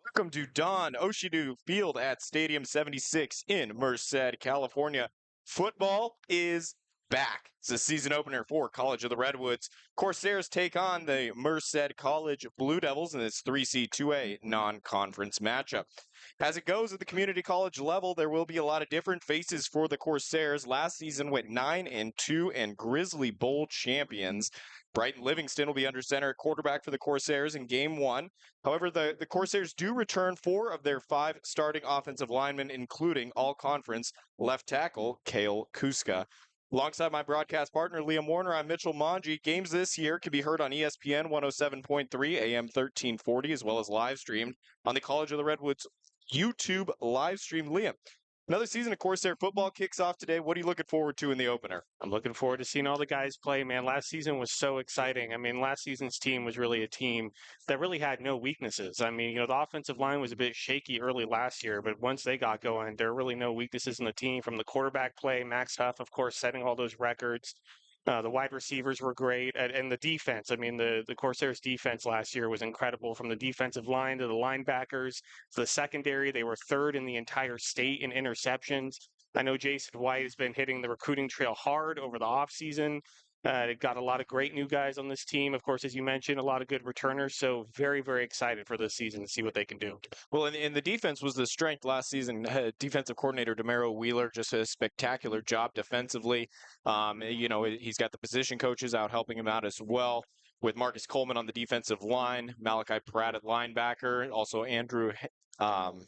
Welcome to Don Oshiju Field at Stadium 76 in Merced, California. Football is back. It's the season opener for College of the Redwoods. Corsairs take on the Merced College Blue Devils in this 3C 2A non-conference matchup. As it goes at the community college level, there will be a lot of different faces for the Corsairs. Last season went 9-2 and Grizzly Bowl champions. Brighton Livingston will be under center at quarterback for the Corsairs in game one. However, the Corsairs do return 4 of their 5 starting offensive linemen, including all-conference left tackle Kale Kuska. Alongside my broadcast partner, Liam Warner, I'm Mitchell Manji. Games this year can be heard on ESPN 107.3 AM 1340, as well as live streamed on the College of the Redwoods YouTube live stream. Liam, another season of Corsair football kicks off today. What are you looking forward to in the opener? I'm looking forward to seeing all the guys play, man. Last season was so exciting. I mean, last season's team was really a team that really had no weaknesses. I mean, the offensive line was a bit shaky early last year, but once they got going, there were really no weaknesses in the team from the quarterback play. Max Huff, of course, setting all those records. The wide receivers were great, and the defense. I mean, the Corsairs defense last year was incredible. From the defensive line to the linebackers to the secondary, they were third in the entire state in interceptions. I know Jason White has been hitting the recruiting trail hard over the offseason. It got a lot of great new guys on this team. Of course, as you mentioned, a lot of good returners. So very, very excited for this season to see what they can do. Well, and the defense was the strength last season. Defensive coordinator Demaro Wheeler just a spectacular job defensively. He's got the position coaches out helping him out as well, with Marcus Coleman on the defensive line, Malachi Pratt at linebacker, also Andrew. Um,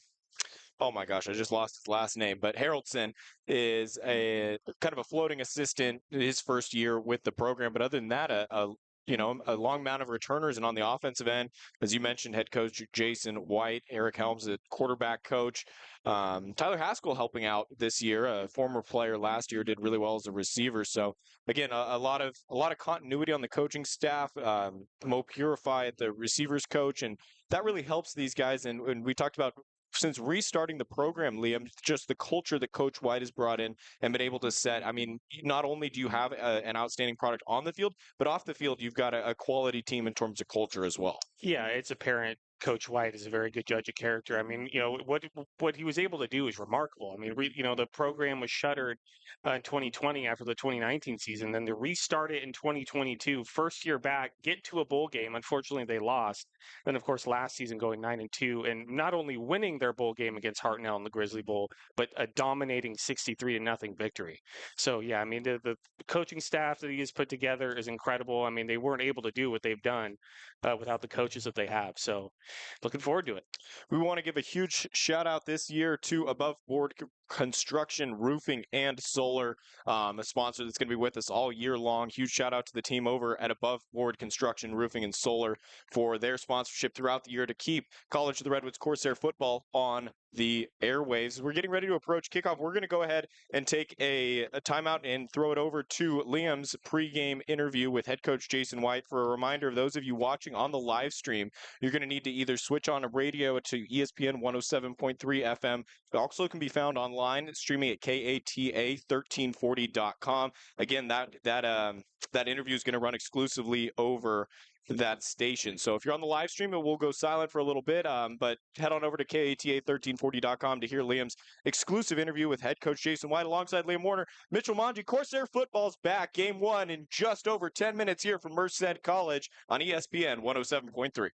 oh my gosh, I just lost his last name, but Haroldson is a kind of a floating assistant his first year with the program. But other than that, a long amount of returners. And on the offensive end, as you mentioned, head coach Jason White, Eric Helms, the quarterback coach, Tyler Haskell helping out this year, a former player last year, did really well as a receiver. So again, a lot of continuity on the coaching staff. Mo Purify at the receivers coach, and that really helps these guys. And we talked about since restarting the program, Liam, just the culture that Coach White has brought in and been able to set. I mean, not only do you have an outstanding product on the field, but off the field, you've got a quality team in terms of culture as well. Yeah, it's apparent Coach White is a very good judge of character. I mean, what he was able to do is remarkable. I mean, the program was shuttered in 2020 after the 2019 season, then they restarted in 2022, first year back, get to a bowl game. Unfortunately, they lost. Then, of course, last season going 9-2, and not only winning their bowl game against Hartnell in the Grizzly Bowl, but a dominating 63-0 victory. So, yeah, I mean, the coaching staff that he has put together is incredible. I mean, they weren't able to do what they've done without the coaches that they have. So, looking forward to it. We want to give a huge shout out this year to Above Board Construction, Roofing, and Solar, a sponsor that's going to be with us all year long. Huge shout out to the team over at Above Board Construction, Roofing, and Solar for their sponsorship throughout the year to keep College of the Redwoods Corsair football on the airwaves. We're getting ready to approach kickoff. We're going to go ahead and take a timeout and throw it over to Liam's pregame interview with head coach Jason White. For a reminder of those of you watching on the live stream, you're going to need to either switch on a radio to ESPN 107.3 FM. It also can be found online streaming at KATA1340.com. Again, that interview is going to run exclusively over that station. So if you're on the live stream, it will go silent for a little bit, but head on over to KATA1340.com to hear Liam's exclusive interview with head coach Jason White alongside Liam Warner. Mitchell Manji, Corsair football's back. Game 1 in just over 10 minutes here from Merced College on ESPN 107.3.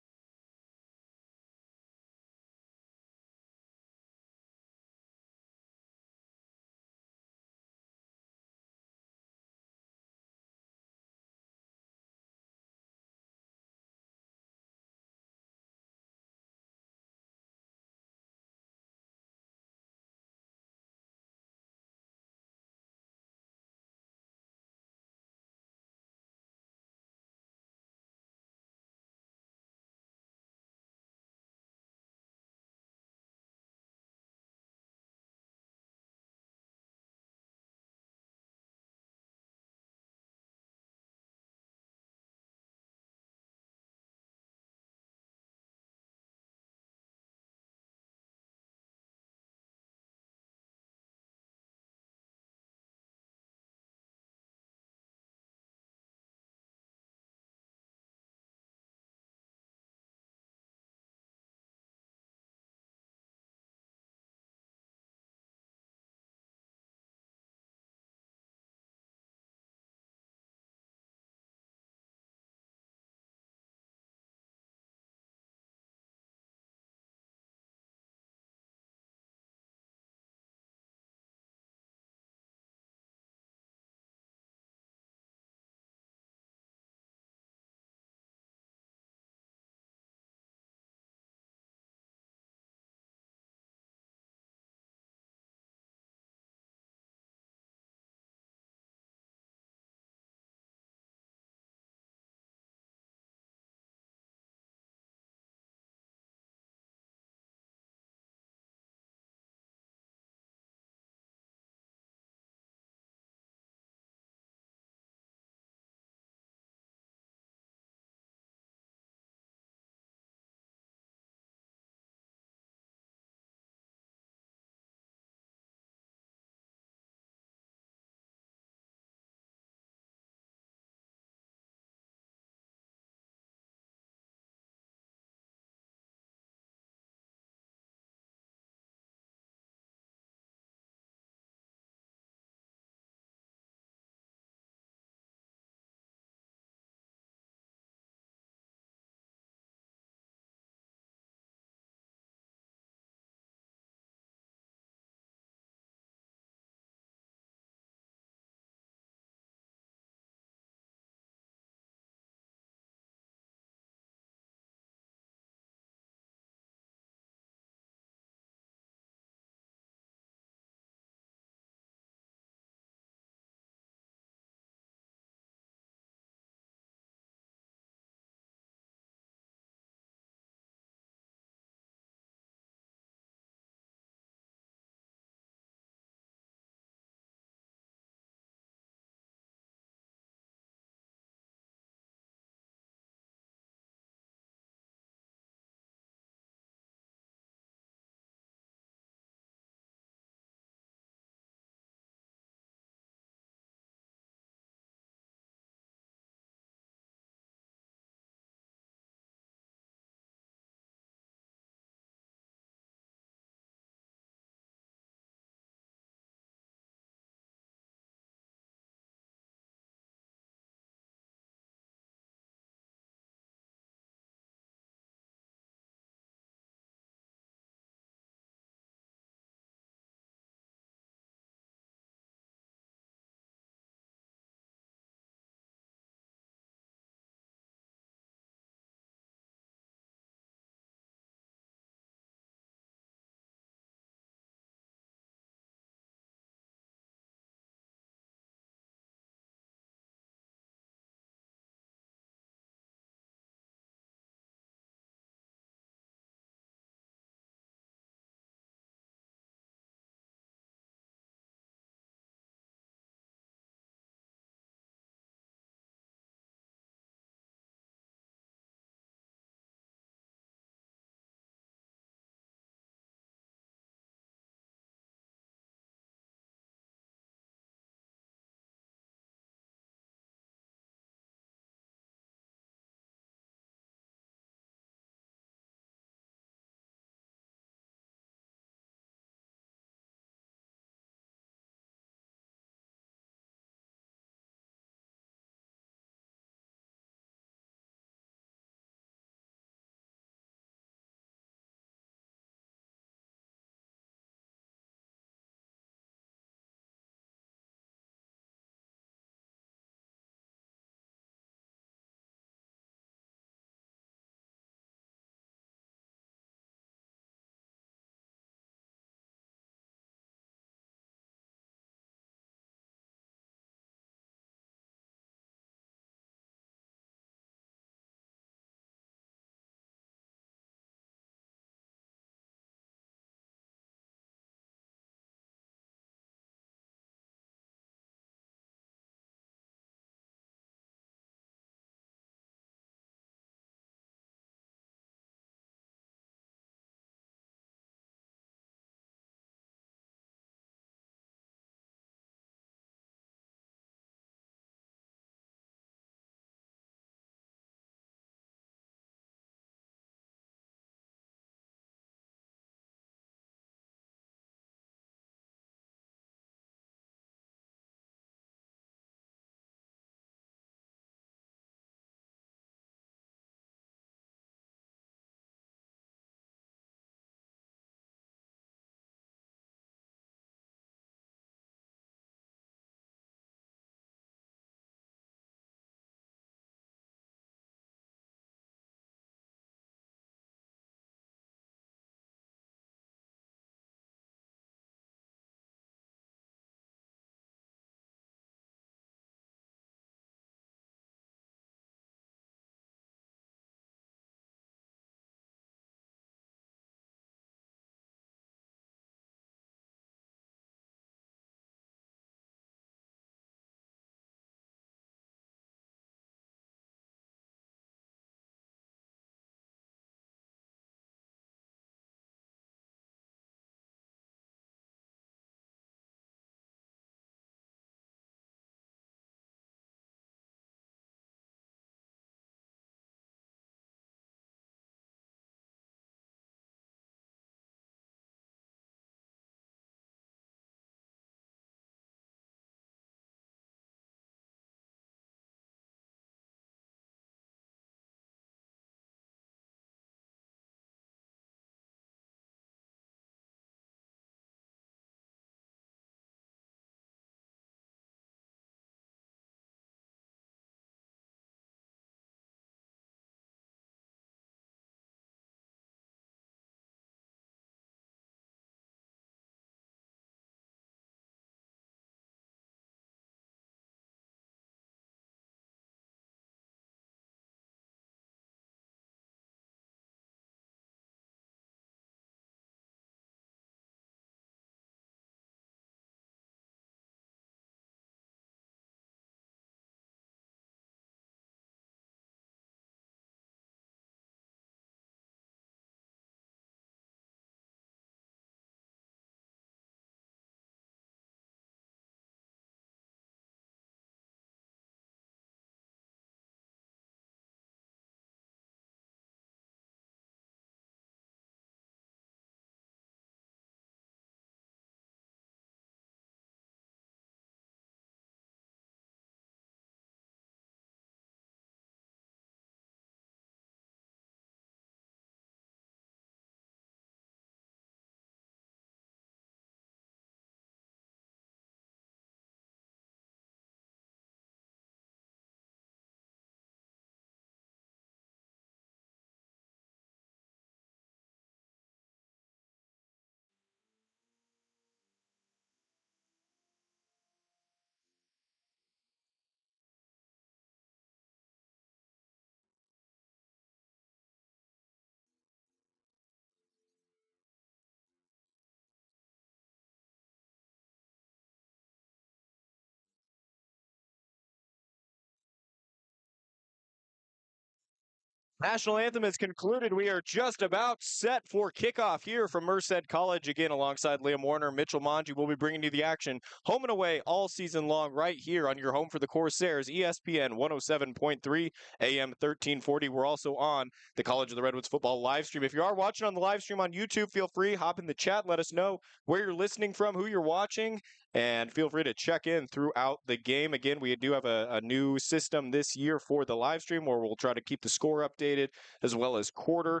National anthem is concluded. We are just about set for kickoff here from Merced College. Again, alongside Liam Warner, Mitchell Manji will be bringing you the action home and away all season long right here on your home for the Corsairs, ESPN 107.3 AM 1340. We're also on the College of the Redwoods football live stream. If you are watching on the live stream on YouTube, feel free, hop in the chat, let us know where you're listening from, who you're watching, and feel free to check in throughout the game. Again, we do have a new system this year for the live stream where we'll try to keep the score updated as well as quarter.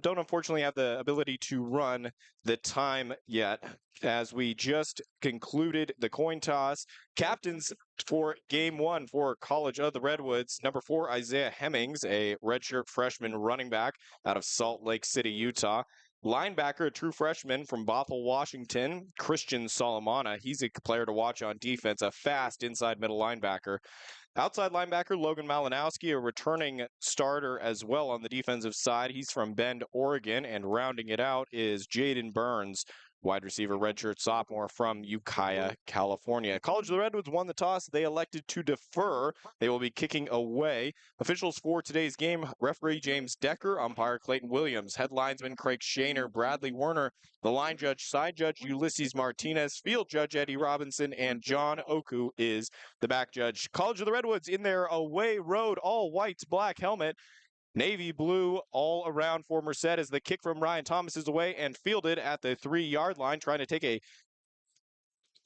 Don't unfortunately have the ability to run the time yet, as we just concluded the coin toss. Captains for game one for College of the Redwoods: number 4, Isaiah Hemmings, a redshirt freshman running back out of Salt Lake City, Utah. Linebacker, a true freshman from Bothell, Washington, Christian Solomona. He's a player to watch on defense, a fast inside middle linebacker. Outside linebacker, Logan Malinowski, a returning starter as well on the defensive side. He's from Bend, Oregon, and rounding it out is Jaden Burns, wide receiver, redshirt sophomore from Ukiah, California. College of the Redwoods won the toss. They elected to defer. They will be kicking away. Officials for today's game: referee James Decker, umpire Clayton Williams, head linesman Craig Shaner, Bradley Werner, the line judge, side judge Ulysses Martinez, field judge Eddie Robinson, and John Oku is the back judge. College of the Redwoods in their away road, all whites, black helmet. Navy blue all around for Merced as the kick from Ryan Thomas is away and fielded at the 3-yard line, trying to take a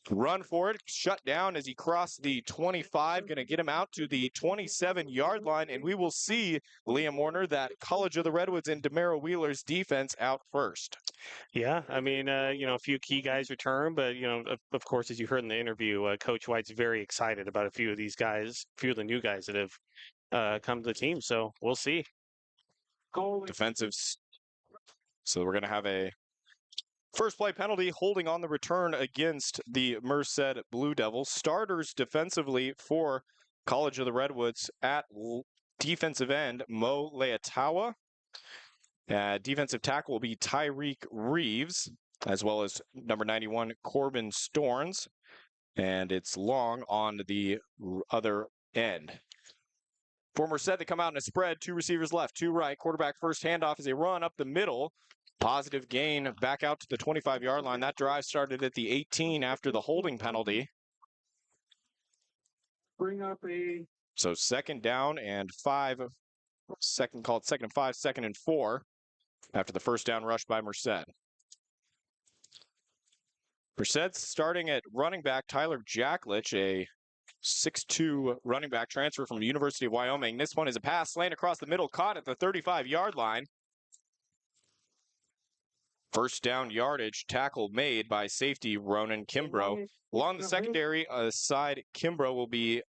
run for it. Shut down as he crossed the 25, going to get him out to the 27-yard line, and we will see, Liam Warner, that College of the Redwoods and DeMero Wheeler's defense out first. Yeah, I mean, a few key guys return, but, of course, as you heard in the interview, Coach White's very excited about a few of these guys, a few of the new guys that have come to the team. So we'll see. Defensive. So we're going to have a first play penalty holding on the return against the Merced Blue Devils. Starters defensively for College of the Redwoods: at defensive end, Mo Leatawa. Defensive tackle will be Tyreek Reeves, as well as number 91, Corbin Storns. And it's long on the other end. For Merced, they come out in a spread, 2 receivers left, 2 right. Quarterback first handoff is a run up the middle. Positive gain back out to the 25-yard line. That drive started at the 18 after the holding penalty. So second down and 5, second and 5, second and 4 after the first down rush by Merced. Merced's starting at running back Tyler Jacklich, a 6'2" running back transfer from the University of Wyoming. This one is a pass slant across the middle, caught at the 35-yard line. First down yardage, tackle made by safety Ronan Kimbrough. Along the secondary side, Kimbrough will be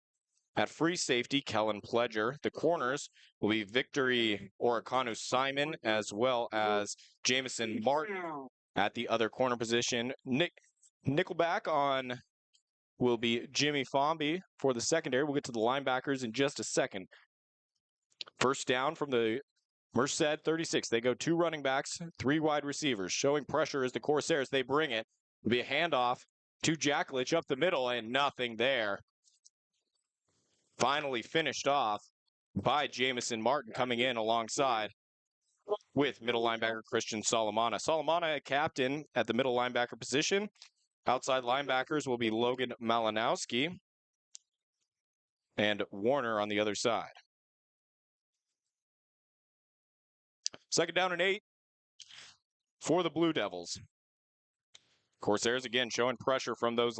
at free safety, Kellen Pledger. The corners will be Victory Orikanu Simon, as well as Jamison Martin at the other corner position. Nickelback on will be Jimmy Fomby for the secondary. We'll get to the linebackers in just a second. First down from the Merced 36. They go 2 running backs, 3 wide receivers, showing pressure as the Corsairs, they bring it. It'll be a handoff to Jacklich up the middle, and nothing there. Finally finished off by Jamison Martin, coming in alongside with middle linebacker Christian Solomona. Solomona, a captain at the middle linebacker position. Outside linebackers will be Logan Malinowski and Warner on the other side. Second down and 8 for the Blue Devils. Corsairs again showing pressure from those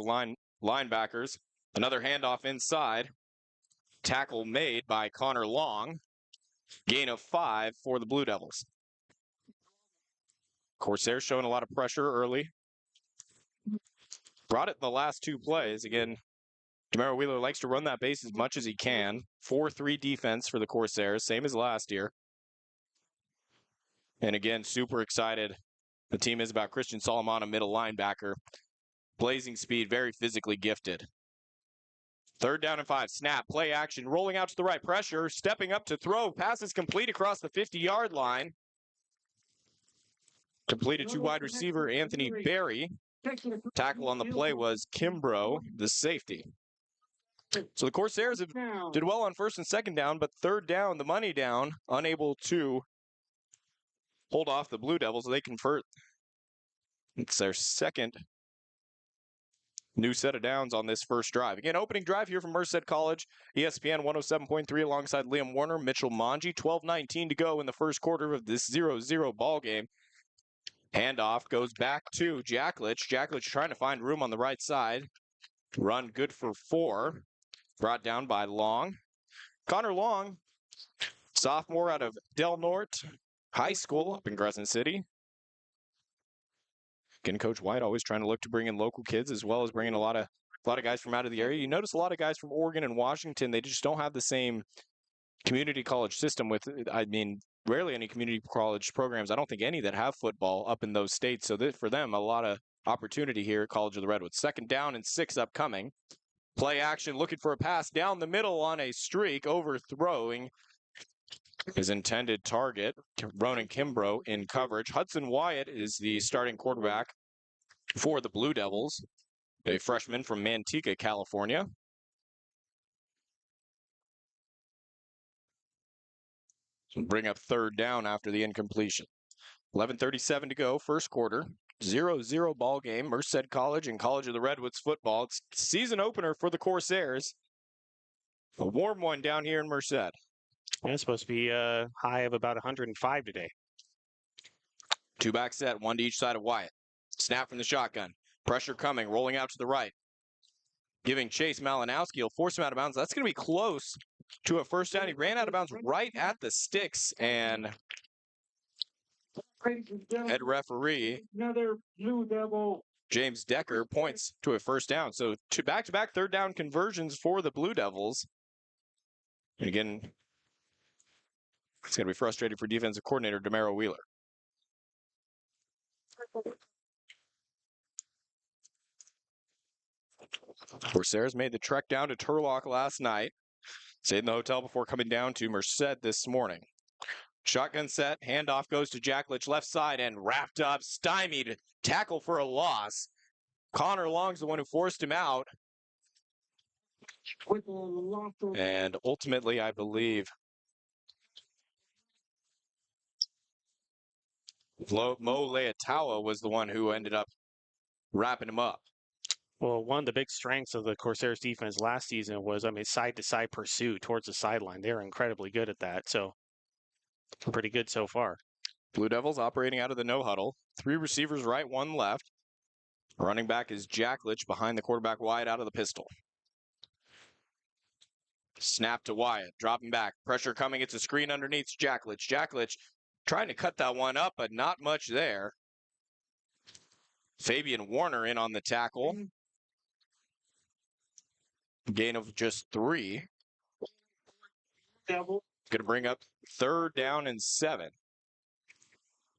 linebackers. Another handoff inside. Tackle made by Connor Long. Gain of 5 for the Blue Devils. Corsairs showing a lot of pressure early. Brought it the last 2 plays. Again, DeMero Wheeler likes to run that base as much as he can. 4-3 defense for the Corsairs, same as last year. And again, super excited. The team is about Christian Solomon, a middle linebacker. Blazing speed, very physically gifted. Third down and 5. Snap, play action, rolling out to the right. Pressure, stepping up to throw. Passes complete across the 50-yard line. Completed to wide receiver Anthony Berry. Tackle on the play was Kimbrough, the safety. So the Corsairs did well on first and second down, but third down, the money down, unable to hold off the Blue Devils. They convert. It's their second new set of downs on this first drive. Again, opening drive here from Merced College, ESPN 107.3 alongside Liam Warner, Mitchell Manji. 12:19 to go in the first quarter of this 0-0 ball game. Handoff goes back to Jacklich. Jacklich trying to find room on the right side. Run good for 4. Brought down by Long. Connor Long, sophomore out of Del Norte High School up in Crescent City. Again, Coach White always trying to look to bring in local kids as well as bringing a lot of guys from out of the area. You notice a lot of guys from Oregon and Washington, they just don't have the same community college system with, rarely any community college programs. I don't think any that have football up in those states. So for them, a lot of opportunity here at College of the Redwoods. Second down and 6 upcoming. Play action, looking for a pass down the middle on a streak, overthrowing his intended target, Ronan Kimbrough in coverage. Hudson Wyatt is the starting quarterback for the Blue Devils, a freshman from Manteca, California. So bring up third down after the incompletion. 11:37 to go, first quarter. 0-0 ball game. Merced College and College of the Redwoods football. It's season opener for the Corsairs. A warm one down here in Merced. Yeah, it's supposed to be a high of about 105 today. 2-back set, 1 to each side of Wyatt. Snap from the shotgun. Pressure coming, rolling out to the right. Giving chase Malinowski. He'll force him out of bounds. That's going to be close to a first down. He ran out of bounds right at the sticks, and head referee another Blue Devil James Decker points to a first down. So back-to-back third down conversions for the Blue Devils. And again, it's going to be frustrating for defensive coordinator Demaro Wheeler. Corsairs made the trek down to Turlock last night. Stayed in the hotel before coming down to Merced this morning. Shotgun set, handoff goes to Jacklich left side and wrapped up, stymied, tackle for a loss. Connor Long's the one who forced him out. And ultimately, I believe, Mo Leatawa was the one who ended up wrapping him up. Well, one of the big strengths of the Corsairs defense last season was, side-to-side pursuit towards the sideline. They're incredibly good at that. So, pretty good so far. Blue Devils operating out of the no huddle. 3 receivers right, 1 left. Running back is Jacklich behind the quarterback Wyatt out of the pistol. Snap to Wyatt, dropping back. Pressure coming. It's a screen underneath Jacklich. Jacklich trying to cut that one up, but not much there. Fabian Warner in on the tackle. Gain of just 3. Devil Going to bring up third down and 7.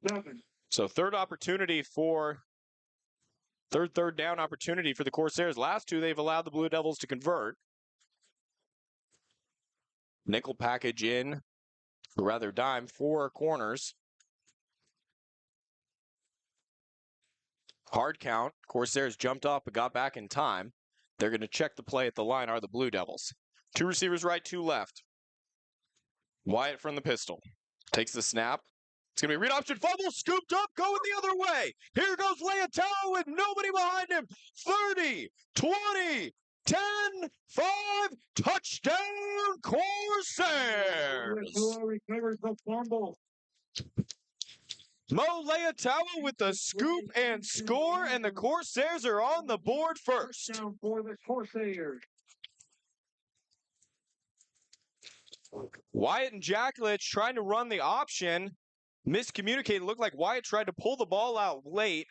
7. So third down opportunity for the Corsairs. Last 2 they've allowed the Blue Devils to convert. Nickel package in, or rather dime, 4 corners. Hard count. Corsairs jumped off but got back in time. They're going to check the play at the line are the Blue Devils. 2 receivers right, 2 left. Wyatt from the pistol. Takes the snap. It's going to be a read option fumble, scooped up, going the other way. Here goes Leatao with nobody behind him. 30, 20, 10, 5, touchdown Corsairs. Recovers the fumble. Mo Leatawa with the scoop and score, and the Corsairs are on the board first. Down for the Corsairs. Wyatt and Jacklich trying to run the option. Miscommunicated. Looked like Wyatt tried to pull the ball out late.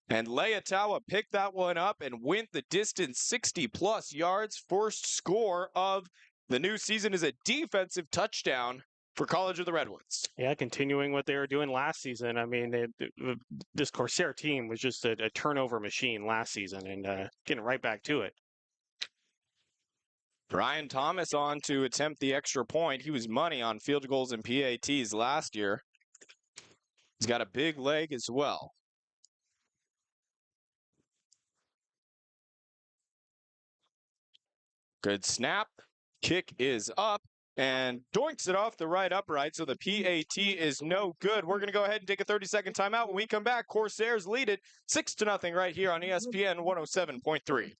And Leatawa picked that one up and went the distance 60-plus yards. First score of the new season is a defensive touchdown for College of the Redwoods. Yeah, continuing what they were doing last season. This Corsair team was just a turnover machine last season, and getting right back to it. Brian Thomas on to attempt the extra point. He was money on field goals and PATs last year. He's got a big leg as well. Good snap. Kick is up and doinks it off the right upright. So the PAT is no good. We're going to go ahead and take a 30-second timeout. When we come back, Corsairs lead it 6-0 right here on ESPN 107.3.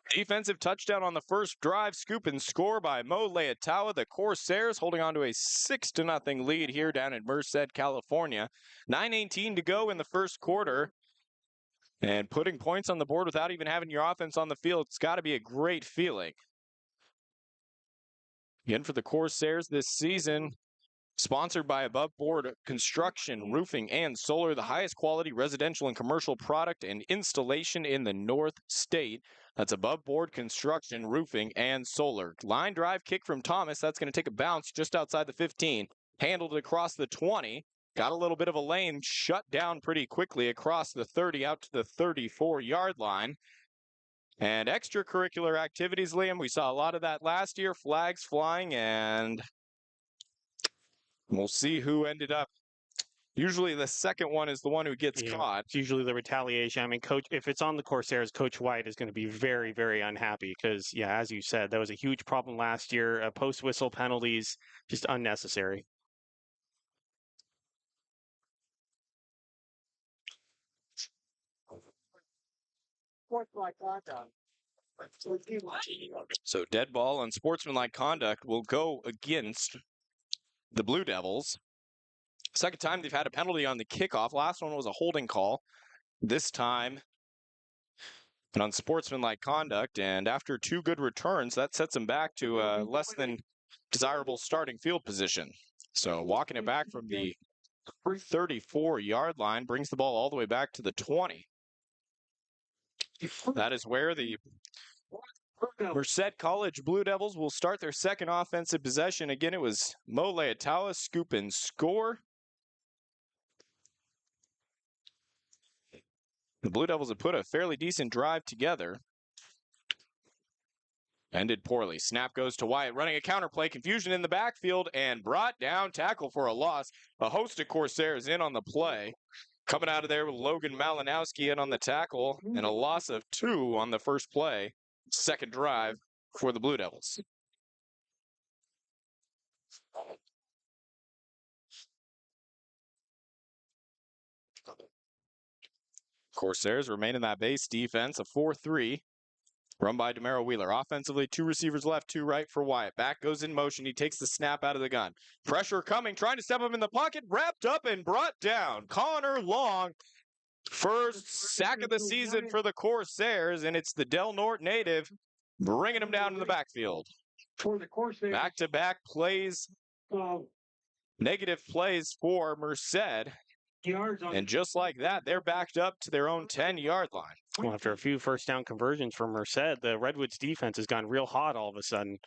Defensive touchdown on the first drive. Scoop and score by Mo Leotawa. The Corsairs holding on to a 6-0 lead here down in Merced, California. 9:18 to go in the first quarter. And putting points on the board without even having your offense on the field, it's got to be a great feeling. Again, for the Corsairs this season, sponsored by Above Board Construction, Roofing, and Solar, the highest quality residential and commercial product and installation in the North State. That's Above Board Construction, Roofing, and Solar. Line drive kick from Thomas. That's going to take a bounce just outside the 15. Handled it across the 20. Got a little bit of a lane, shut down pretty quickly across the 30 out to the 34-yard line. And extracurricular activities, Liam, we saw a lot of that last year. Flags flying, and we'll see who ended up. Usually the second one is the one who gets caught. It's usually the retaliation. I mean, Coach, if it's on the Corsairs, Coach White is going to be very, very unhappy because, yeah, as you said, that was a huge problem last year. Post-whistle penalties, just unnecessary. So dead ball on sportsmanlike conduct will go against the Blue Devils. Second time they've had a penalty on the kickoff. Last one was a holding call. This time and on sportsmanlike conduct. And after two good returns, that sets them back to a less than desirable starting field position. So walking it back from the 34-yard line brings the ball all the way back to the 20. That is where the Merced College Blue Devils will start their second offensive possession. Again, it was Mo Leotawa, scoop and score. The Blue Devils have put a fairly decent drive together. Ended poorly. Snap goes to Wyatt, running a counterplay, confusion in the backfield, and brought down, tackle for a loss. A host of Corsairs in on the play. Coming out of there with Logan Malinowski in on the tackle, and a loss of 2 on the first play. Second drive for the Blue Devils. Corsairs remain in that base defense, a 4-3. Run by DeMero Wheeler. Offensively, 2 receivers left, 2 right for Wyatt. Back goes in motion. He takes the snap out of the gun. Pressure coming, trying to step him in the pocket. Wrapped up and brought down. Connor Long. First sack of the season for the Corsairs, and it's the Del Norte native bringing him down in the backfield. Back-to-back plays, negative plays for Merced. And just like that, they're backed up to their own 10-yard line. Well, after a few first down conversions from Merced, the Redwoods defense has gone real hot all of a sudden.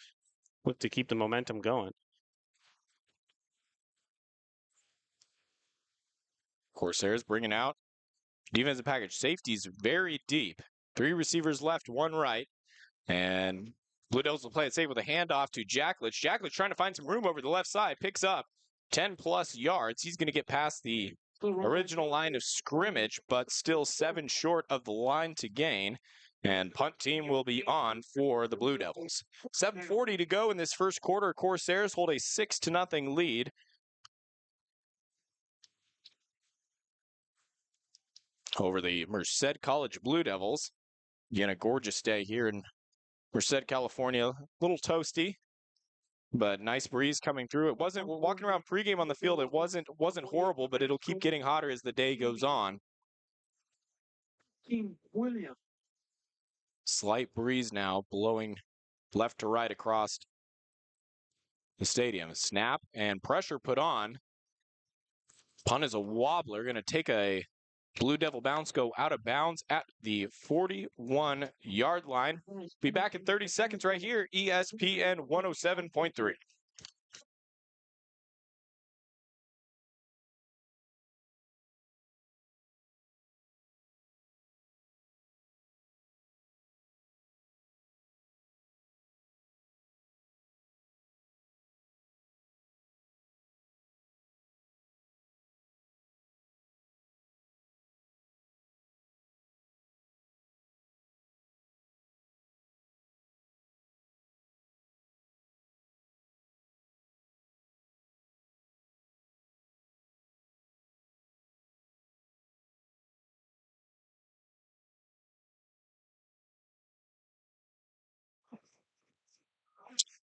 Look to keep the momentum going. Corsairs bringing out defensive package. Safeties very deep. 3 receivers left, 1 right. And Blue Devils will play it safe with a handoff to Jacklich. Jacklich trying to find some room over the left side. Picks up 10-plus yards. He's going to get past the original line of scrimmage, but still 7 short of the line to gain. And punt team will be on for the Blue Devils. 7:40 to go in this first quarter. Corsairs hold a 6-0 lead. Over the Merced College Blue Devils. Again, a gorgeous day here in Merced, California. A little toasty, but nice breeze coming through. It wasn't walking around pregame on the field. It wasn't horrible, but it'll keep getting hotter as the day goes on. Slight breeze now blowing left to right across the stadium. Snap and pressure put on. Punt is a wobbler. Going to take a Blue Devil bounce, go out of bounds at the 41-yard line. Be back in 30 seconds right here, ESPN 107.3.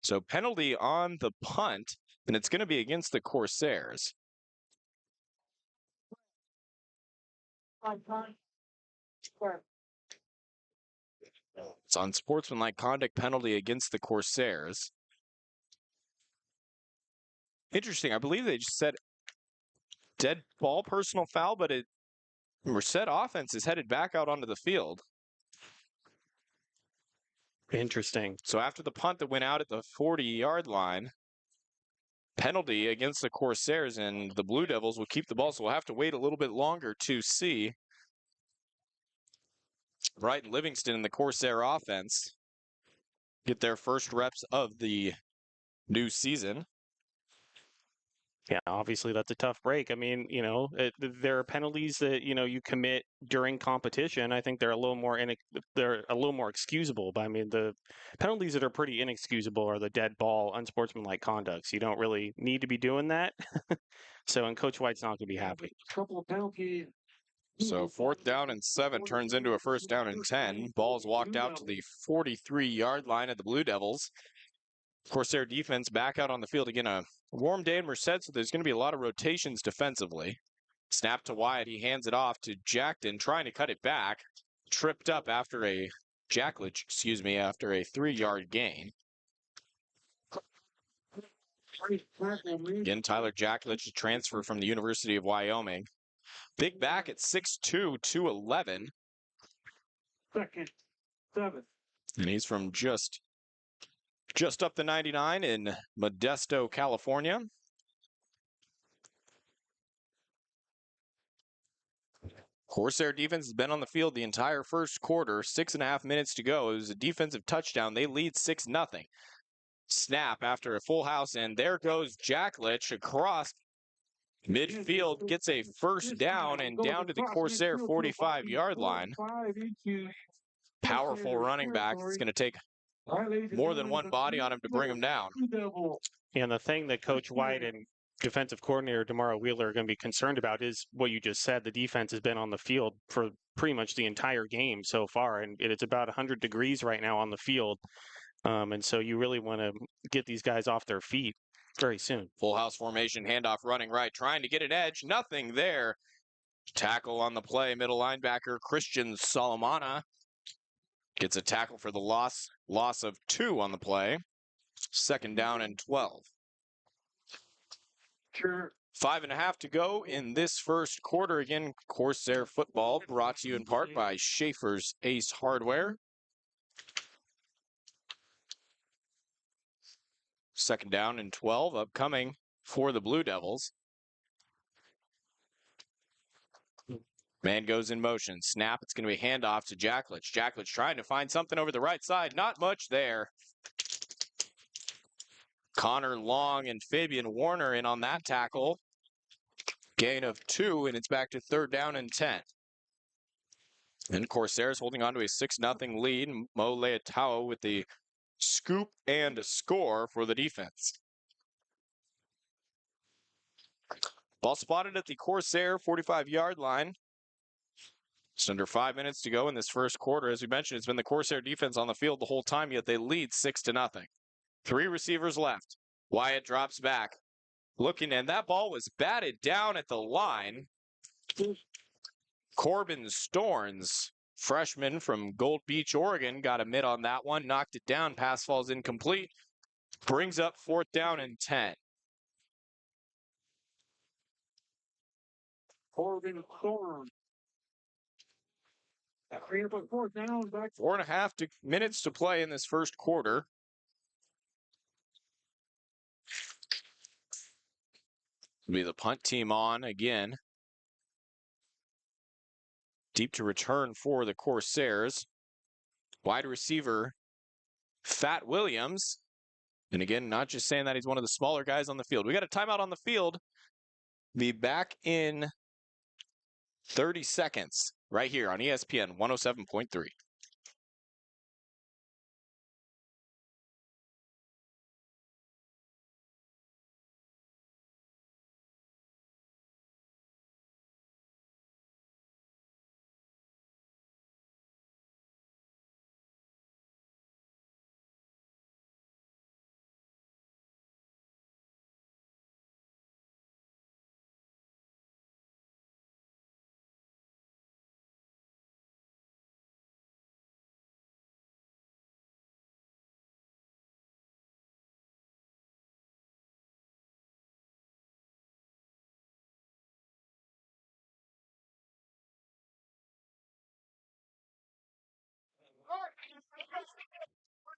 So penalty on the punt, and it's going to be against the Corsairs. It's on sportsmanlike conduct penalty against the Corsairs. Interesting. I believe they just said dead ball personal foul, but Merced offense is headed back out onto the field. Interesting. So after the punt that went out at the 40-yard line, penalty against the Corsairs, and the Blue Devils will keep the ball. So we'll have to wait a little bit longer to see Brighton Livingston and the Corsair offense get their first reps of the new season. Yeah, obviously that's a tough break. I mean, there are penalties that you commit during competition. I think they're a little more excusable. But I mean, the penalties that are pretty inexcusable are the dead ball, unsportsmanlike conducts. You don't really need to be doing that. So, and Coach White's not going to be happy. Couple of penalties. So 4th down and 7 turns into a 1st down and 10. Ball's walked out to the 43-yard line of the Blue Devils. Corsair defense back out on the field again. A warm day in Merced, so there's going to be a lot of rotations defensively. Snap to Wyatt. He hands it off to Jackton, trying to cut it back. Tripped up after a 3-yard gain. Again, Tyler Jacklich, a transfer from the University of Wyoming. Big back at 6'2", 211. 2nd, 7. And he's from just up the 99 in Modesto, California. Corsair defense has been on the field the entire first quarter. 6.5 minutes to go. It was a defensive touchdown. They lead 6-0. Snap after a full house, and there goes Jacklich across midfield, gets a 1st down and down to the Corsair 45-yard line. Powerful running back. It's going to take more than one body on him to bring him down. And the thing that Coach White and defensive coordinator DeMauro Wheeler are going to be concerned about is what you just said. The defense has been on the field for pretty much the entire game so far, and it's about 100 degrees right now on the field. And so you really want to get these guys off their feet very soon. Full house formation, handoff running right, trying to get an edge. Nothing there. Tackle on the play. Middle linebacker Christian Solomana gets a tackle for the loss of 2 on the play. 2nd down and 12. Sure. 5.5 to go in this first quarter. Again, Corsair football brought to you in part by Schaefer's Ace Hardware. 2nd down and 12 upcoming for the Blue Devils. Man goes in motion. Snap. It's going to be handoff to Jacklich. Jacklich trying to find something over the right side. Not much there. Connor Long and Fabian Warner in on that tackle. Gain of 2, and it's back to 3rd down and 10. And Corsairs holding on to a 6-0 lead. Mo Leatao with the scoop and a score for the defense. Ball spotted at the Corsair 45-yard line. Just under 5 minutes to go in this first quarter. As we mentioned, it's been the Corsair defense on the field the whole time, yet they lead 6-0. 3 receivers left. Wyatt drops back. Looking, and that ball was batted down at the line. Corbin Storns freshman from Gold Beach, Oregon, got a mid on that one, knocked it down. Pass falls incomplete. Brings up 4th down and 10. Corbin Thorne. Clean up a 4th down. Back 4.5 minutes to play in this first quarter. Will be the punt team on again. Deep to return for the Corsairs. Wide receiver, Fat Williams. And again, not just saying that he's one of the smaller guys on the field. We got a timeout on the field. Be back in 30 seconds right here on ESPN 107.3.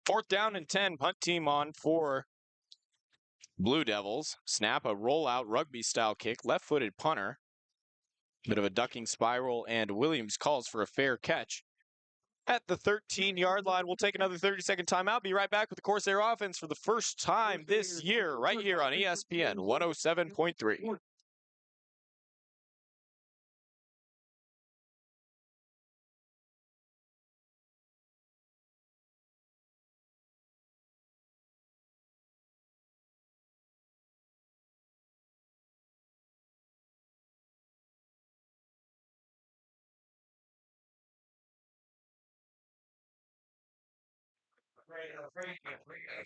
Fourth down and 10, punt team on for Blue Devils. Snap a rollout rugby style kick, left-footed punter. Bit of a ducking spiral, and Williams calls for a fair catch. At the 13-yard line, we'll take another 30-second timeout. Be right back with the Corsair offense for the first time this year, right here on ESPN 107.3.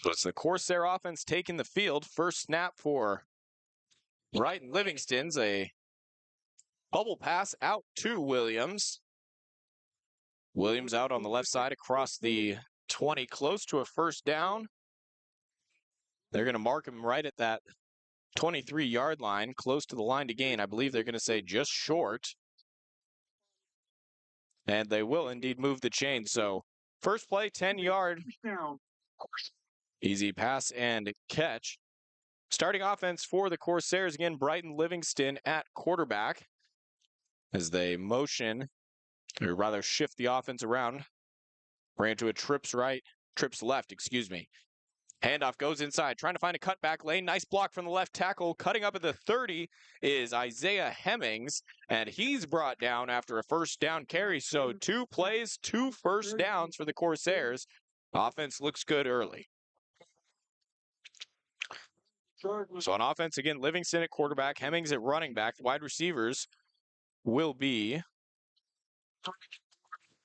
So it's the Corsair offense taking the field. First snap for Wright and Livingston's a bubble pass out to Williams. Williams out on the left side across the 20, close to a first down. They're going to mark him right at that 23-yard line, close to the line to gain. I believe they're going to say just short. And they will indeed move the chain. So first play, 10-yard. Easy pass and catch. Starting offense for the Corsairs, again, Brighton Livingston at quarterback as they motion, or rather shift the offense around. Ran to a trips left, excuse me. Handoff goes inside, trying to find a cutback lane. Nice block from the left tackle. Cutting up at the 30 is Isaiah Hemmings, and he's brought down after a first down carry. So 2 plays, 2 first downs for the Corsairs. Offense looks good early. So on offense, again, Livingston at quarterback, Hemmings at running back. The wide receivers will be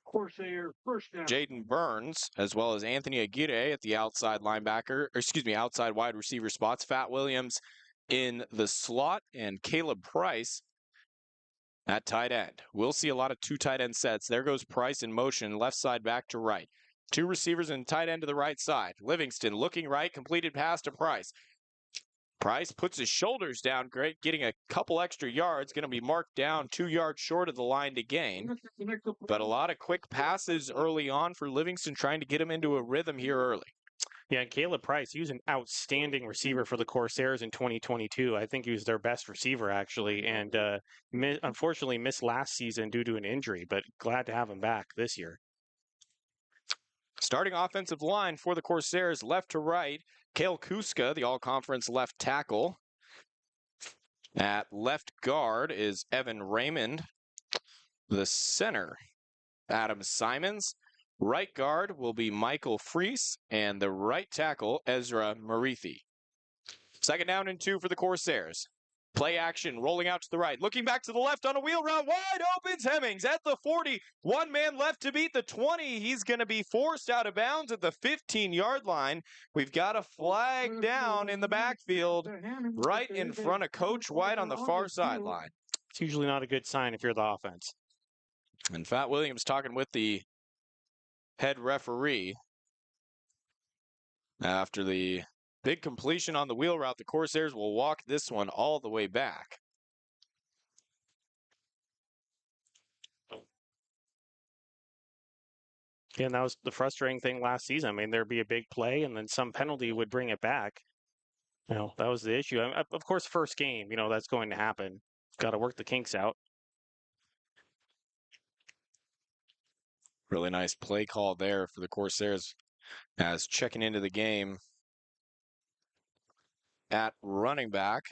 Corsair first down. Jaden Burns, as well as Anthony Aguirre at the outside outside wide receiver spots. Fat Williams in the slot, and Caleb Price at tight end. We'll see a lot of 2 tight end sets. There goes Price in motion, left side back to right. 2 receivers and tight end to the right side. Livingston looking right, completed pass to Price. Price puts his shoulders down, great, getting a couple extra yards, going to be marked down 2 yards short of the line to gain. But a lot of quick passes early on for Livingston, trying to get him into a rhythm here early. Yeah, and Caleb Price, he was an outstanding receiver for the Corsairs in 2022. I think he was their best receiver, actually, and unfortunately missed last season due to an injury, but glad to have him back this year. Starting offensive line for the Corsairs, left to right, Kale Kuska, the all-conference left tackle. At left guard is Evan Raymond. The center, Adam Simons. Right guard will be Michael Freese, and the right tackle, Ezra Marithi. Second down and 2 for the Corsairs. Play action, rolling out to the right. Looking back to the left on a wheel route. Wide opens Hemmings at the 40. 1 man left to beat the 20. He's going to be forced out of bounds at the 15-yard line. We've got a flag down in the backfield right in front of Coach White on the far sideline. It's usually not a good sign if you're the offense. And Fat Williams talking with the head referee after the big completion on the wheel route. The Corsairs will walk this one all the way back. Yeah, and that was the frustrating thing last season. I mean, there'd be a big play, and then some penalty would bring it back. That was the issue. Of course, first game, that's going to happen. Got to work the kinks out. Really nice play call there for the Corsairs as checking into the game at running back,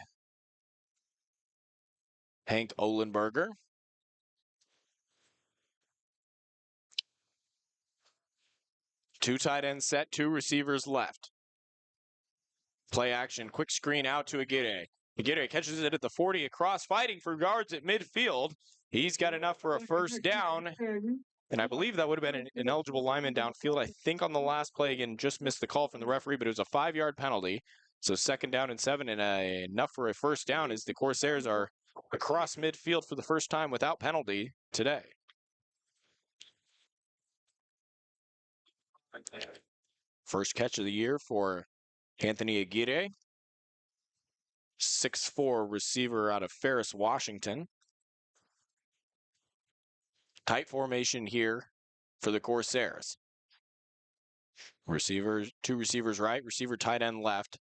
Hank Ohlenberger. Two tight ends set, two receivers left. Play action, quick screen out to Aguirre. Aguirre catches it at the 40 across, fighting for yards at midfield. He's got enough for a first down. And I believe that would have been an ineligible lineman downfield. I think on the last play, again, just missed the call from the referee, but it was a 5-yard penalty. So 2nd down and 7, and enough for a first down as the Corsairs are across midfield for the first time without penalty today. First catch of the year for Anthony Aguirre. 6'4" receiver out of Ferris, Washington. Tight formation here for the Corsairs. Two receivers right, receiver tight end left.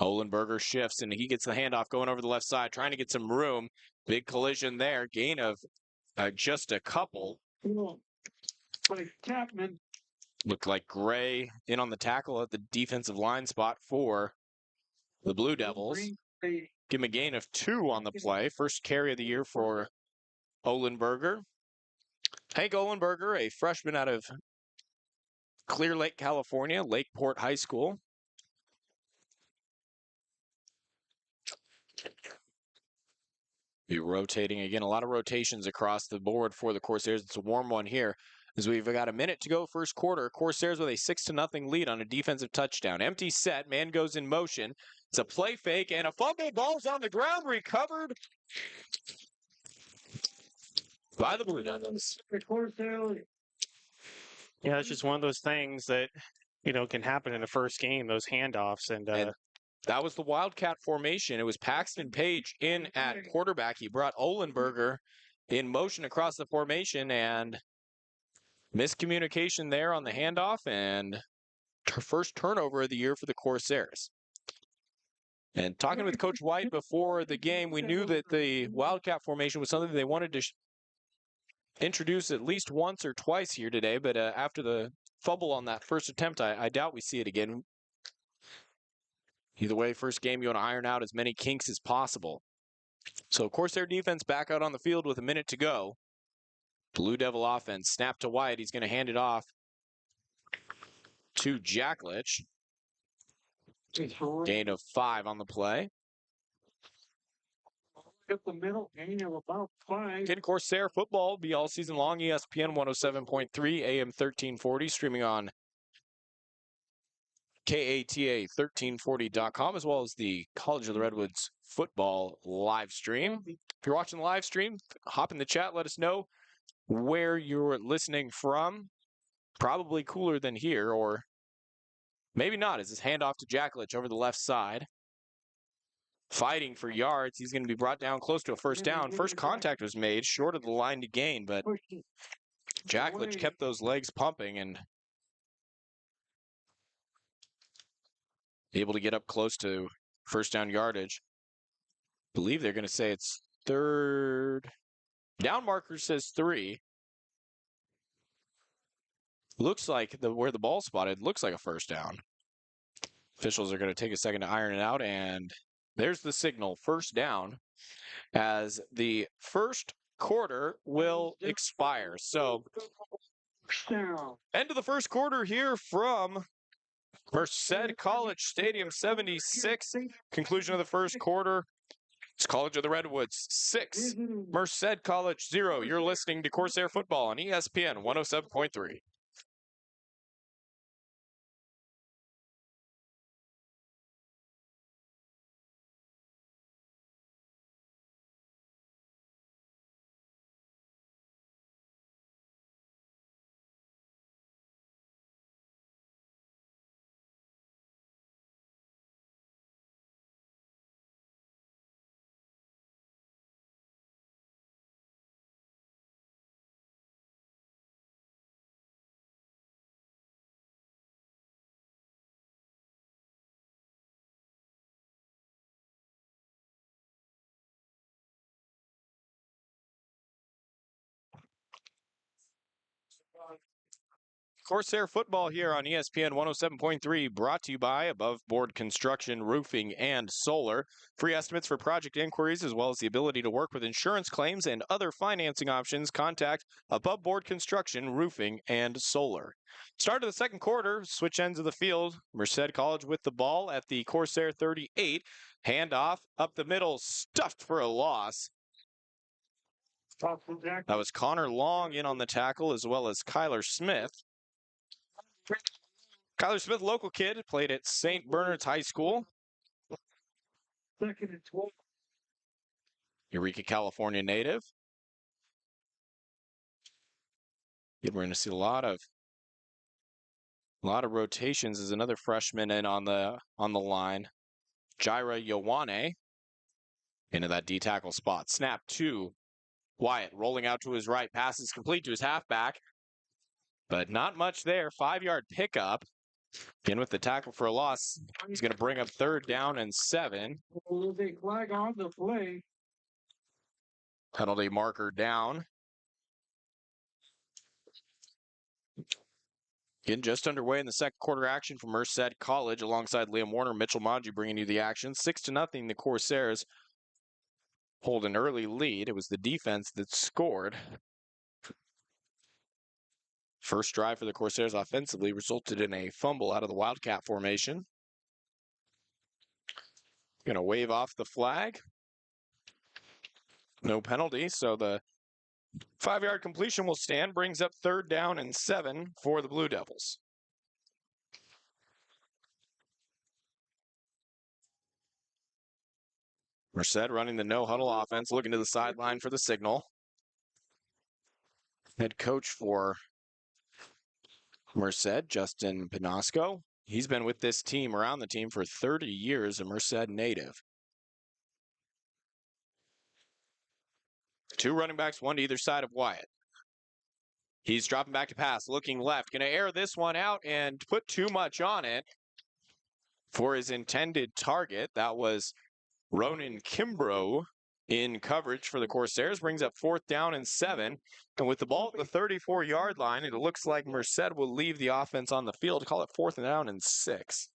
Ohlenberger shifts, and he gets the handoff going over the left side, trying to get some room. Big collision there. Gain of just a couple. Looked like Gray in on the tackle at the defensive line spot for the Blue Devils. Give him a gain of 2 on the play. First carry of the year for Ohlenberger. Hank Ohlenberger, a freshman out of Clear Lake, California, Lakeport High School. Be rotating again. A lot of rotations across the board for the Corsairs. It's a warm one here as we've got a minute to go first quarter. Corsairs with a 6-0 lead on a defensive touchdown. Empty set. Man goes in motion. It's a play fake and a fumble. Ball's on the ground. Recovered by the Blue Devils. Yeah, it's just one of those things that, can happen in the first game, those handoffs. And that was the Wildcat formation. It was Paxton Page in at quarterback. He brought Ohlenberger in motion across the formation, and miscommunication there on the handoff, and first turnover of the year for the Corsairs. And talking with Coach White before the game, we knew that the Wildcat formation was something they wanted to introduce at least once or twice here today, but after the fumble on that first attempt, I doubt we see it again. Either way, first game, you want to iron out as many kinks as possible. So Corsair defense back out on the field with a minute to go. Blue Devil offense, snap to White. He's going to hand it off to Jacklich. Gain of 5 on the play. The middle gain of about 5. Again, Corsair football will be all season long. ESPN 107.3, AM 1340, streaming on KATA1340.com, as well as the College of the Redwoods football live stream. If you're watching the live stream, hop in the chat. Let us know where you're listening from. Probably cooler than here, or maybe not, as this handoff to Jacklich over the left side. Fighting for yards. He's going to be brought down close to a first down. First contact was made short of the line to gain, but Jacklich kept those legs pumping and able to get up close to first down yardage. Believe they're going to say it's third. Down marker says 3. Looks like where the ball spotted looks like a first down. Officials are going to take a second to iron it out, and there's the signal, first down, as the first quarter will expire. So, end of the first quarter here from Merced College Stadium 76. Conclusion of the first quarter. It's College of the Redwoods 6, Merced College 0. You're listening to Corsair Football on ESPN 107.3. Corsair football here on ESPN 107.3, brought to you by Above Board Construction, Roofing, and Solar. Free estimates for project inquiries, as well as the ability to work with insurance claims and other financing options. Contact Above Board Construction, Roofing, and Solar. Start of the second quarter, switch ends of the field. Merced College with the ball at the Corsair 38. Handoff up the middle, stuffed for a loss. That was Connor Long in on the tackle, as well as Kyler Smith. Kyler Smith, local kid, played at St. Bernard's High School. Second and 12. Eureka, California native. We're going to see a lot of rotations as another freshman in on the line. Jaira Ioane into that D tackle spot. Snap to Wyatt, rolling out to his right. Pass is complete to his halfback, but not much there. 5-yard pickup. In with the tackle for a loss. He's going to bring up 3rd down and 7. There's a flag on the play. Penalty marker down. Getting just underway in the second quarter action from Merced College alongside Liam Warner, Mitchell Manji bringing you the action. 6-0, the Corsairs hold an early lead. It was the defense that scored. First drive for the Corsairs offensively resulted in a fumble out of the Wildcat formation. Going to wave off the flag. No penalty, so the 5-yard completion will stand. Brings up 3rd down and 7 for the Blue Devils. Merced running the no-huddle offense, looking to the sideline for the signal. Head coach for Merced, Justin Pinasco. He's been with this team, around the team, for 30 years, a Merced native. 2 running backs, 1 to either side of Wyatt. He's dropping back to pass, looking left. Going to air this one out and put too much on it for his intended target. That was Ronan Kimbrough in coverage for the Corsairs. Brings up 4th down and 7. And with the ball at the 34-yard line, it looks like Merced will leave the offense on the field. Call it 4th down and 6.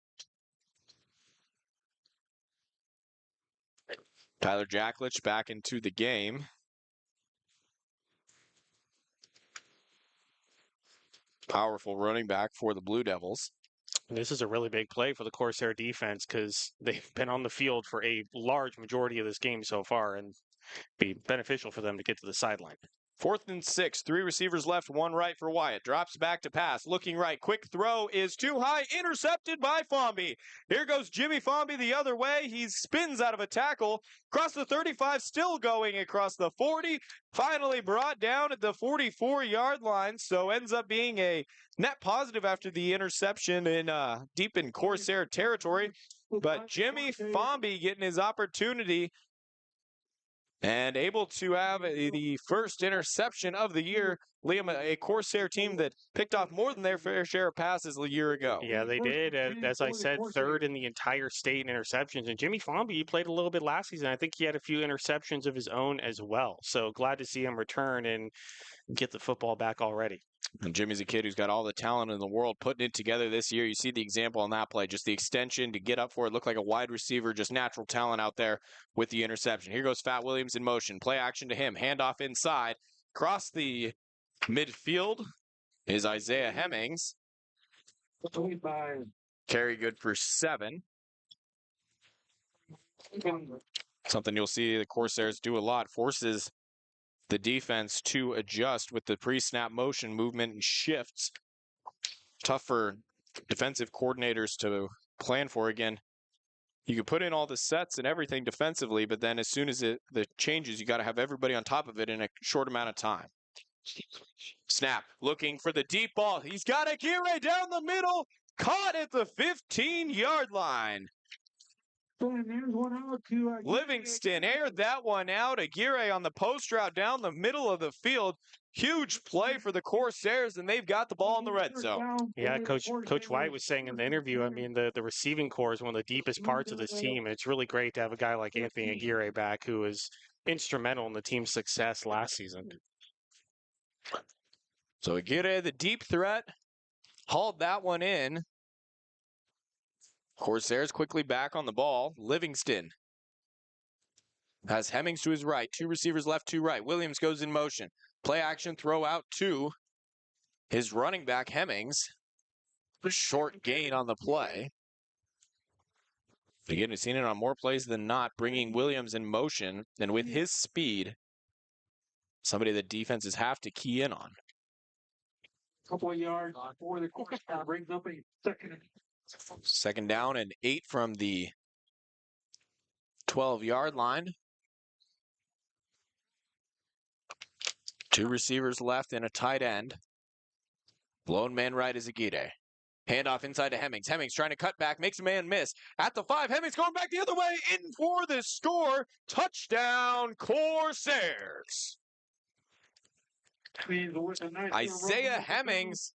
Tyler Jacklich back into the game. Powerful running back for the Blue Devils. This is a really big play for the Corsair defense because they've been on the field for a large majority of this game so far, and be beneficial for them to get to the sideline. 4th and 6, 3 receivers left, 1 right for Wyatt. Drops back to pass, looking right. Quick throw is too high, intercepted by Fomby. Here goes Jimmy Fomby the other way. He spins out of a tackle, across the 35, still going across the 40. Finally brought down at the 44-yard line, so ends up being a net positive after the interception in deep in Corsair territory. But Jimmy Fomby getting his opportunity and able to have the first interception of the year. Liam, a Corsair team that picked off more than their fair share of passes a year ago. Yeah, they did. As I said, 3rd in the entire state in interceptions. And Jimmy Fomby, he played a little bit last season. I think he had a few interceptions of his own as well. So glad to see him return and get the football back already. And Jimmy's a kid who's got all the talent in the world putting it together this year. You see the example on that play, just the extension to get up for it. Looked like a wide receiver, just natural talent out there with the interception. Here goes Fat Williams in motion. Play action to him. Handoff inside. Across the midfield is Isaiah Hemmings. Carry good for 7. Something you'll see the Corsairs do a lot. Forces the defense to adjust with the pre-snap motion movement and shifts. Tough for defensive coordinators to plan for. Again, you can put in all the sets and everything defensively, but then as soon as the changes, you got to have everybody on top of it in a short amount of time. Snap, looking for the deep ball. He's got Aguirre down the middle, caught at the 15-yard line. Livingston aired that one out. Aguirre on the post route down the middle of the field. Huge play for the Corsairs, and they've got the ball in the red zone. Yeah, Coach White was saying in the interview, I mean, the receiving core is one of the deepest parts of this team. And it's really great to have a guy like Anthony Aguirre back who was instrumental in the team's success last season. So Aguirre, the deep threat, Hauled that one in. Corsairs quickly back on the ball. Livingston has Hemmings to his right. 2 receivers left, 2 right. Williams goes in motion. Play action, throw out to his running back, Hemmings. Short gain on the play. Again, we've seen it on more plays than not, bringing Williams in motion. And with his speed, somebody that defenses have to key in on. Couple of yards for the course. Brings up a second. Second down and 8 from the 12-yard line. 2 receivers left and a tight end. Lone man right is Aguirre. Handoff inside to Hemmings. Hemmings trying to cut back, makes a man miss. At the 5, Hemmings going back the other way, in for the score. Touchdown, Corsairs. Isaiah Hemmings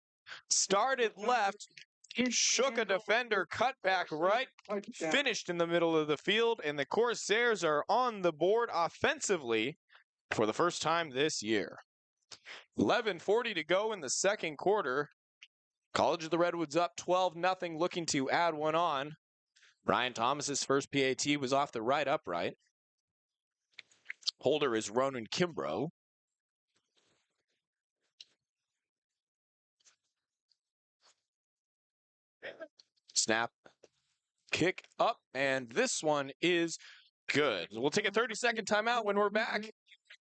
started left, shook a defender, cut back right, finished in the middle of the field, and the Corsairs are on the board offensively for the first time this year. 11:40 to go in the second quarter. College of the Redwoods up 12-0, looking to add one on. Ryan Thomas's first PAT was off the right upright. Holder is Ronan Kimbrough. Snap, kick up, and this one is good. We'll take a 30-second timeout when we're back.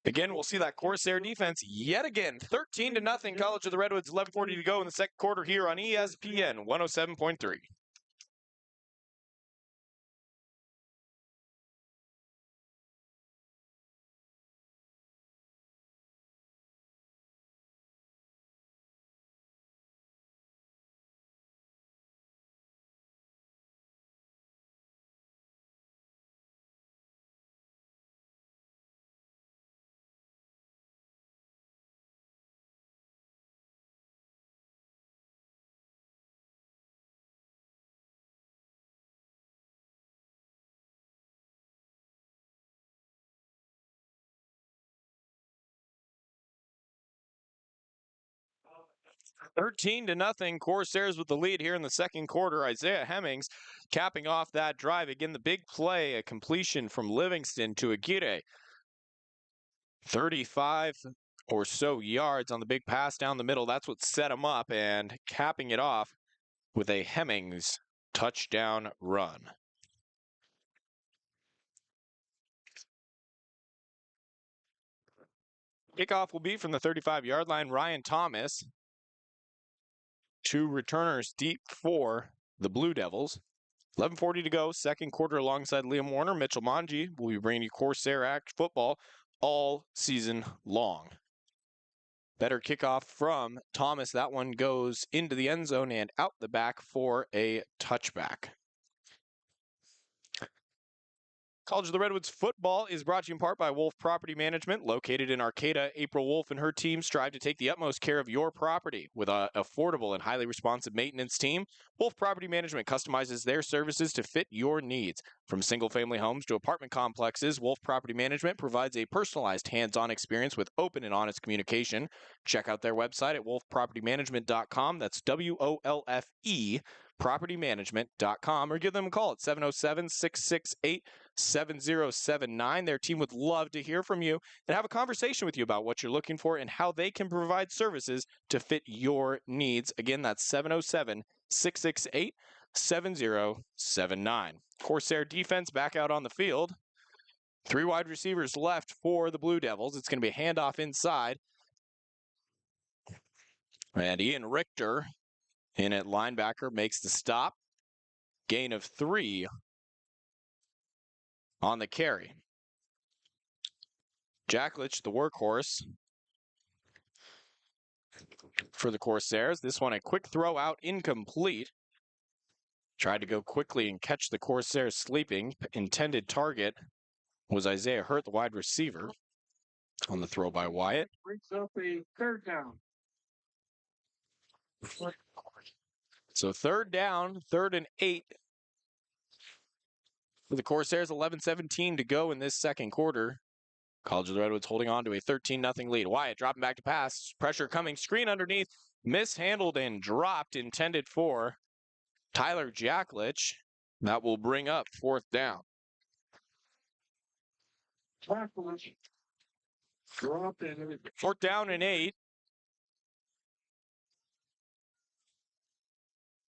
Again, we'll see that Corsair defense yet again. 13-0, College of the Redwoods, 11:40 to go in the second quarter here on ESPN 107.3. Thirteen to nothing, Corsairs with the lead here in the second quarter. Isaiah Hemmings capping off that drive. Again, the big play, a completion from Livingston to Aguirre. 35 or so yards on the big pass down the middle. That's what set him up, and capping it off with a Hemmings touchdown run. Kickoff will be from the 35-yard line. Ryan Thomas. 2 returners deep for the Blue Devils. 11:40 to go, second quarter, alongside Liam Warner. Mitchell Manji will be bringing you Corsair Act football all season long. Better kickoff from Thomas. That one goes into the end zone and out the back for a touchback. College of the Redwoods football is brought to you in part by Wolf Property Management, located in Arcata. April Wolf and her team strive to take the utmost care of your property with an affordable and highly responsive maintenance team. Wolf Property Management customizes their services to fit your needs. From single-family homes to apartment complexes, Wolf Property Management provides a personalized, hands-on experience with open and honest communication. Check out their website at wolfpropertymanagement.com. That's WOLFE propertymanagement.com, or give them a call at 707-668-7079. Their team would love to hear from you and have a conversation with you about what you're looking for and how they can provide services to fit your needs. Again, that's 707-668-7079. Corsair defense back out on the field. 3 wide receivers left for the Blue Devils. It's going to be a handoff inside. And Ian Richter in at linebacker makes the stop. Gain of 3 on the carry. Jacklich, the workhorse for the Corsairs. This one a quick throw out, incomplete. Tried to go quickly and catch the Corsairs sleeping. Intended target was Isaiah Hurt, the wide receiver, on the throw by Wyatt. Brings up a third down. So third down, 3rd and 8 for the Corsairs. 11:17 to go in this second quarter. College of the Redwoods holding on to a 13-0 lead. Wyatt dropping back to pass. Pressure coming. Screen underneath. mishandled and dropped, intended for Tyler Jacklich. That will bring up 4th down. Jacklich dropped and 4th down and 8.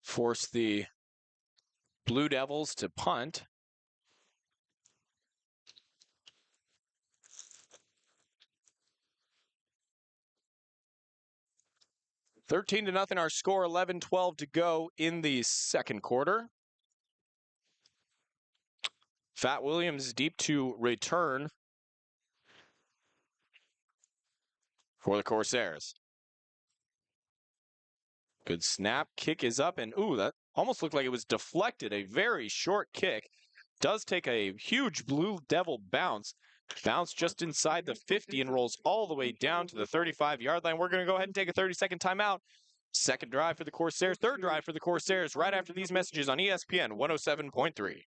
Force the Blue Devils to punt. $13 to nothing our score, 11-12 to go in the second quarter. Fat Williams deep to return for the Corsairs. Good snap, kick is up, and ooh, that almost looked like it was deflected. A very short kick. Does take a huge Blue Devil bounce. Bounce just inside the 50 and rolls all the way down to the 35-yard line. We're going to go ahead and take a 30-second timeout. Second drive for the Corsairs, third drive for the Corsairs right after these messages on ESPN 107.3.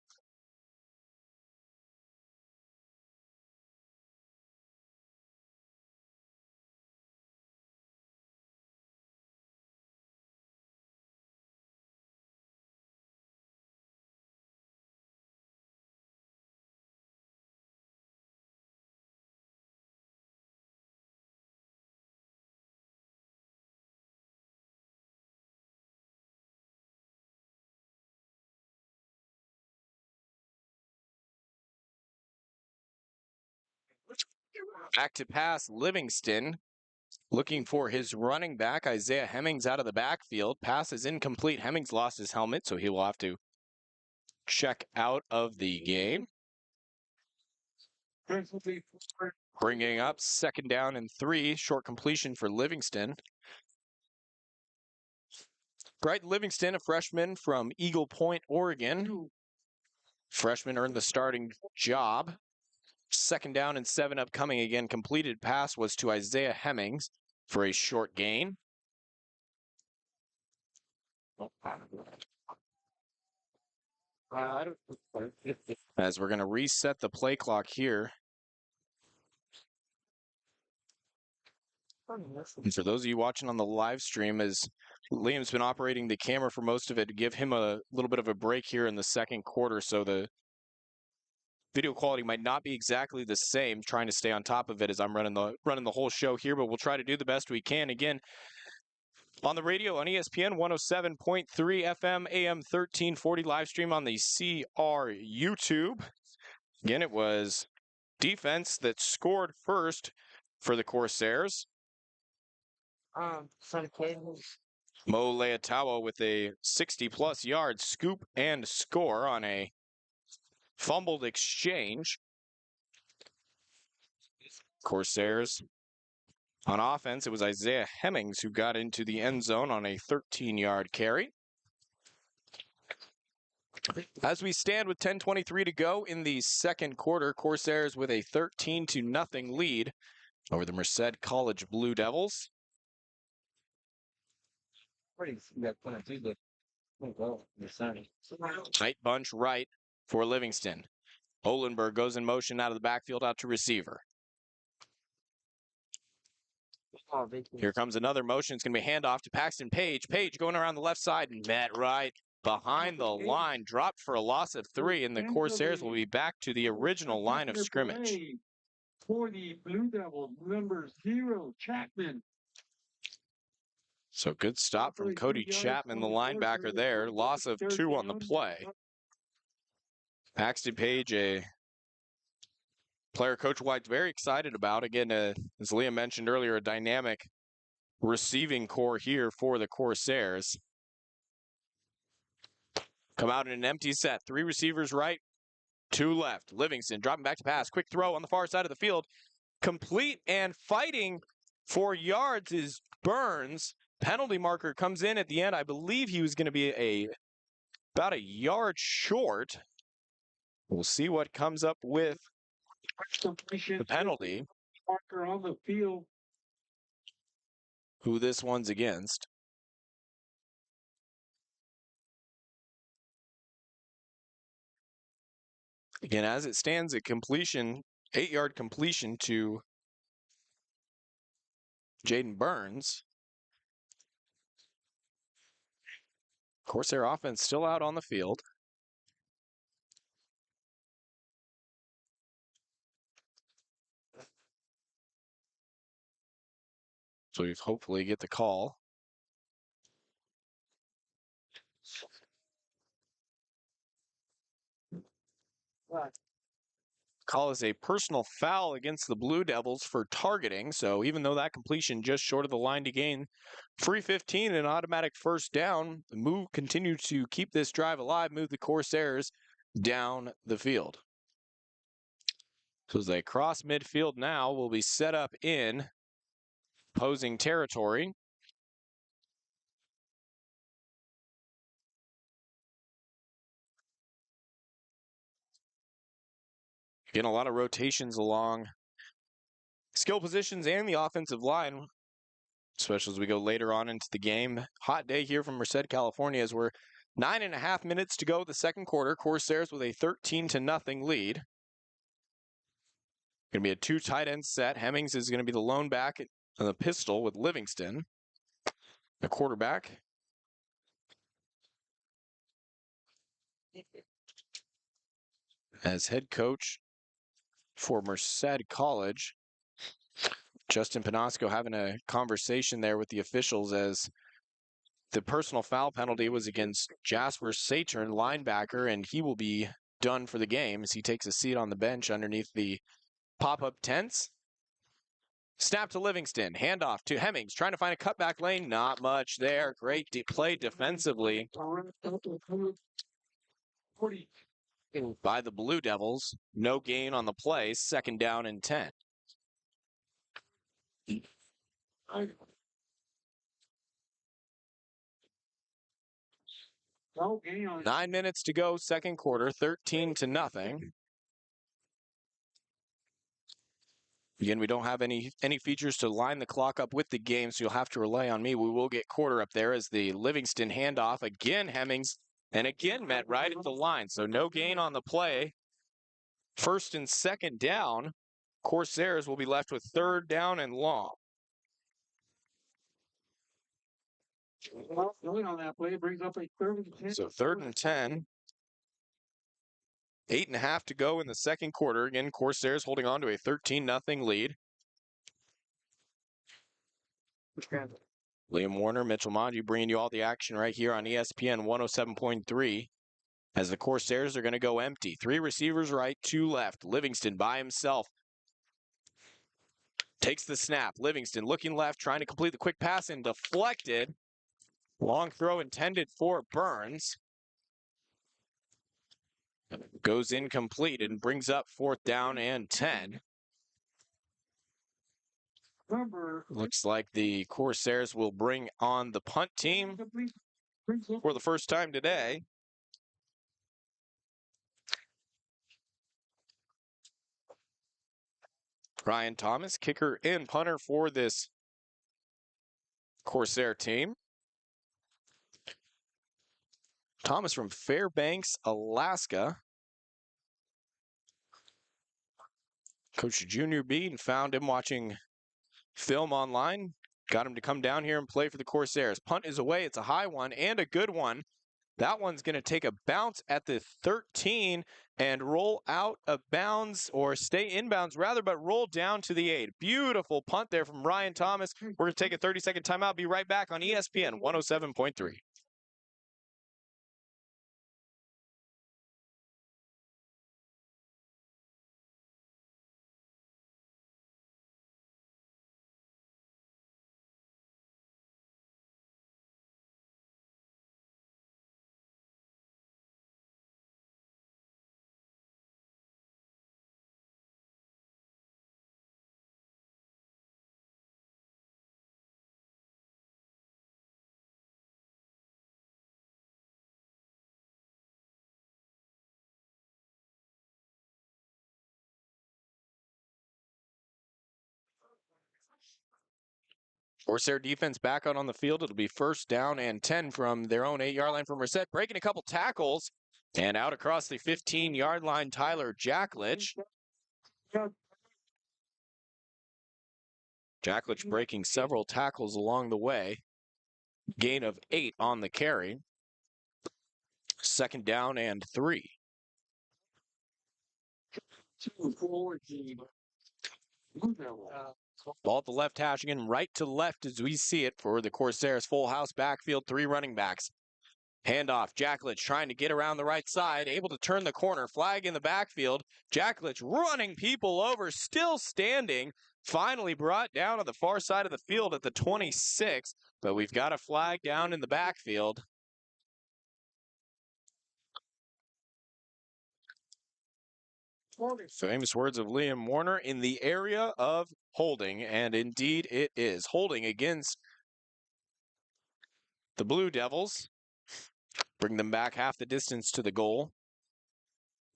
Back to pass, Livingston looking for his running back, Isaiah Hemmings, out of the backfield. Pass is incomplete. Hemmings lost his helmet, so he will have to check out of the game. Bringing up 2nd down and 3, short completion for Livingston. Bright Livingston, a freshman from Eagle Point, Oregon. Freshman earned the starting job. 2nd down and 7 upcoming again. Completed pass was to Isaiah Hemmings for a short gain. As we're going to reset the play clock here. And for those of you watching on the live stream, as Liam's been operating the camera for most of it, to give him a little bit of a break here in the second quarter, so the video quality might not be exactly the same. Trying to stay on top of it as I'm running the whole show here, but we'll try to do the best we can. Again, on the radio on ESPN 107.3 FM, AM 1340, live stream on the CR YouTube. Again, it was defense that scored first for the Corsairs. Mo Leotawa with a 60-plus yard scoop and score on a fumbled exchange. Corsairs on offense, it was Isaiah Hemmings who got into the end zone on a 13-yard carry. As we stand with 10:23 to go in the second quarter, Corsairs with a 13-0 lead over the Merced College Blue Devils. Tight bunch right for Livingston. Olenberg goes in motion out of the backfield out to receiver. Here comes another motion. It's going to be a handoff to Paxton Page. Page going around the left side and met right behind the line. Dropped for a loss of 3, and the Corsairs will be back to the original line of scrimmage. For the Blue Devils, number 0, Chapman. So good stop from Cody Chapman, the linebacker there. Loss of 2 on the play. Paxton Page, a player Coach White's very excited about. Again, as Liam mentioned earlier, a dynamic receiving core here for the Corsairs. Come out in an empty set. 3 receivers right, 2 left. Livingston dropping back to pass. Quick throw on the far side of the field. Complete and fighting for yards is Burns. Penalty marker comes in at the end. I believe he was going to be about a yard short. We'll see what comes up with the penalty. Marker on the field. Who this one's against. Again, as it stands at completion, 8-yard completion to Jaden Burns. Corsair offense still out on the field. So we hopefully get the call. Call is a personal foul against the Blue Devils for targeting. So even though that completion just short of the line to gain free 15 and automatic first down, continue to keep this drive alive, move the Corsairs down the field. So as they cross midfield now, will be set up in opposing territory. Again, a lot of rotations along skill positions and the offensive line, especially as we go later on into the game. Hot day here from Merced, California, as we're 9.5 minutes to go the second quarter. Corsairs with a 13-0 lead. Going to be a 2 tight end set. Hemmings is going to be the lone back on the pistol with Livingston, the quarterback. As head coach for Merced College, Justin Panasco having a conversation there with the officials as the personal foul penalty was against Jasper Saturn, linebacker, and he will be done for the game as he takes a seat on the bench underneath the pop-up tents. Snap to Livingston, handoff to Hemmings, trying to find a cutback lane. Not much there. Great play defensively by the Blue Devils. No gain on the play. 2nd down and 10. No gain on 9 minutes to go, second quarter, 13-0. Again, we don't have any features to line the clock up with the game, so you'll have to rely on me. We will get quarter up there as the Livingston handoff. Again, Hemmings, and again met right at the line. So no gain on the play. 1st and 2nd down. Corsairs will be left with 3rd down and long. going on that play brings up a 3rd and 10. So 3rd and 10. 8.5 to go in the second quarter. Again, Corsairs holding on to a 13-0 lead. Liam Warner, Mitchell Manji bringing you all the action right here on ESPN 107.3 as the Corsairs are going to go empty. 3 receivers right, 2 left. Livingston by himself. Takes the snap. Livingston looking left, trying to complete the quick pass and deflected. Long throw intended for Burns. Goes incomplete and brings up 4th down and 10. Looks like the Corsairs will bring on the punt team for the first time today. Ryan Thomas, kicker and punter for this Corsair team. Thomas from Fairbanks, Alaska. Coach Junior Bean found him watching film online. Got him to come down here and play for the Corsairs. Punt is away. It's a high one and a good one. That one's going to take a bounce at the 13 and roll out of bounds, or stay inbounds rather, but roll down to the 8. Beautiful punt there from Ryan Thomas. We're going to take a 30-second timeout. Be right back on ESPN 107.3. Corsair defense back out on the field. It'll be 1st down and 10 from their own 8-yard line from Merced. Breaking a couple tackles. And out across the 15-yard line, Tyler Jacklich. Jacklich breaking several tackles along the way. Gain of 8 on the carry. Second down and 3. Ball at the left hash again, right to left as we see it for the Corsairs. Full house backfield, 3 running backs. Handoff, Jacklich trying to get around the right side, able to turn the corner, flag in the backfield. Jacklich running people over, still standing. Finally brought down on the far side of the field at the 26, but we've got a flag down in the backfield. Famous words of Liam Warner, in the area of holding, and indeed it is. Holding against the Blue Devils. Bring them back half the distance to the goal.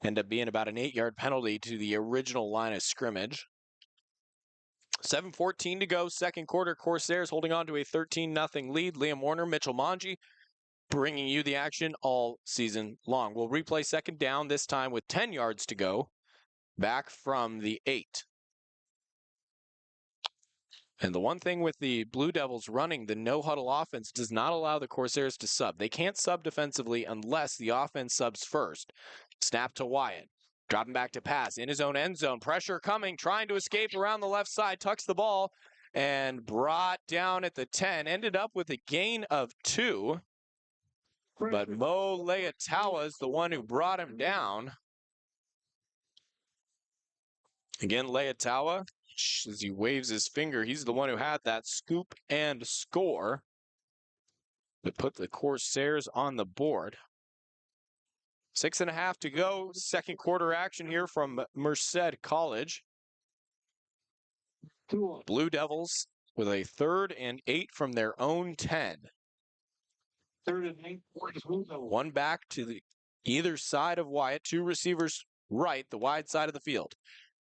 End up being about an 8-yard penalty to the original line of scrimmage. 7:14 to go, second quarter. Corsairs holding on to a 13-0 lead. Liam Warner, Mitchell Manji bringing you the action all season long. We'll replay second down, this time with 10 yards to go. Back from the 8. And the one thing with the Blue Devils running the no-huddle offense does not allow the Corsairs to sub. They can't sub defensively unless the offense subs first. Snap to Wyatt. Dropping back to pass in his own end zone. Pressure coming, trying to escape around the left side. Tucks the ball and brought down at the 10. Ended up with a gain of 2. But Mo Leatawa is the one who brought him down. Again, Leatawa, as he waves his finger, he's the one who had that scoop and score to put the Corsairs on the board. 6.5 to go. Second quarter action here from Merced College. Blue Devils with a 3rd and 8 from their own 10. 3rd and 8. One back to the either side of Wyatt. 2 receivers right, the wide side of the field.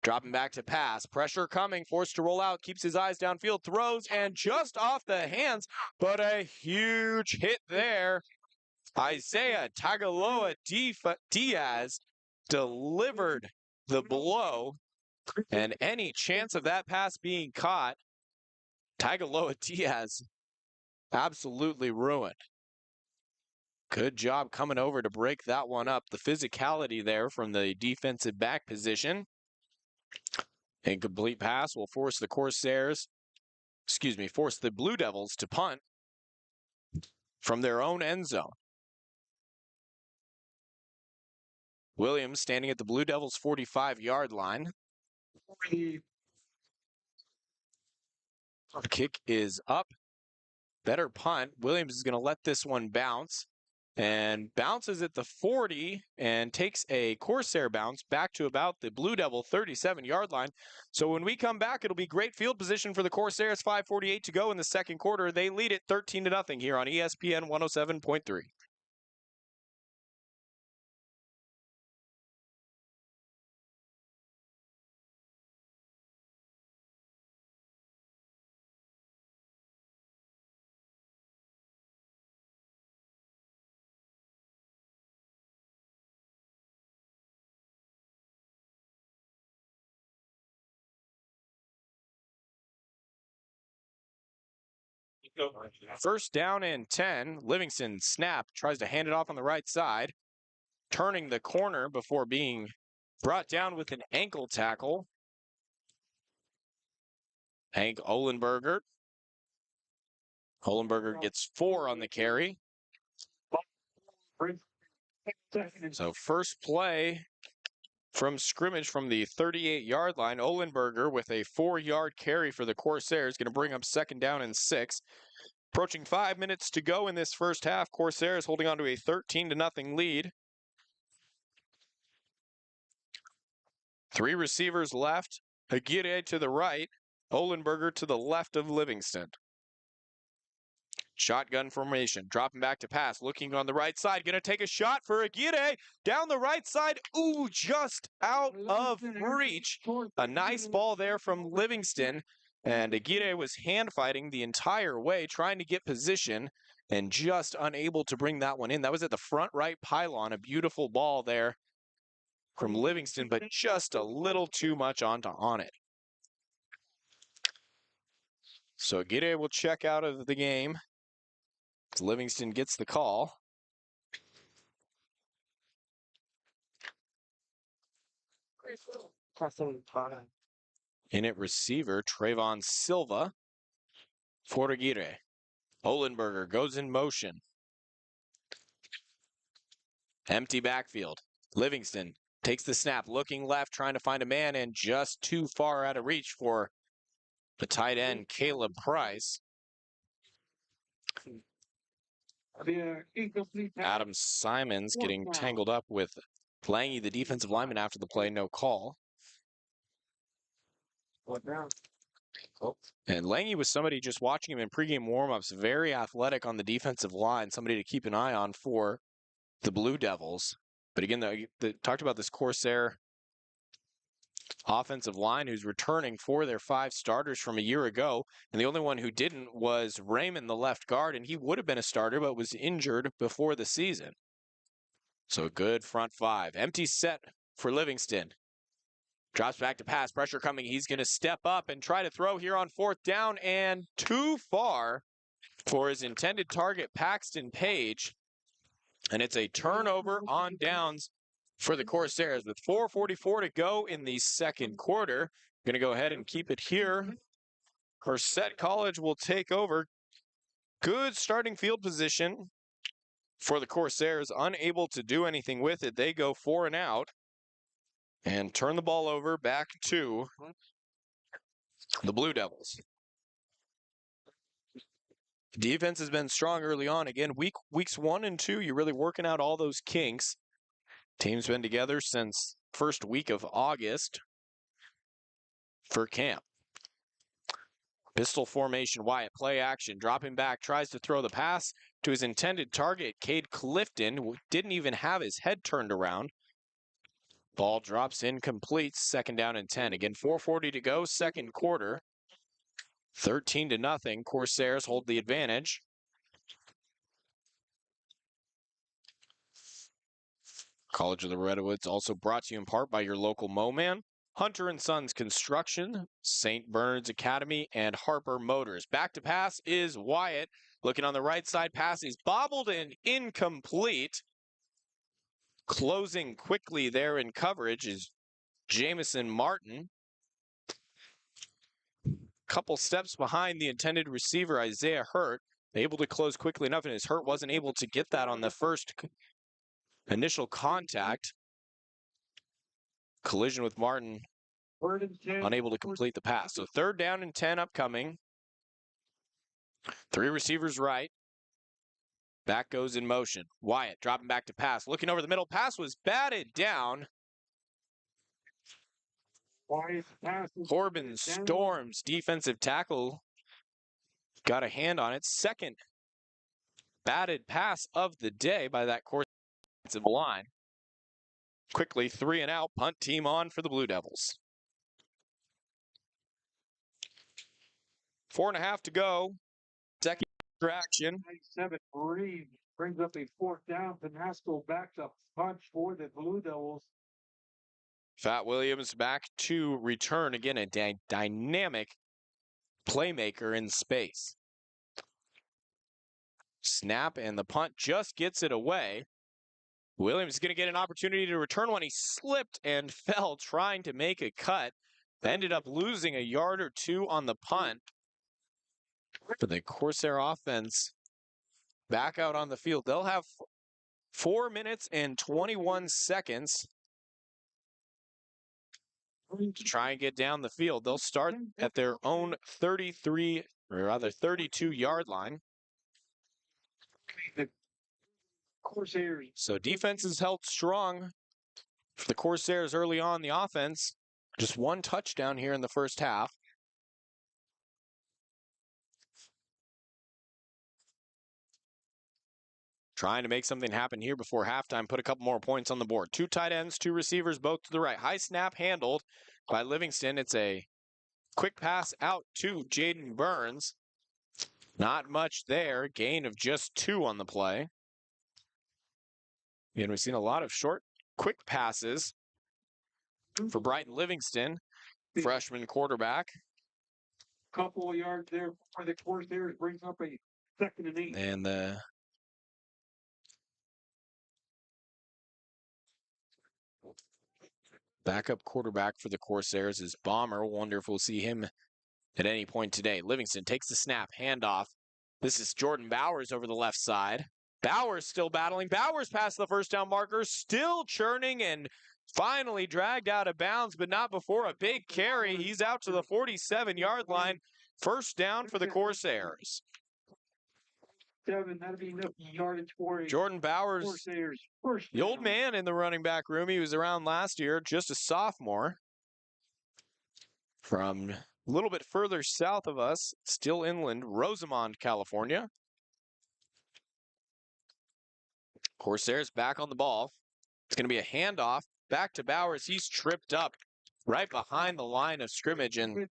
Dropping back to pass. Pressure coming. Forced to roll out. Keeps his eyes downfield. Throws and just off the hands. But a huge hit there. Isaiah Tagaloa Diaz delivered the blow. And any chance of that pass being caught, Tagaloa Diaz absolutely ruined. Good job coming over to break that one up. The physicality there from the defensive back position. Incomplete pass will force the force the Blue Devils to punt from their own end zone. Williams standing at the Blue Devils' 45-yard line. Kick is up. Better punt. Williams is going to let this one bounce. And bounces at the 40 and takes a Corsair bounce back to about the Blue Devil 37-yard line. So when we come back, it'll be great field position for the Corsairs. 5:48 to go in the second quarter. They lead it 13-0 here on ESPN 107.3. First down and 10. Livingston snap, tries to hand it off on the right side. Turning the corner before being brought down with an ankle tackle. Hank Ohlenberger. Ohlenberger gets 4 on the carry. So first play from scrimmage from the 38-yard line. Ohlenberger with a 4-yard carry for the Corsairs. Going to bring up second down and 6. Approaching 5 minutes to go in this first half. Corsairs holding on to a 13-0 lead. 3 receivers left. Aguirre to the right. Ohlenberger to the left of Livingston. Shotgun formation. Dropping back to pass. Looking on the right side. Going to take a shot for Aguirre. Down the right side. Ooh, just out of reach. A nice ball there from Livingston. And Aguirre was hand fighting the entire way, trying to get position, and just unable to bring that one in. That was at the front right pylon. A beautiful ball there from Livingston, but just a little too much on it. So Aguirre will check out of the game. Livingston gets the call. In at receiver, Trayvon Silva. Fortaguirre. Olenberger goes in motion. Empty backfield. Livingston takes the snap, looking left, trying to find a man, and just too far out of reach for the tight end, Caleb Price. Adam Simons getting tangled up with Lange, the defensive lineman, after the play, no call. And Lange was somebody, just watching him in pregame warmups, very athletic on the defensive line, somebody to keep an eye on for the Blue Devils. But again, talked about this Corsair offensive line who's returning for their 5 starters from a year ago. And the only one who didn't was Raymond, the left guard, and he would have been a starter but was injured before the season. So a good front 5. Empty set for Livingston. Drops back to pass. Pressure coming. He's going to step up and try to throw here on 4th down, and too far for his intended target, Paxton Page. And it's a turnover on downs for the Corsairs with 4:44 to go in the second quarter. Going to go ahead and keep it here. Merced College will take over. Good starting field position for the Corsairs. Unable to do anything with it. They go 4 and out and turn the ball over back to the Blue Devils. Defense has been strong early on. Again, weeks 1 and 2, you're really working out all those kinks. Team's been together since first week of August for camp. Pistol formation, Wyatt, play action, dropping back, tries to throw the pass to his intended target, Cade Clifton, who didn't even have his head turned around. Ball drops incomplete, 2nd down and 10. Again, 4:40 to go, second quarter. 13-0, Corsairs hold the advantage. College of the Redwoods also brought to you in part by your local Moman, Hunter & Sons Construction, St. Bernard's Academy, and Harper Motors. Back to pass is Wyatt. Looking on the right side, pass is bobbled and incomplete. Closing quickly there in coverage is Jamison Martin. Couple steps behind the intended receiver, Isaiah Hurt. Able to close quickly enough, and his Hurt wasn't able to get that on the first initial contact. Collision with Martin, unable to complete the pass. So 3rd down and 10 upcoming. 3 receivers right. Back goes in motion. Wyatt dropping back to pass. Looking over the middle. Pass was batted down. Corbin Storms, defensive tackle, got a hand on it. 2nd batted pass of the day by that course defensive line. Quickly 3 and out. Punt team on for the Blue Devils. 4.5 to go. Second action. 97 Reed brings up a 4th down. Penasco backs up punch for the Blue Devils. Fat Williams back to return. Again, a dynamic playmaker in space. Snap, and the punt just gets it away. Williams is going to get an opportunity to return one. He slipped and fell trying to make a cut. Ended up losing a yard or 2 on the punt. For the Corsair offense, back out on the field. They'll have 4 minutes and 21 seconds to try and get down the field. They'll start at their own 32-yard line. So defense is held strong for the Corsairs early on the offense. Just 1 touchdown here in the first half. Trying to make something happen here before halftime. Put a couple more points on the board. 2 tight ends, 2 receivers, both to the right. High snap handled by Livingston. It's a quick pass out to Jaden Burns. Not much there. Gain of just 2 on the play. Again, we've seen a lot of short, quick passes for Brighton Livingston, freshman quarterback. Couple of yards there for the Corsairs, brings up a 2nd and 8. And the Backup quarterback for the Corsairs is Bomber. Wonder if we'll see him at any point today. Livingston takes the snap, handoff. This is Jordan Bowers over the left side. Bowers still battling. Bowers past the first down marker, still churning and finally dragged out of bounds, but not before a big carry. He's out to the 47-yard line. First down for the Corsairs. 7, that'd be enough yardage for Jordan Bowers, Corsairs. First the old down. man in the running back room. He was around last year, just a sophomore. From a little bit further south of us, still inland, Rosamond, California. Corsairs back on the ball. It's going to be a handoff back to Bowers. He's tripped up right behind the line of scrimmage, and a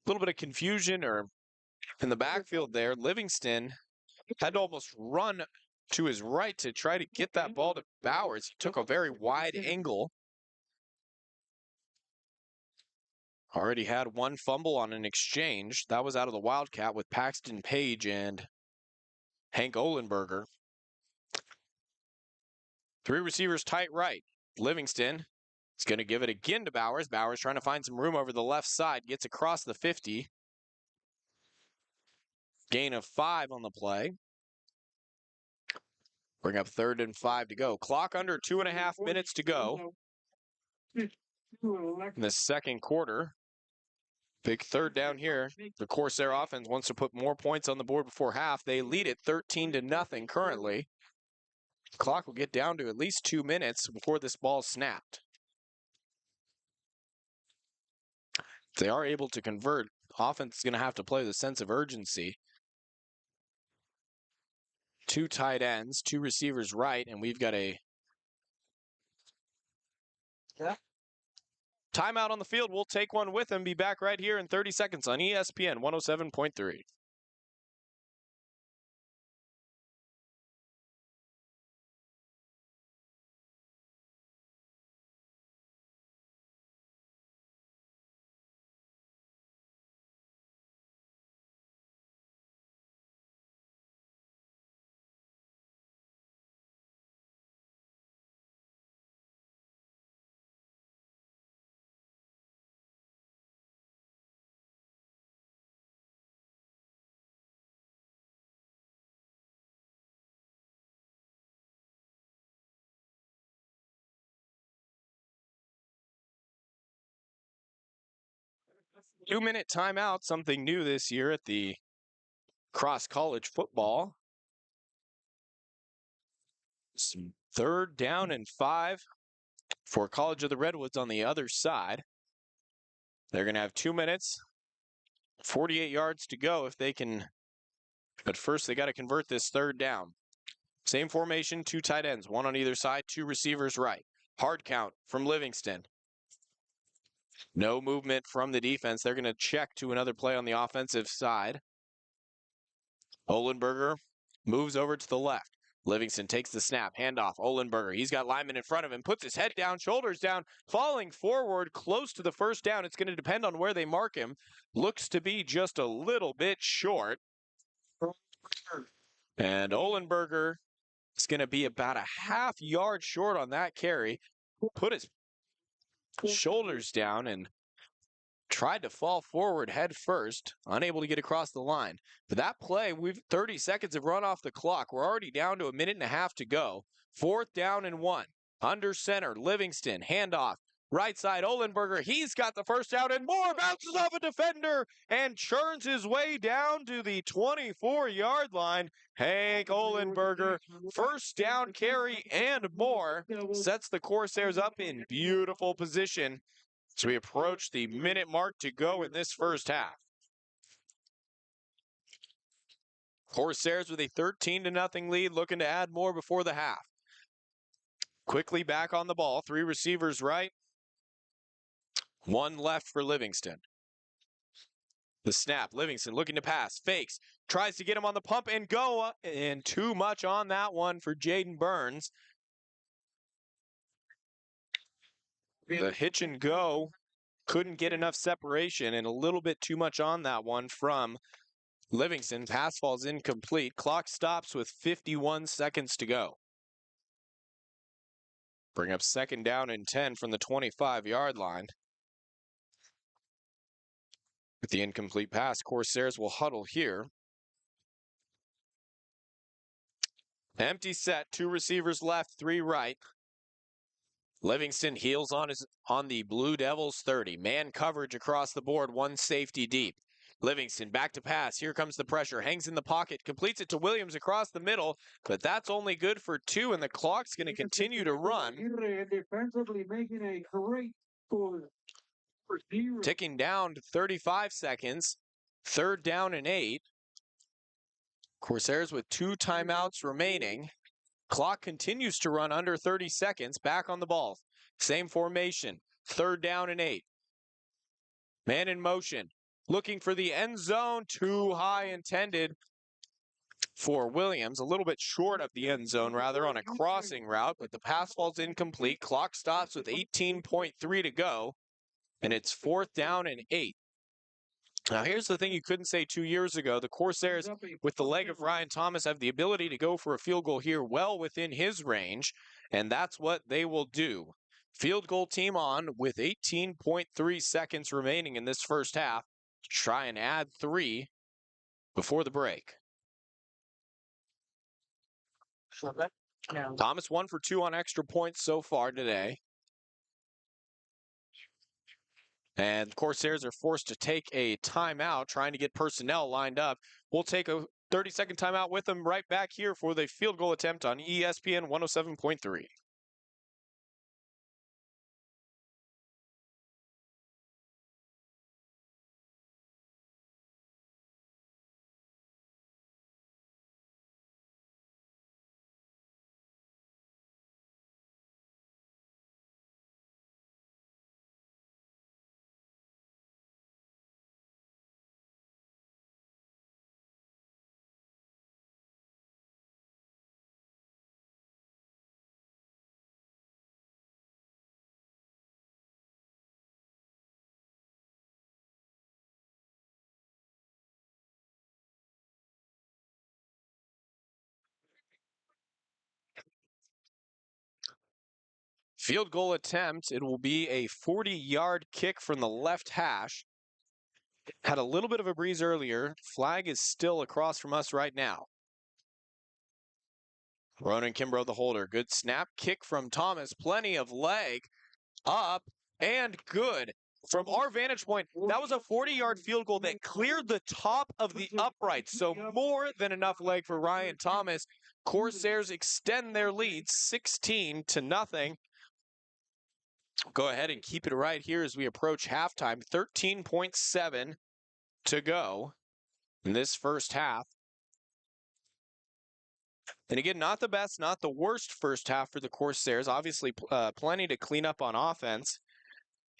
little bit of confusion or in the backfield there. Livingston had to almost run to his right to try to get that ball to Bowers. He took a very wide angle. Already had one fumble on an exchange. That was out of the Wildcat with Paxton Page and Hank Ohlenberger. 3 receivers tight right. Livingston is going to give it again to Bowers. Bowers trying to find some room over the left side. Gets across the 50. Gain of 5 on the play. Bring up 3rd and 5 to go. Clock under 2.5 minutes to go in the second quarter. Big third down here. The Corsair offense wants to put more points on the board before half. They lead it 13-0 currently. Clock will get down to at least 2 minutes before this ball snapped. If they are able to convert, offense is going to have to play with a sense of urgency. 2 tight ends, 2 receivers right, and we've got a timeout on the field. We'll take one with him. Be back right here in 30 seconds on ESPN 107.3. Two-minute timeout, something new this year at the cross college football. Some 3rd down and 5 for College of the Redwoods on the other side. They're going to have 2 minutes, 48 yards to go if they can. But first, they got to convert this 3rd down. Same formation, 2 tight ends, 1 on either side, 2 receivers right. Hard count from Livingston. No movement from the defense. They're going to check to another play on the offensive side. Ohlenberger moves over to the left. Livingston takes the snap, handoff. Ohlenberger, he's got linemen in front of him, puts his head down, shoulders down, falling forward close to the first down. It's going to depend on where they mark him. Looks to be just a little bit short. And Ohlenberger is going to be about a half yard short on that carry. Put his shoulders down and tried to fall forward head first, unable to get across the line. For that play, 30 seconds have run off the clock. We're already down to a minute and a half to go. 4th down and 1. Under center, Livingston, handoff. Right side, Ohlenberger, he's got the first down and more, bounces off a defender and churns his way down to the 24-yard line. Hank Ohlenberger, first down carry and more, sets the Corsairs up in beautiful position as we approach the minute mark to go in this first half. Corsairs with a 13-0 lead, looking to add more before the half. Quickly back on the ball, 3 receivers right, 1 left for Livingston. The snap, Livingston looking to pass, fakes, tries to get him on the pump and go, and too much on that one for Jaden Burns. The hitch and go couldn't get enough separation and a little bit too much on that one from Livingston. Pass falls incomplete. Clock stops with 51 seconds to go. Bring up 2nd down and 10 from the 25-yard line. With the incomplete pass, Corsairs will huddle here. Empty set, 2 receivers left, 3 right. Livingston heels on the Blue Devils 30. Man coverage across the board, 1 safety deep. Livingston back to pass. Here comes the pressure. Hangs in the pocket. Completes it to Williams across the middle. But that's only good for 2, and the clock's going to continue to run. Defensively making a great Ticking down to 35 seconds. 3rd down and 8. Corsairs with 2 timeouts remaining. Clock continues to run under 30 seconds. Back on the ball. Same formation. 3rd down and 8. Man in motion. Looking for the end zone. Too high intended for Williams. A little bit short of the end zone, rather, on a crossing route. But the pass falls incomplete. Clock stops with 18.3 to go. And it's 4th down and 8. Now, here's the thing you couldn't say 2 years ago. The Corsairs, with the leg of Ryan Thomas, have the ability to go for a field goal here well within his range, and that's what they will do. Field goal team on with 18.3 seconds remaining in this first half. Try and add 3 before the break. Thomas 1 for 2 on extra points so far today. And Corsairs are forced to take a timeout, trying to get personnel lined up. We'll take a 30-second timeout with them right back here for the field goal attempt on ESPN 107.3. Field goal attempt, it will be a 40-yard kick from the left hash. Had a little bit of a breeze earlier. Flag is still across from us right now. Ronan Kimbrough, the holder. Good snap. Kick from Thomas. Plenty of leg. Up and good. From our vantage point, that was a 40-yard field goal that cleared the top of the uprights. So more than enough leg for Ryan Thomas. Corsairs extend their lead 16-0. Go ahead and keep it right here as we approach halftime. 13.7 to go in this first half. And again, not the best, not the worst first half for the Corsairs. Obviously, plenty to clean up on offense.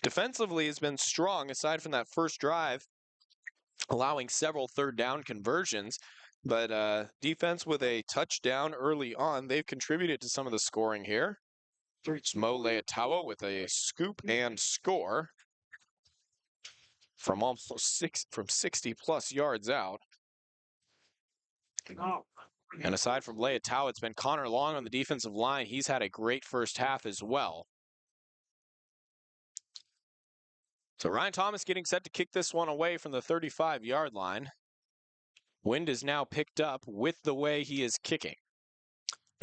Defensively has been strong, aside from that first drive, allowing several 3rd down conversions. But defense with a touchdown early on, they've contributed to some of the scoring here. It's Mo Leotawa with a scoop and score from almost 60-plus yards out. And aside from Leotawa, it's been Connor Long on the defensive line. He's had a great first half as well. So Ryan Thomas getting set to kick this one away from the 35-yard line. Wind is now picked up with the way he is kicking.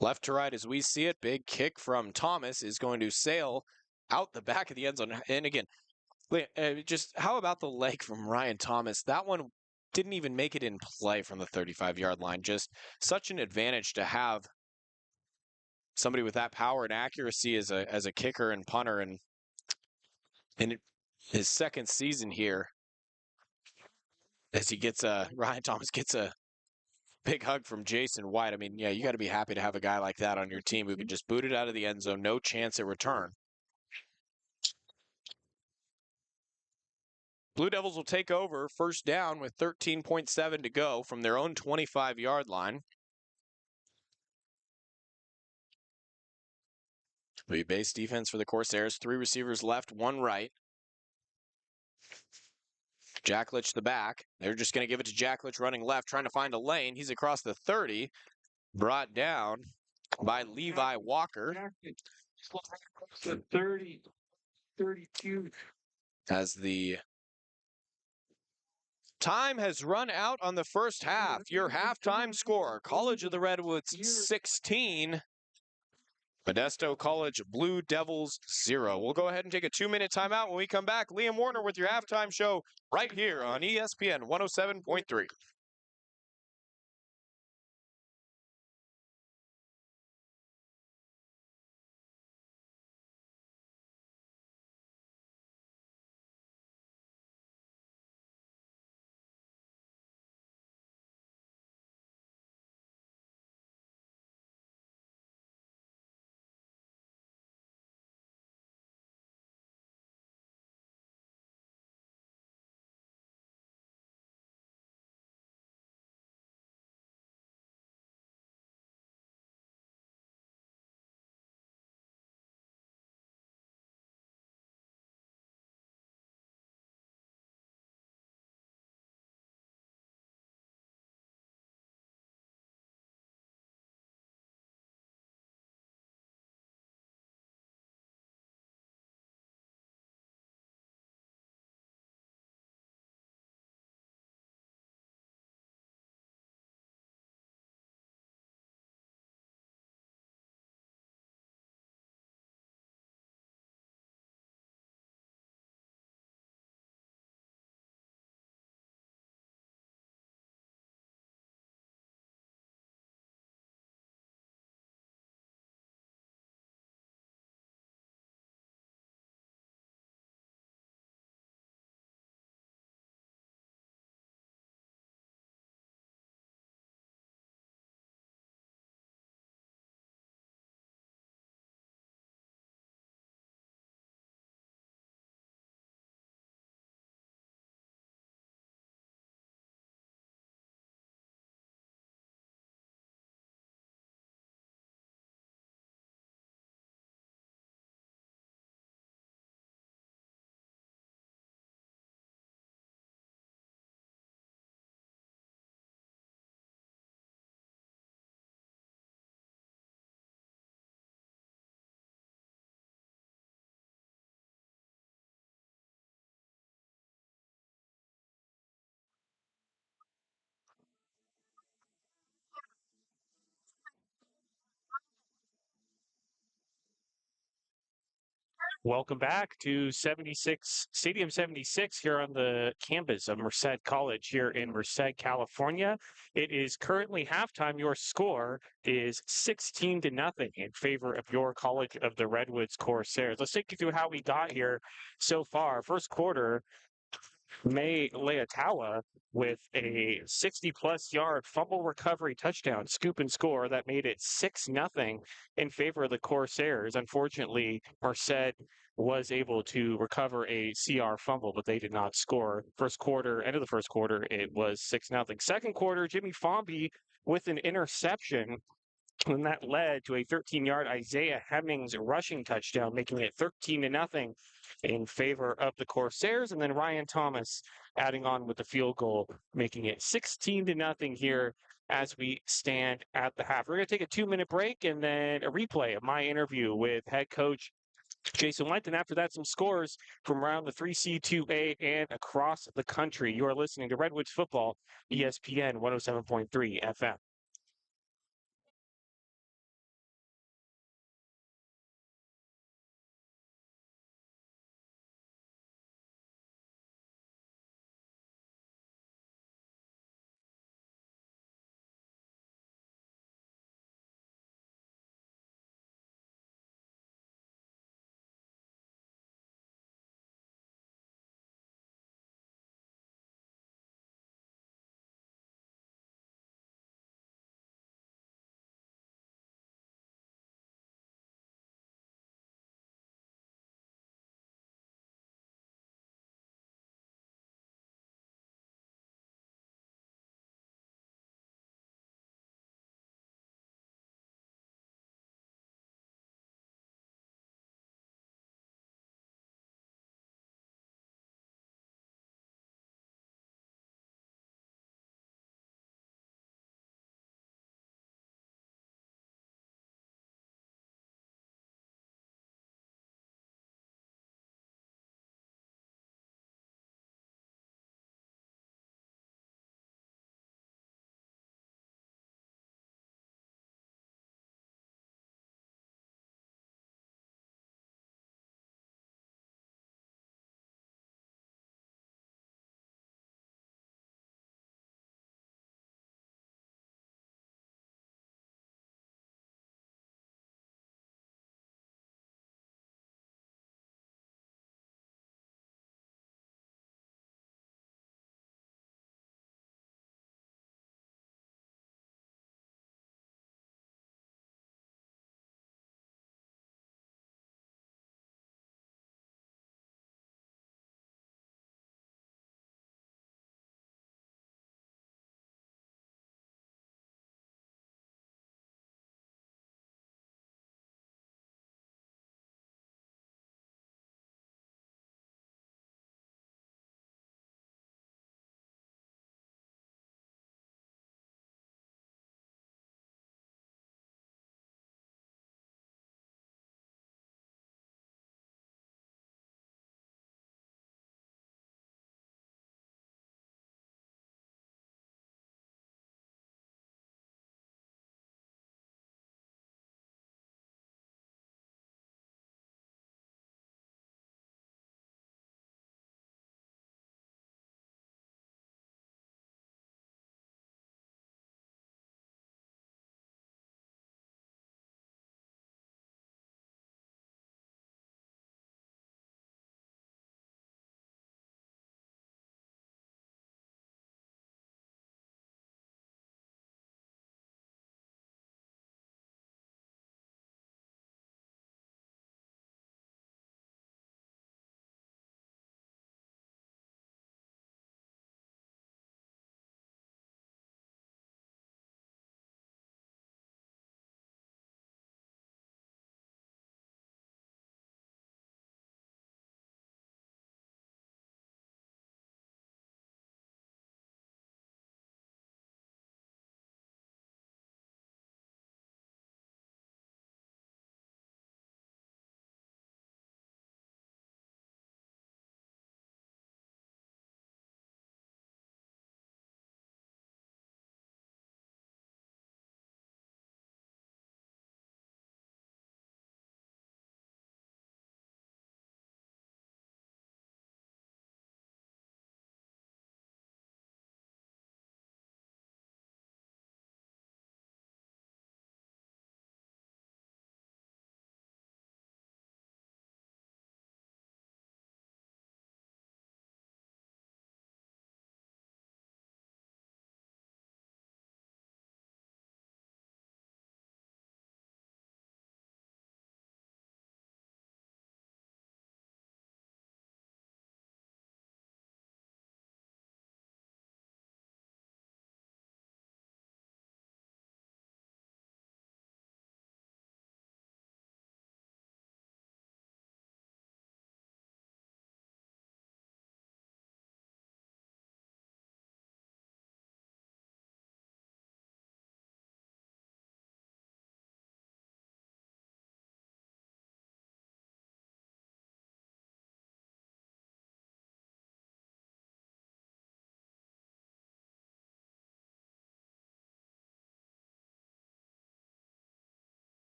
Left to right as we see it. Big kick from Thomas is going to sail out the back of the end zone. And again, just how about the leg from Ryan Thomas? That one didn't even make it in play from the 35-yard line. Just such an advantage to have somebody with that power and accuracy as a kicker and punter. And in his 2nd season here, as Ryan Thomas gets a big hug from Jason White. I mean, yeah, you got to be happy to have a guy like that on your team who can just boot it out of the end zone, no chance at return. Blue Devils will take over 1st down with 13.7 to go from their own 25-yard line. The base defense for the Corsairs, 3 receivers left, 1 right. Jacklich the back. They're just going to give it to Jacklich running left, trying to find a lane. He's across the 30, brought down by Levi Walker. So 30, 32. As the time has run out on the first half, your halftime score, College of the Redwoods 16, Modesto College Blue Devils 0. We'll go ahead and take a 2-minute timeout. When we come back, Liam Warner with your halftime show right here on ESPN 107.3. Welcome back to Stadium 76 here on the campus of Merced College here in Merced, California. It is currently halftime. Your score is 16-0 in favor of your College of the Redwoods Corsairs. Let's take you through how we got here so far. First quarter, May Leatawa with a 60-plus yard fumble recovery touchdown, scoop and score that made it 6-0 in favor of the Corsairs. Unfortunately, Merced was able to recover a CR fumble, but they did not score. First quarter, end of the first quarter, it was 6-0. Second quarter, Jimmy Fomby with an interception, and that led to a 13-yard Isaiah Hemmings rushing touchdown, making it 13-0 in favor of the Corsairs. And then Ryan Thomas adding on with the field goal, making it 16-0 here as we stand at the half. We're going to take a 2-minute break and then a replay of my interview with head coach Jason Went. And after that, some scores from around the 3C, 2A, and across the country. You are listening to Redwoods Football, ESPN 107.3 FM.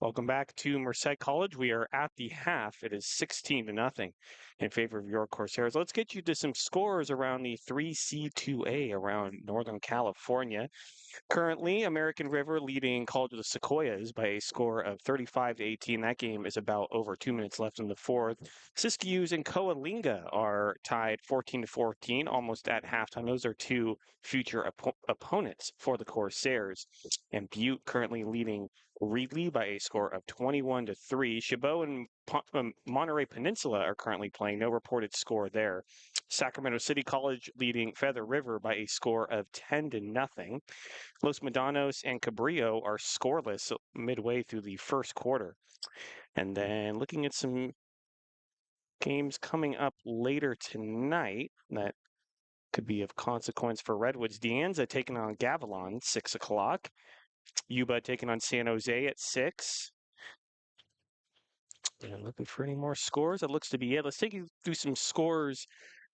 Welcome back to Merced College. We are at the half. It is 16-0 in favor of your Corsairs. Let's get you to some scores around the 3C2A around Northern California. Currently, American River leading College of the Sequoias by a score of 35-18. That game is about over 2 minutes left in the fourth. Siskiyous and Coalinga are tied 14-14, almost at halftime. Those are two future opponents for the Corsairs. And Butte currently leading Reedley by a score of 21-3. Chabot and Monterey Peninsula are currently playing. No reported score there. Sacramento City College leading Feather River by a score of 10-0. Los Medanos and Cabrillo are scoreless midway through the first quarter. And then looking at some games coming up later tonight that could be of consequence for Redwoods. De Anza taking on Gavilan, 6 o'clock. Yuba taking on San Jose at 6. And looking for any more scores. That looks to be it. Let's take you through some scores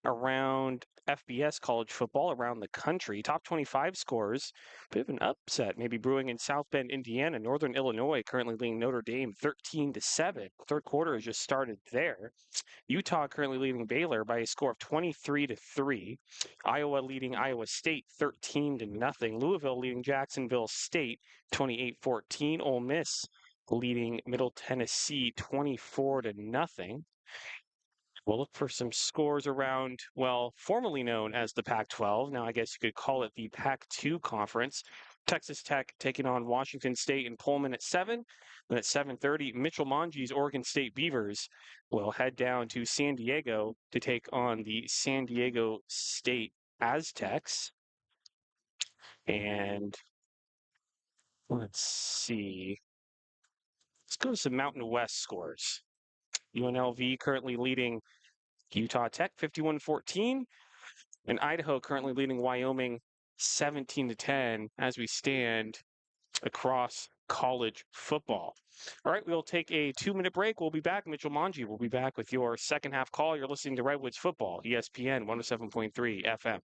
around FBS college football around the country. Top 25 scores. Bit of an upset maybe brewing in South Bend, Indiana. Northern Illinois currently leading Notre Dame 13-7. Third quarter has just started there. Utah currently leading Baylor by a score of 23-3. Iowa leading Iowa State 13-0. Louisville leading Jacksonville State 28-14. Ole Miss leading Middle Tennessee 24-0. We'll look for some scores around, well, formerly known as the Pac-12. Now, I guess you could call it the Pac-2 conference. Texas Tech taking on Washington State and Pullman at 7. Then at 7:30, Mitchell Manji's Oregon State Beavers will head down to San Diego to take on the San Diego State Aztecs. And let's see. Let's go to some Mountain West scores. UNLV currently leading Utah Tech 51-14, and Idaho currently leading Wyoming 17-10 as we stand across college football. All right, we'll take a 2-minute break. We'll be back. Mitchell Manji will be back with your second half call. You're listening to Redwoods Football, ESPN 107.3 FM.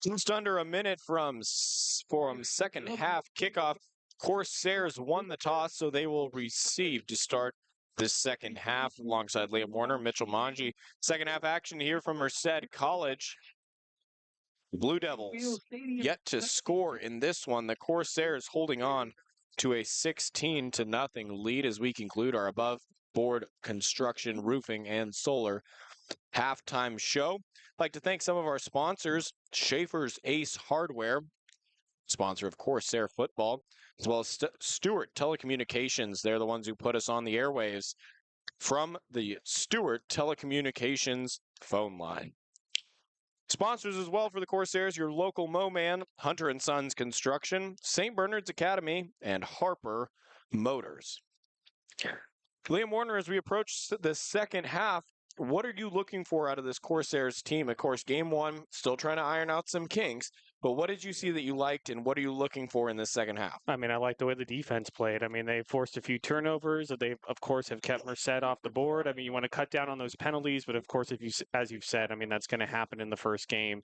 Just under a minute from second half kickoff. Corsairs won the toss, so they will receive to start this second half alongside Liam Warner, Mitchell Manji. Second half action here from Merced College. Blue Devils yet to score in this one. The Corsairs holding on to a 16-0 lead as we conclude our above board construction, roofing, and solar halftime show. I'd like to thank some of our sponsors, Schaefer's Ace Hardware, sponsor of Corsair Football, as well as Stewart Telecommunications. They're the ones who put us on the airwaves from the Stewart Telecommunications phone line. Sponsors as well for the Corsairs, your local Moman, Hunter & Sons Construction, St. Bernard's Academy, and Harper Motors. Liam Warner, as we approach the second half, what are you looking for out of this Corsairs team? Of course, game one, still trying to iron out some kinks, but what did you see that you liked, and what are you looking for in this second half? I mean, I like the way the defense played. I mean, they forced a few turnovers. They, of course, have kept Merced off the board. I mean, you want to cut down on those penalties, but of course, as you've said, I mean, that's going to happen in the first game.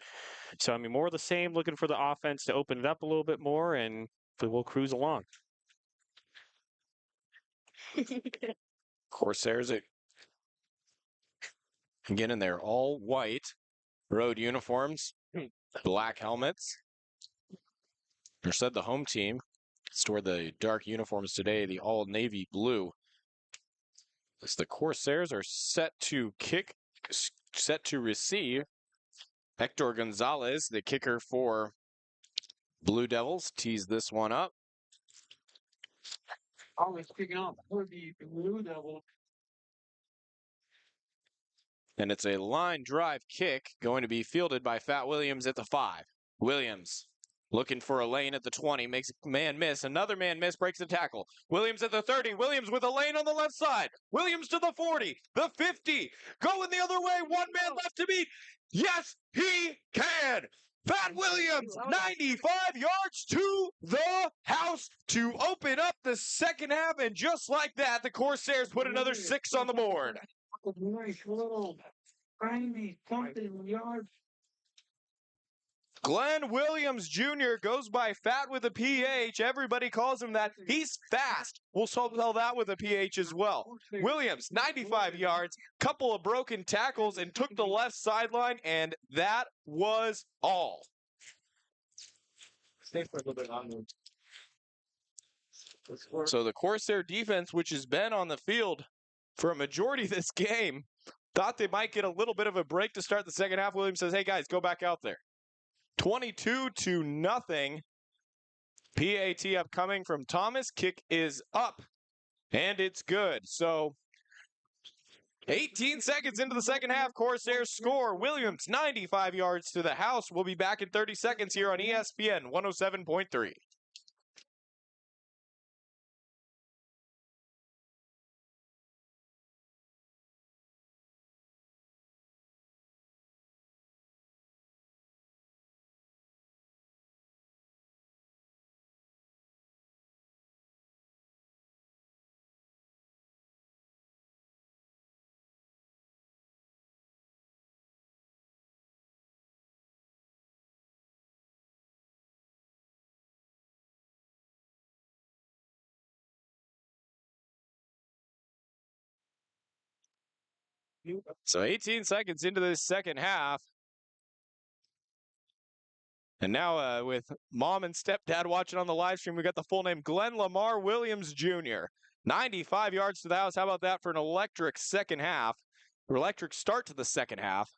So, I mean, more of the same, looking for the offense to open it up a little bit more, and we'll cruise along. Corsairs, again, in their all white road uniforms, black helmets. Merced, the home team, stored the dark uniforms today, the all navy blue. As the Corsairs are set to receive. Hector Gonzalez, the kicker for Blue Devils, tees this one up. Always kicking off for the Blue Devils. And it's a line drive kick going to be fielded by Fat Williams at the 5. Williams looking for a lane at the 20, makes a man miss. Another man miss, breaks the tackle. Williams at the 30. Williams with a lane on the left side. Williams to the 40, the 50. Going the other way. One man left to beat. Yes, he can. Fat Williams, 95 yards to the house to open up the second half. And just like that, the Corsairs put another 6 on the board. Nice little tiny something yards. Glenn Williams Jr. goes by Fat with a PH. Everybody calls him that. He's fast. We'll spell that with a PH as well. Williams, 95 yards, couple of broken tackles, and took the left sideline, and that was all. Stay for a little bit on. So the Corsair defense, which has been on the field for a majority of this game, thought they might get a little bit of a break to start the second half. Williams says, hey, guys, go back out there. 22-0. PAT upcoming from Thomas. Kick is up, and it's good. So 18 seconds into the second half, Corsairs score. Williams, 95 yards to the house. We'll be back in 30 seconds here on ESPN 107.3. So 18 seconds into this second half. And now with mom and stepdad watching on the live stream, we got the full name, Glenn Lamar Williams Jr. 95 yards to the house. How about that for an electric second half? Or electric start to the second half.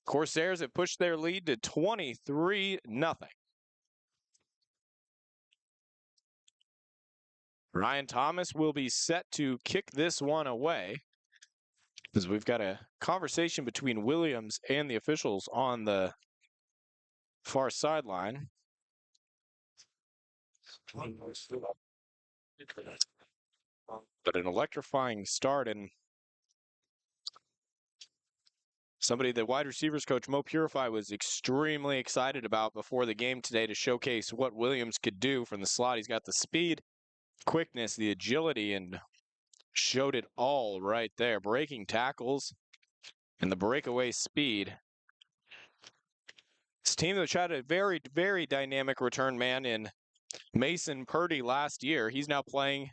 Corsairs have pushed their lead to 23-0. Ryan Thomas will be set to kick this one away, as we've got a conversation between Williams and the officials on the far sideline. But an electrifying start, and somebody that wide receivers coach Mo Purify was extremely excited about before the game today to showcase what Williams could do from the slot. He's got the speed, quickness, the agility, and showed it all right there. Breaking tackles and the breakaway speed. This team that had a very, very dynamic return man in Mason Purdy last year. He's now playing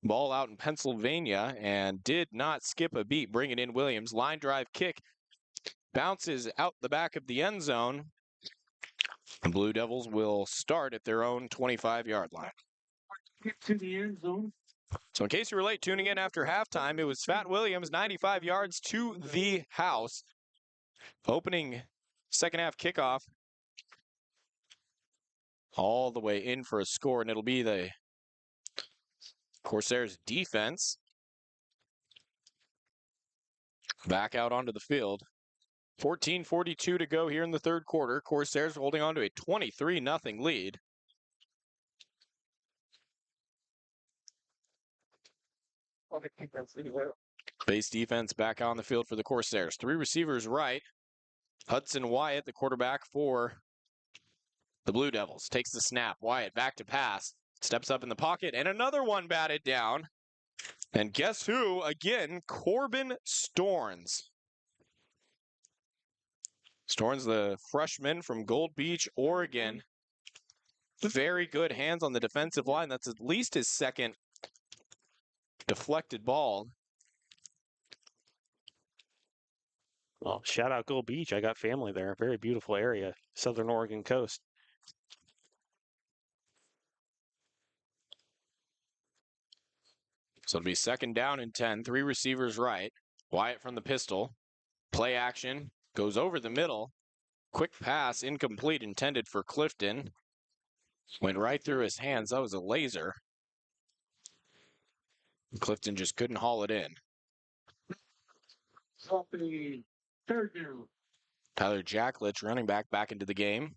ball out in Pennsylvania and did not skip a beat, bringing in Williams. Line drive kick bounces out the back of the end zone. The Blue Devils will start at their own 25-yard line. Get to the end zone. So in case you were late tuning in after halftime, it was Fat Williams, 95 yards to the house. Opening second half kickoff. All the way in for a score, and it'll be the Corsairs defense back out onto the field. 14:42 to go here in the third quarter. Corsairs holding on to a 23-0 lead. Base defense back on the field for the Corsairs. Three receivers right. Hudson Wyatt, the quarterback for the Blue Devils, takes the snap. Wyatt back to pass. Steps up in the pocket, and another one batted down. And guess who? Again, Corbin Storns. Storns, the freshman from Gold Beach, Oregon. Very good hands on the defensive line. That's at least his second deflected ball. Well, shout out Gold Beach. I got family there. Very beautiful area. Southern Oregon coast. So it'll be second down and 10. Three receivers right. Wyatt from the pistol. Play action. Goes over the middle. Quick pass, incomplete, intended for Clifton. Went right through his hands. That was a laser. Clifton just couldn't haul it in. Company third down. Tyler Jacklich, running back into the game.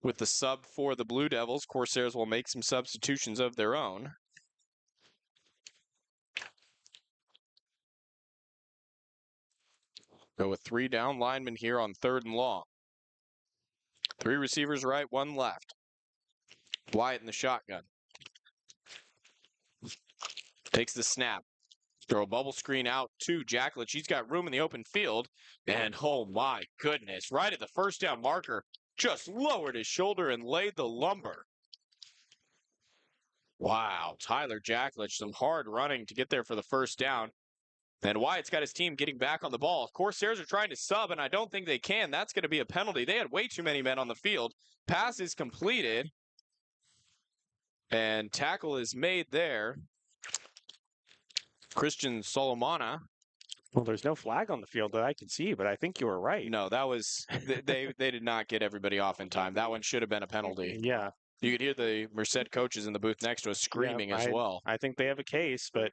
With the sub for the Blue Devils, Corsairs will make some substitutions of their own. Go with three down linemen here on third and long. Three receivers right, one left. Wyatt in the shotgun. Takes the snap. Throw a bubble screen out to Jacklich. He's got room in the open field. And oh my goodness, right at the first down marker, just lowered his shoulder and laid the lumber. Wow, Tyler Jacklich, some hard running to get there for the first down. And Wyatt's got his team getting back on the ball. Corsairs are trying to sub, and I don't think they can. That's going to be a penalty. They had way too many men on the field. Pass is completed. And tackle is made there. Christian Solomona. Well, there's no flag on the field that I can see, but I think you were right. No, that was they did not get everybody off in time. That one should have been a penalty. Yeah. You could hear the Merced coaches in the booth next to us screaming as well. I think they have a case, but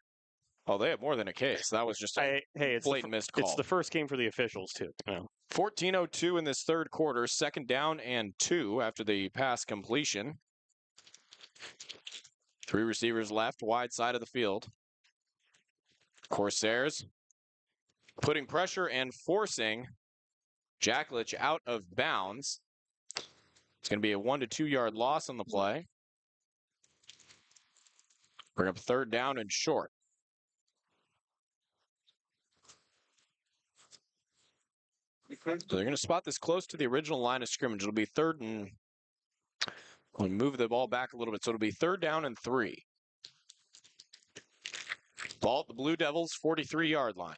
oh, they have more than a case. That was just a blatant missed call. It's the first game for the officials too. Yeah. 14:02 in this third quarter. Second down and 2 after the pass completion. Three receivers left, wide side of the field. Corsairs putting pressure and forcing Jacklich out of bounds. It's going to be a 1 to 2 yard loss on the play. Bring up third down and short. So they're going to spot this close to the original line of scrimmage. It'll be third and we'll move the ball back a little bit. So it'll be third down and 3. Ball at the Blue Devils' 43-yard line.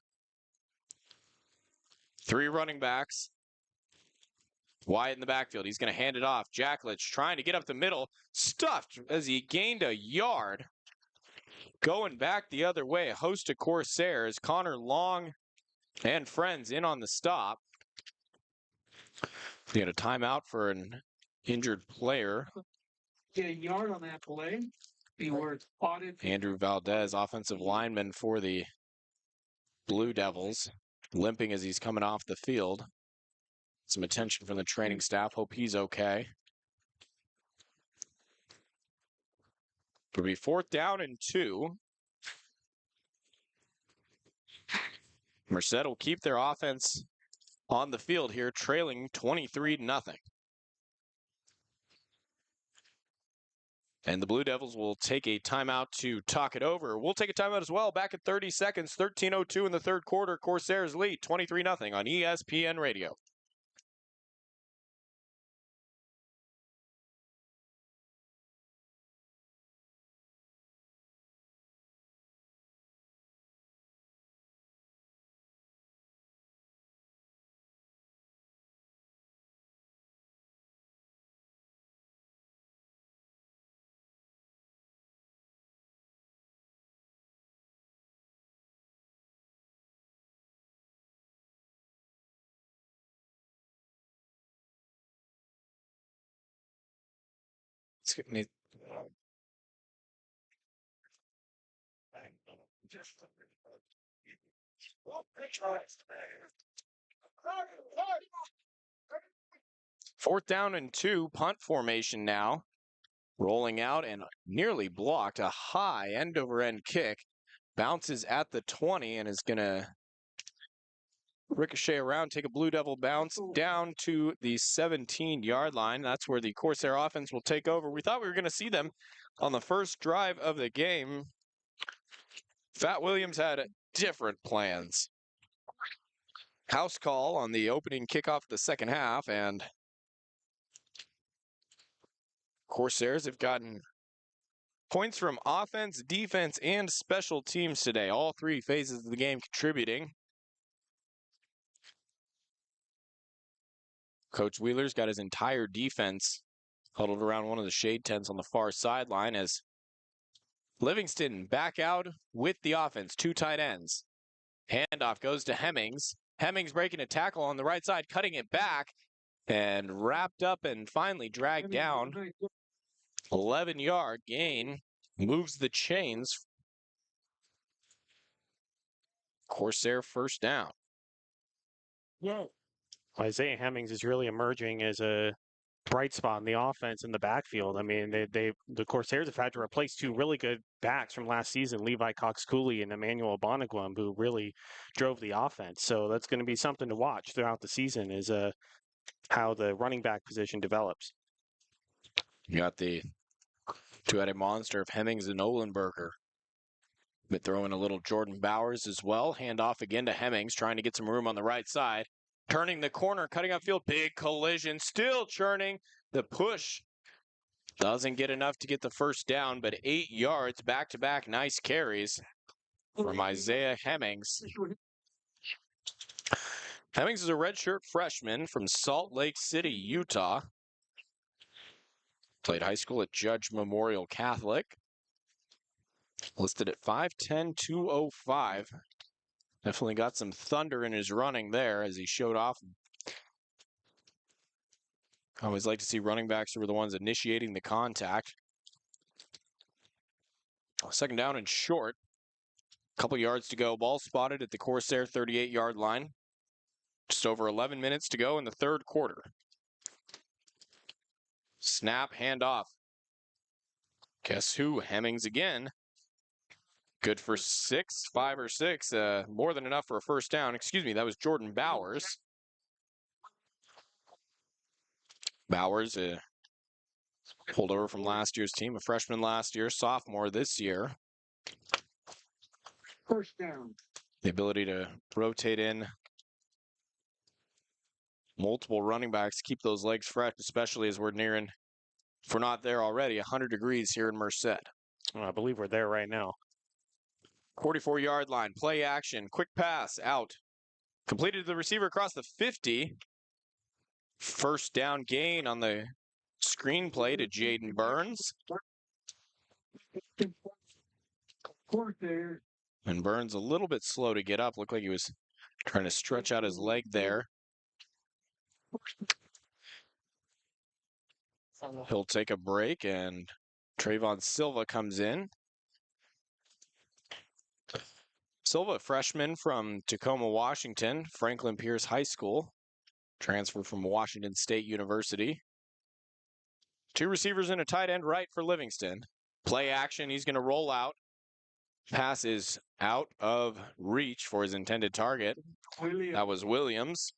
Three running backs. Wyatt in the backfield. He's going to hand it off. Jacklich trying to get up the middle. Stuffed as he gained a yard. Going back the other way. A host of Corsairs. Connor Long and friends in on the stop. We got a timeout for an injured player. Get a yard on that play. He was spotted. Andrew Valdez, offensive lineman for the Blue Devils, limping as he's coming off the field. Some attention from the training staff. Hope he's okay. It'll be fourth down and 2. Merced will keep their offense on the field here, trailing 23-0. And the Blue Devils will take a timeout to talk it over. We'll take a timeout as well. Back at 30 seconds, 13:02 in the third quarter. Corsairs lead 23-0 on ESPN Radio. Fourth down and 2, punt formation now. Rolling out and nearly blocked a high end-over-end kick. Bounces at the 20 and is going to ricochet around, take a Blue Devil bounce down to the 17-yard line. That's where the Corsair offense will take over. We thought we were going to see them on the first drive of the game. Fat Williams had different plans. House call on the opening kickoff of the second half, and Corsairs have gotten points from offense, defense, and special teams today. All three phases of the game contributing. Coach Wheeler's got his entire defense huddled around one of the shade tents on the far sideline as Livingston back out with the offense. Two tight ends. Handoff goes to Hemmings. Hemmings breaking a tackle on the right side, cutting it back, and wrapped up and finally dragged down. 11-yard gain. Moves the chains. Corsair first down. Yeah. Isaiah Hemmings is really emerging as a bright spot in the offense in the backfield. I mean, the Corsairs have had to replace two really good backs from last season, Levi Cox-Cooley and Emmanuel Bonagwam, who really drove the offense. So that's going to be something to watch throughout the season is how the running back position develops. You got the two-headed monster of Hemmings and Olenberger. But throwing a little Jordan Bowers as well. Handoff again to Hemmings, trying to get some room on the right side. Turning the corner, cutting upfield, big collision, still churning. The push doesn't get enough to get the first down, but 8 yards back-to-back nice carries from Isaiah Hemmings. Hemmings is a redshirt freshman from Salt Lake City, Utah. Played high school at Judge Memorial Catholic. Listed at 5'10", 205. Definitely got some thunder in his running there as he showed off. I always like to see running backs who are the ones initiating the contact. Second down and short. Couple yards to go. Ball spotted at the Corsair 38-yard line. Just over 11 minutes to go in the third quarter. Snap, handoff. Guess who? Hemmings again. Good for 5 or 6. More than enough for a first down. Excuse me, that was Jordan Bowers. Bowers pulled over from last year's team, a freshman last year, sophomore this year. First down. The ability to rotate in multiple running backs, keep those legs fresh, especially as we're nearing, if we're not there already, 100 degrees here in Merced. I believe we're there right now. 44-yard line, play action, quick pass, out. Completed to the receiver across the 50. First down gain on the screenplay to Jaden Burns. And Burns a little bit slow to get up. Looked like he was trying to stretch out his leg there. He'll take a break, and Trayvon Silva comes in. Silva, freshman from Tacoma, Washington, Franklin Pierce High School. Transferred from Washington State University. Two receivers and a tight end right for Livingston. Play action, he's going to roll out. Pass is out of reach for his intended target. That was Williams.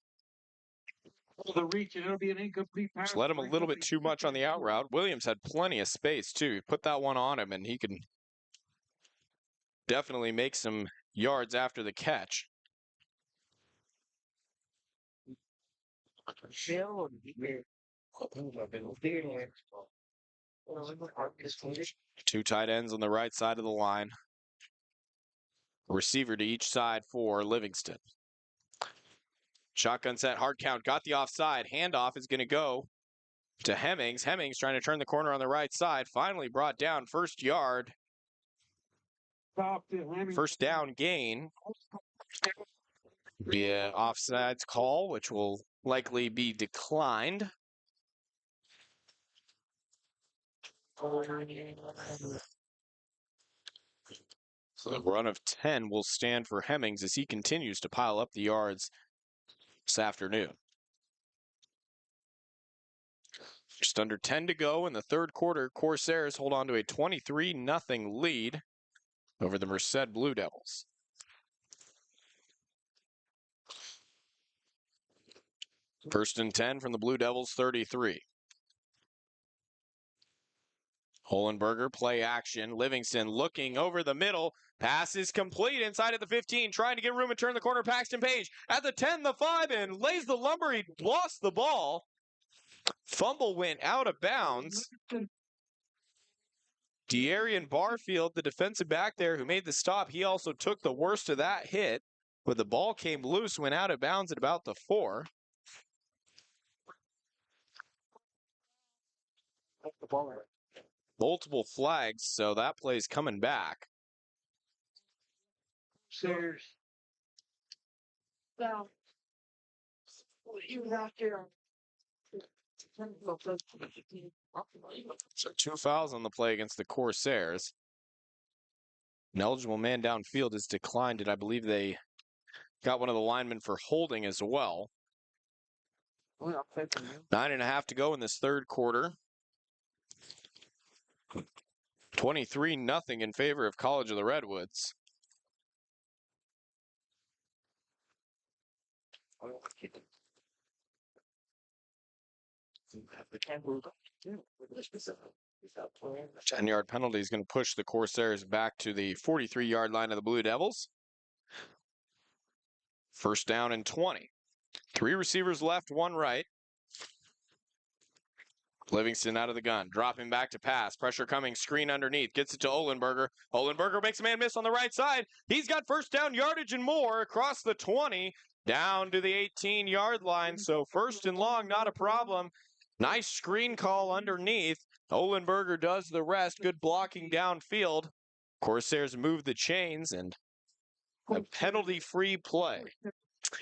The reach, and it'll be an incomplete pass. Just let him a little bit too much on the out route. Williams had plenty of space, too. He put that one on him, and he can definitely make some yards after the catch. Two tight ends on the right side of the line. Receiver to each side for Livingston. Shotgun set, hard count, got the offside. Handoff is going to go to Hemmings. Hemmings trying to turn the corner on the right side. Finally brought down first yard. First down gain. Be an offsides call, which will likely be declined. So the run of 10 will stand for Hemmings as he continues to pile up the yards this afternoon. Just under 10 to go in the third quarter. Corsairs hold on to a 23-0 lead over the Merced Blue Devils. First and 10 from the Blue Devils 33. Holenberger, play action. Livingston looking over the middle. Pass is complete inside of the 15, trying to get room and turn the corner. Paxton Page at the 10, the 5, and lays the lumber. He lost the ball. Fumble went out of bounds. De'Arian Barfield, the defensive back there who made the stop, he also took the worst of that hit. But the ball came loose, went out of bounds at about the 4. Multiple flags, so that play's coming back. Sayers. Down. He out there. So 2 fouls on the play against the Corsairs. An eligible man downfield has declined, and I believe they got one of the linemen for holding as well. 9.5 to go in this third quarter. 23-0 in favor of College of the Redwoods. The 10-yard penalty is going to push the Corsairs back to the 43-yard line of the Blue Devils. First down and 20. 3 receivers left, 1 right. Livingston out of the gun, dropping back to pass. Pressure coming, screen underneath. Gets it to Holenberger. Holenberger makes a man miss on the right side. He's got first down yardage and more across the 20, down to the 18-yard line. So first and long, not a problem. Nice screen call underneath. Holenberger does the rest. Good blocking downfield. Corsairs move the chains and a penalty-free play.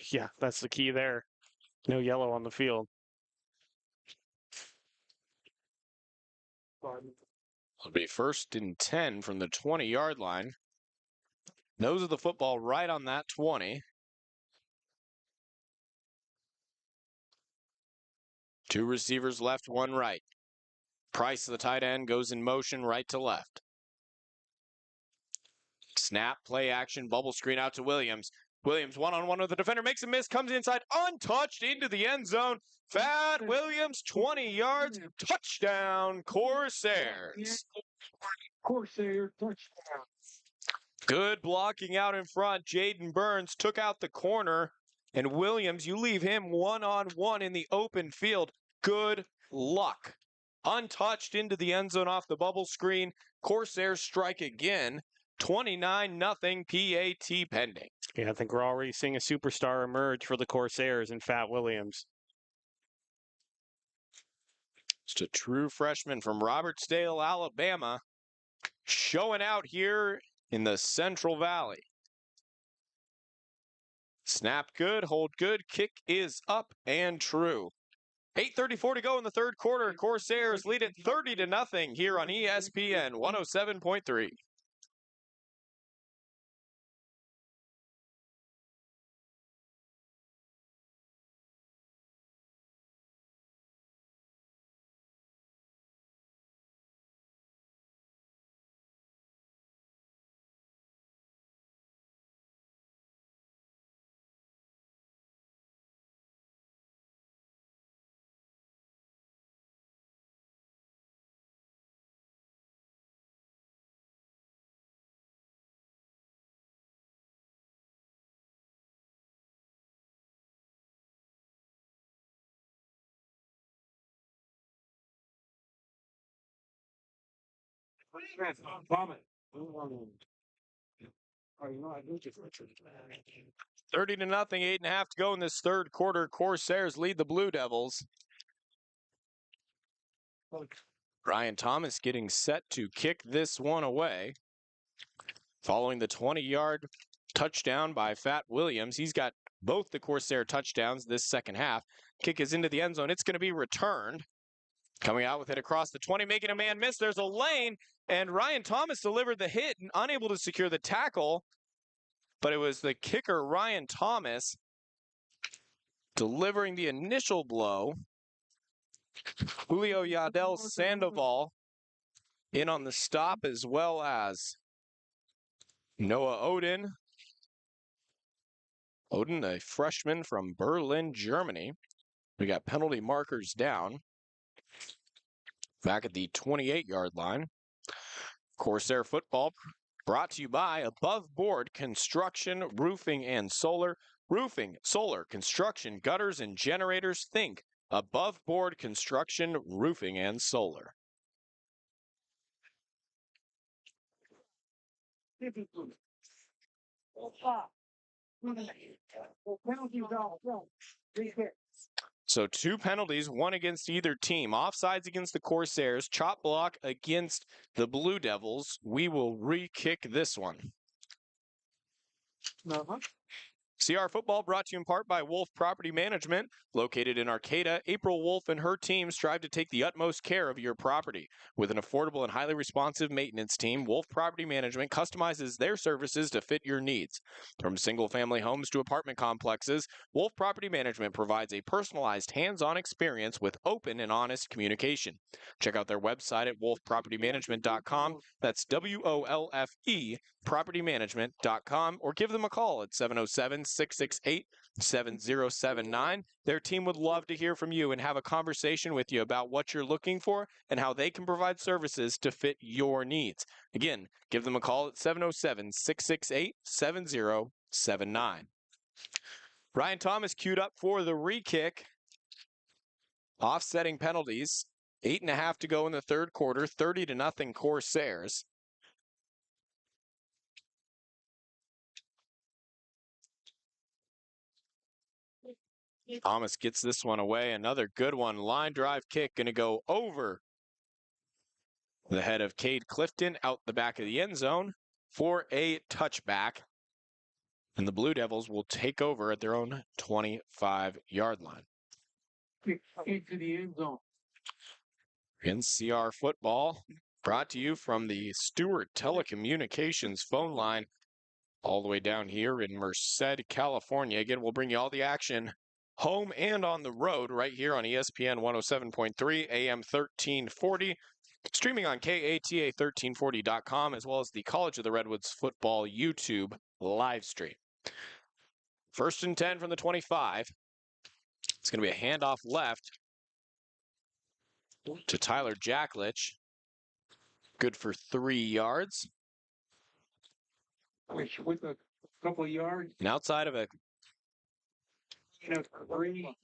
Yeah, that's the key there. No yellow on the field. It'll be first and 10 from the 20-yard line. Nose of the football right on that 20. 2 receivers left, 1 right. Price, the tight end, goes in motion right to left. Snap, play action, bubble screen out to Williams. Williams one-on-one with the defender, makes a miss, comes inside, untouched into the end zone. Fat Williams, 20 yards, touchdown, Corsairs. Corsair touchdown. Good blocking out in front. Jaden Burns took out the corner. And Williams, you leave him one-on-one in the open field. Good luck. Untouched into the end zone off the bubble screen. Corsairs strike again. 29-0 PAT pending. Yeah, I think we're already seeing a superstar emerge for the Corsairs in Fat Williams. Just a true freshman from Robertsdale, Alabama, showing out here in the Central Valley. Snap good, hold good, kick is up and true. 8:34 to go in the third quarter. Corsairs lead it 30-0 here on ESPN 107.3. Vomit. 30-0, 8.5 to go in this third quarter. Corsairs lead the Blue Devils. Ryan Thomas getting set to kick this one away. Following the 20-yard touchdown by Fat Williams. He's got both the Corsair touchdowns this second half. Kick is into the end zone. It's going to be returned. Coming out with it across the 20, making a man miss. There's a lane, and Ryan Thomas delivered the hit and unable to secure the tackle. But it was the kicker, Ryan Thomas, delivering the initial blow. Julio Yadel Sandoval in on the stop, as well as Noah Odin. Odin, a freshman from Berlin, Germany. We got penalty markers down. Back at the 28-yard line. Corsair football brought to you by Above Board Construction, Roofing, and Solar. Roofing, solar, construction, gutters, and generators. Think Above Board Construction, Roofing, and Solar. So 2 penalties, 1 against either team. Offsides against the Corsairs, chop block against the Blue Devils. We will re-kick this one. CR Football brought to you in part by Wolf Property Management. Located in Arcata, April Wolf and her team strive to take the utmost care of your property. With an affordable and highly responsive maintenance team, Wolf Property Management customizes their services to fit your needs. From single-family homes to apartment complexes, Wolf Property Management provides a personalized, hands-on experience with open and honest communication. Check out their website at wolfpropertymanagement.com. That's WOLFE propertymanagement.com, or give them a call at 707-668-7079. Their team would love to hear from you and have a conversation with you about what you're looking for and how they can provide services to fit your needs. Again, give them a call at 707-668-7079. Ryan Thomas queued up for the re-kick. Offsetting penalties. 8.5 to go in the third quarter. 30-0 Corsairs. Thomas gets this one away. Another good one. Line drive kick going to go over the head of Cade Clifton out the back of the end zone for a touchback. And the Blue Devils will take over at their own 25-yard line. Into the end zone. NCR football brought to you from the Stewart Telecommunications phone line all the way down here in Merced, California. Again, we'll bring you all the action home and on the road right here on ESPN 107.3 AM 1340, streaming on KATA1340.com, as well as the College of the Redwoods football YouTube live stream. 1st and 10 from the 25. It's going to be a handoff left to Tyler Jacklich. Good for 3 yards. With a couple of yards. And outside of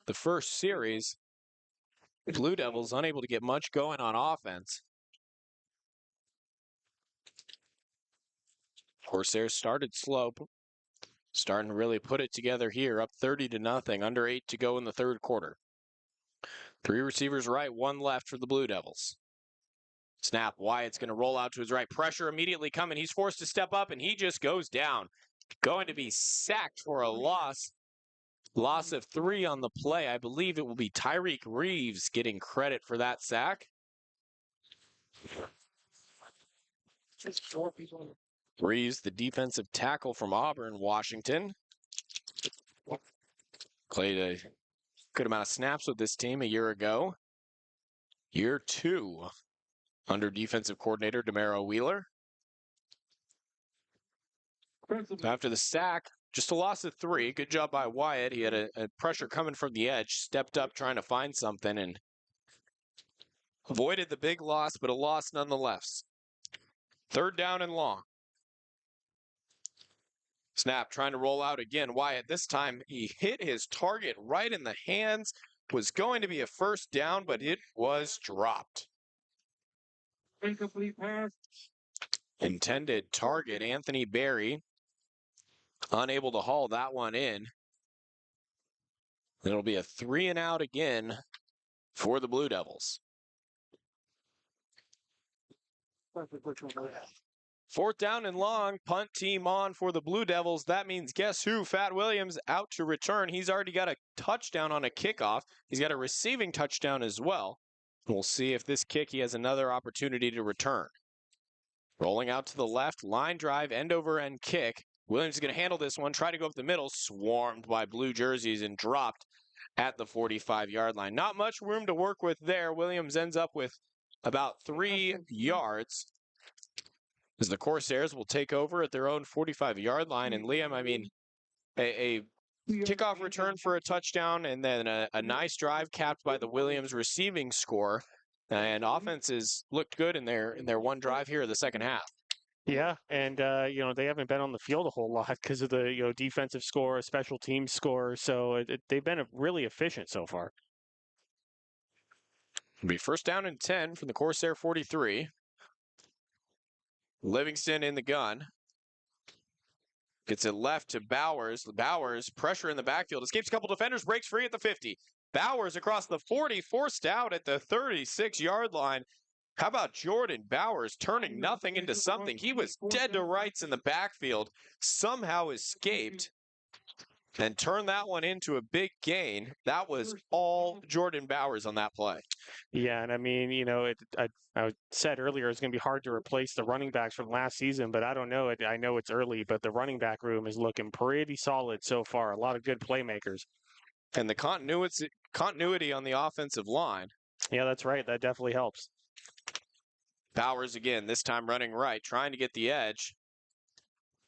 the first series, Blue Devils unable to get much going on offense. Corsairs started slow, starting to really put it together here, up 30-0, under 8 to go in the third quarter. 3 receivers right, 1 left for the Blue Devils. Snap, Wyatt's going to roll out to his right. Pressure immediately coming. He's forced to step up, and he just goes down. Going to be sacked for a loss. Loss of 3 on the play. I believe it will be Tyreek Reeves getting credit for that sack. Reeves, the defensive tackle from Auburn, Washington. Played a good amount of snaps with this team a year ago. Year 2 under defensive coordinator DeMaro Wheeler. After the sack, just a loss of 3. Good job by Wyatt. He had a pressure coming from the edge, stepped up trying to find something, and avoided the big loss, but a loss nonetheless. 3rd down and long. Snap, trying to roll out again. Wyatt, this time he hit his target right in the hands. Was going to be a 1st down, but it was dropped. Incomplete pass. Intended target, Anthony Berry. Unable to haul that one in. It'll be a 3 and out again for the Blue Devils. 4th down and long, punt team on for the Blue Devils. That means guess who? Fat Williams out to return. He's already got a touchdown on a kickoff. He's got a receiving touchdown as well. We'll see if this kick he has another opportunity to return. Rolling out to the left, line drive, end over end kick. Williams is going to handle this one, try to go up the middle, swarmed by blue jerseys and dropped at the 45-yard line. Not much room to work with there. Williams ends up with about 3 yards as the Corsairs will take over at their own 45-yard line. And Liam, I mean, a kickoff return for a touchdown and then a nice drive capped by the Williams receiving score. And offenses looked good in their one drive here in the second half. Yeah, and they haven't been on the field a whole lot because of the defensive score, special team score. So they've been really efficient so far. It'll be first down and 10 from the Corsair 43. Livingston in the gun. Gets it left to Bowers. Bowers, pressure in the backfield. Escapes a couple defenders, breaks free at the 50. Bowers across the 40, forced out at the 36-yard line. How about Jordan Bowers turning nothing into something? He was dead to rights in the backfield, somehow escaped, and turned that one into a big gain. That was all Jordan Bowers on that play. Yeah, and I mean, I said earlier it's going to be hard to replace the running backs from last season, but I don't know. I know it's early, but the running back room is looking pretty solid so far. A lot of good playmakers. And the continuity on the offensive line. Yeah, that's right. That definitely helps. Bowers again, this time running right, trying to get the edge.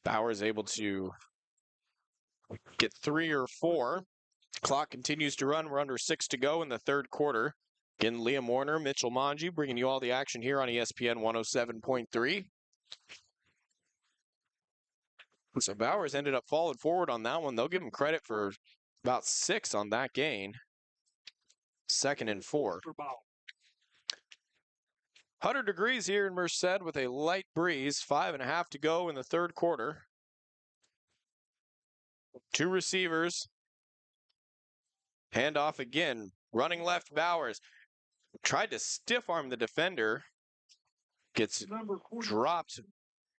Bowers able to get 3 or 4. Clock continues to run. We're under 6 to go in the third quarter. Again, Liam Warner, Mitchell Manji bringing you all the action here on ESPN 107.3. So Bowers ended up falling forward on that one. They'll give him credit for about 6 on that gain. 2nd and 4. 100 degrees here in Merced with a light breeze. 5.5 to go in the third quarter. 2 receivers. Handoff again. Running left, Bowers. Tried to stiff arm the defender. Gets dropped.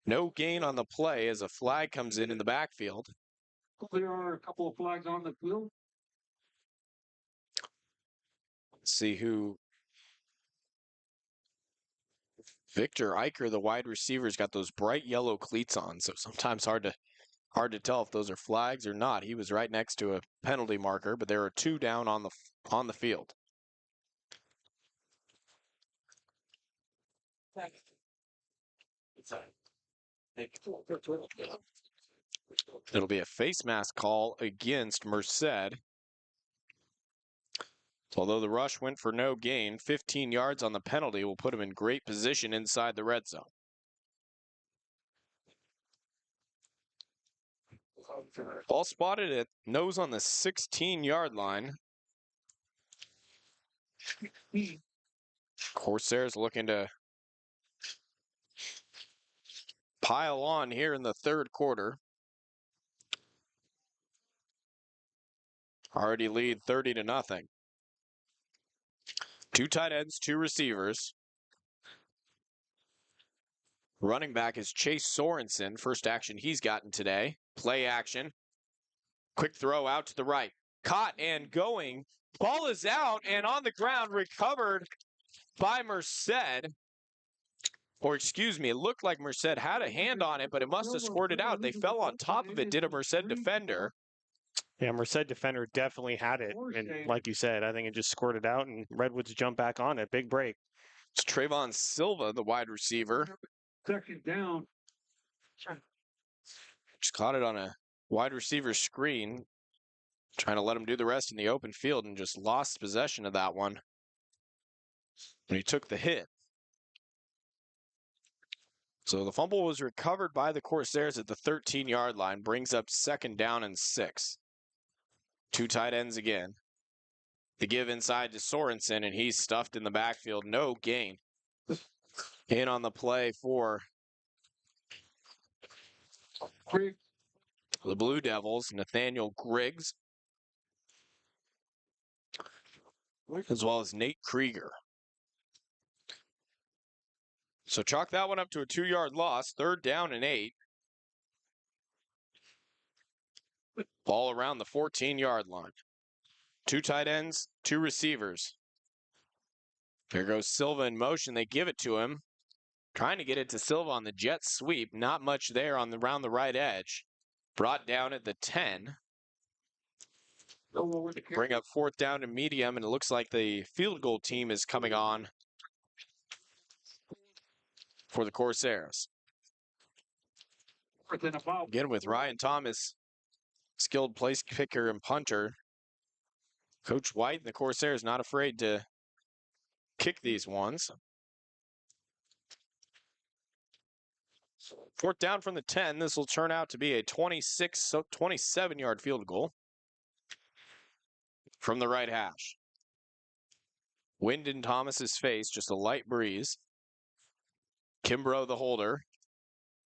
No gain on the play as a flag comes in the backfield. There are a couple of flags on the field. Let's see who. Victor Eicher, the wide receiver, has got those bright yellow cleats on, so sometimes hard to tell if those are flags or not. He was right next to a penalty marker, but there are 2 down on the field. It'll be a face mask call against Merced. Although the rush went for no gain, 15 yards on the penalty will put him in great position inside the red zone. Ball spotted at nose on the 16-yard line. Corsairs looking to pile on here in the third quarter. Already lead 30-0. 2 tight ends, 2 receivers. Running back is Chase Sorensen. First action he's gotten today. Play action. Quick throw out to the right. Caught and going. Ball is out and on the ground, recovered by Merced. Or excuse me, it looked like Merced had a hand on it, but it must have squirted out. They fell on top of it, did a Merced defender. Yeah, Merced defender definitely had it. And like you said, I think it just squirted out and Redwoods jumped back on it. Big break. It's Trayvon Silva, the wide receiver. 2nd down. Just caught it on a wide receiver screen. Trying to let him do the rest in the open field and just lost possession of that one when he took the hit. So the fumble was recovered by the Corsairs at the 13-yard line, brings up 2nd down and 6. 2 tight ends again. The give inside to Sorensen, and he's stuffed in the backfield. No gain. In on the play for the Blue Devils, Nathaniel Griggs, as well as Nate Krieger. So chalk that one up to a 2-yard loss. 3rd down and 8. Ball around the 14-yard line. 2 tight ends, 2 receivers. There goes Silva in motion. They give it to him. Trying to get it to Silva on the jet sweep. Not much there on the around the right edge. Brought down at the 10. Bring up 4th down to medium, and it looks like the field goal team is coming on for the Corsairs. Again with Ryan Thomas, skilled place kicker and punter. Coach White and the Corsairs not afraid to kick these ones. 4th down from the 10. This will turn out to be a 27-yard field goal from the right hash. Wind in Thomas's face, just a light breeze. Kimbrough the holder.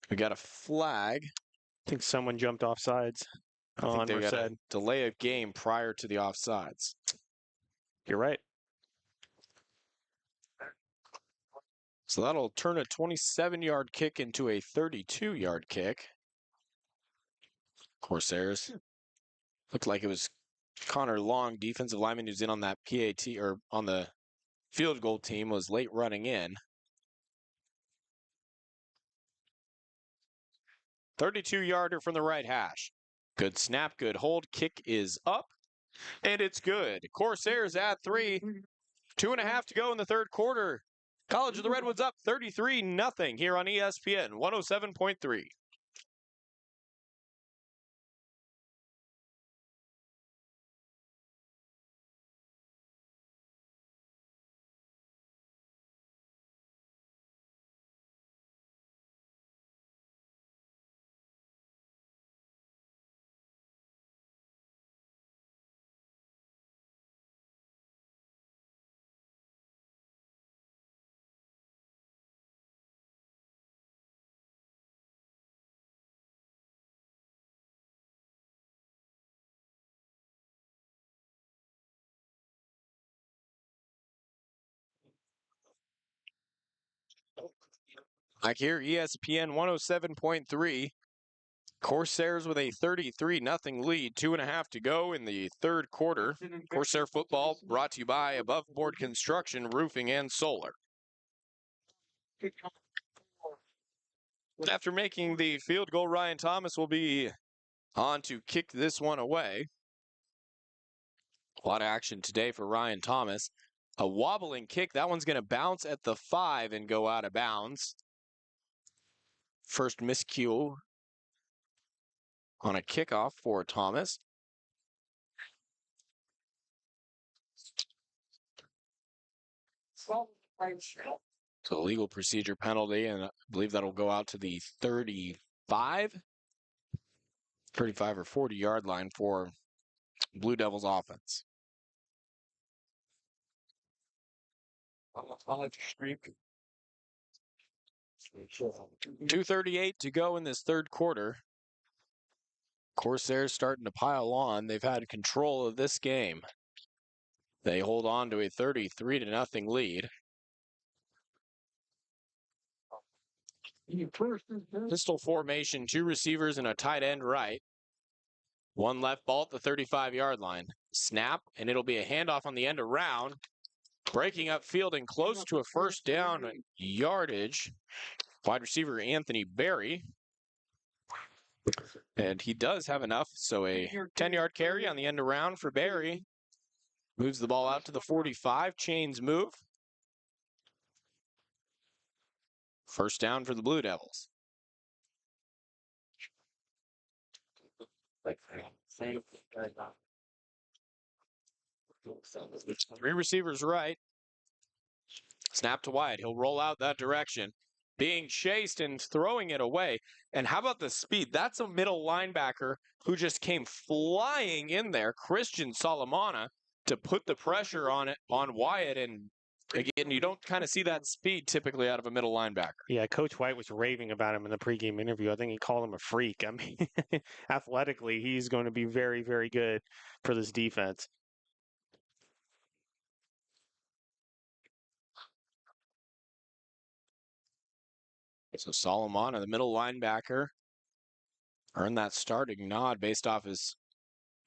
We got a flag. I think someone jumped off sides I think on they got a Merced. delay of game prior to the offsides. You're right. So that'll turn a 27-yard kick into a 32-yard kick. Corsairs. Looked like it was Connor Long, defensive lineman who's in on that PAT or on the field goal team, was late running in. 32-yarder from the right hash. Good snap, good hold. Kick is up, and it's good. Corsairs at 3. 2.5 to go in the third quarter. College of the Redwoods up 33-0 here on ESPN 107.3. Like here, ESPN 107.3. Corsairs with a 33-0 lead. 2.5 to go in the third quarter. Corsair football brought to you by Above Board Construction, Roofing, and Solar. After making the field goal, Ryan Thomas will be on to kick this one away. A lot of action today for Ryan Thomas. A wobbling kick. That one's going to bounce at the 5 and go out of bounds. First miscue on a kickoff for Thomas. So legal procedure penalty, and I believe that'll go out to the 35 or 40-yard line for Blue Devils offense. 2:38 to go in this third quarter. Corsairs starting to pile on. They've had control of this game. They hold on to a 33-0 lead. Pistol formation, 2 receivers and a tight end right. 1 left ball at the 35-yard line. Snap, and it'll be a handoff on the end around. Breaking up field and close to a first down yardage. Wide receiver Anthony Berry. And he does have enough, so a 10-yard carry on the end around for Berry. Moves the ball out to the 45. Chains move. First down for the Blue Devils. Three receivers right. Snap to wide. He'll roll out that direction. Being chased and throwing it away. And how about the speed? That's a middle linebacker who just came flying in there, Christian Solomona, to put the pressure on Wyatt. And again, you don't kind of see that speed typically out of a middle linebacker. Yeah, Coach White was raving about him in the pregame interview. I think he called him a freak. I mean, athletically, he's going to be very, very good for this defense. So Solomon, the middle linebacker, earned that starting nod based off his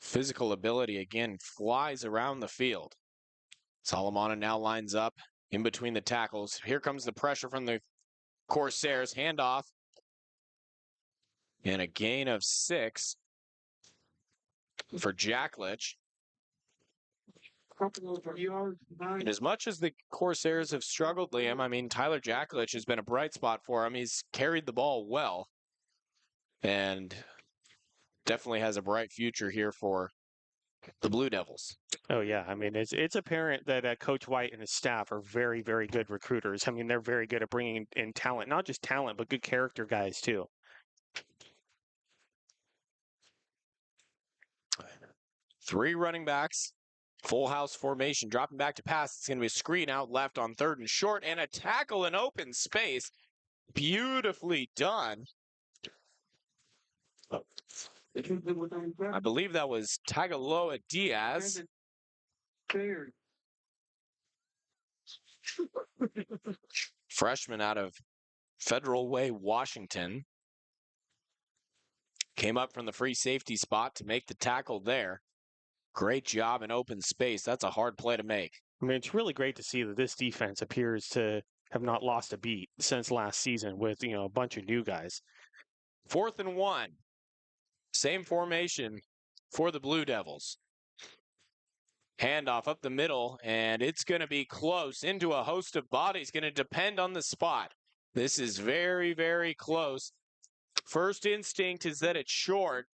physical ability. Again, flies around the field. Solomon now lines up in between the tackles. Here comes the pressure from the Corsairs. Handoff. And a gain of 6 for Jacklich. And as much as the Corsairs have struggled, Liam, I mean, Tyler Jacklich has been a bright spot for him. He's carried the ball well and definitely has a bright future here for the Blue Devils. Oh yeah, I mean it's apparent that Coach White and his staff are very, very good recruiters. I mean they're very good at bringing in talent, not just talent, but good character guys too. Three running backs, full house formation, dropping back to pass. It's going to be a screen out left on 3rd and short, and a tackle in open space. Beautifully done. I believe that was Tagaloa Diaz. Freshman out of Federal Way, Washington. Came up from the free safety spot to make the tackle there. Great job in open space. That's a hard play to make. I mean, it's really great to see that this defense appears to have not lost a beat since last season with, a bunch of new guys. 4th and 1. Same formation for the Blue Devils. Handoff up the middle, and it's going to be close into a host of bodies. Going to depend on the spot. This is very, very close. First instinct is that it's short.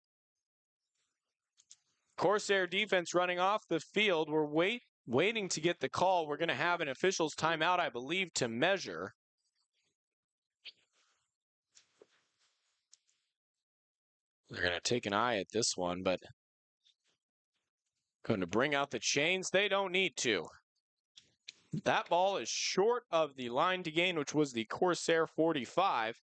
Corsair defense running off the field. We're waiting to get the call. We're going to have an official's timeout, I believe, to measure. They're going to take an eye at this one, but going to bring out the chains. They don't need to. That ball is short of the line to gain, which was the Corsair 45.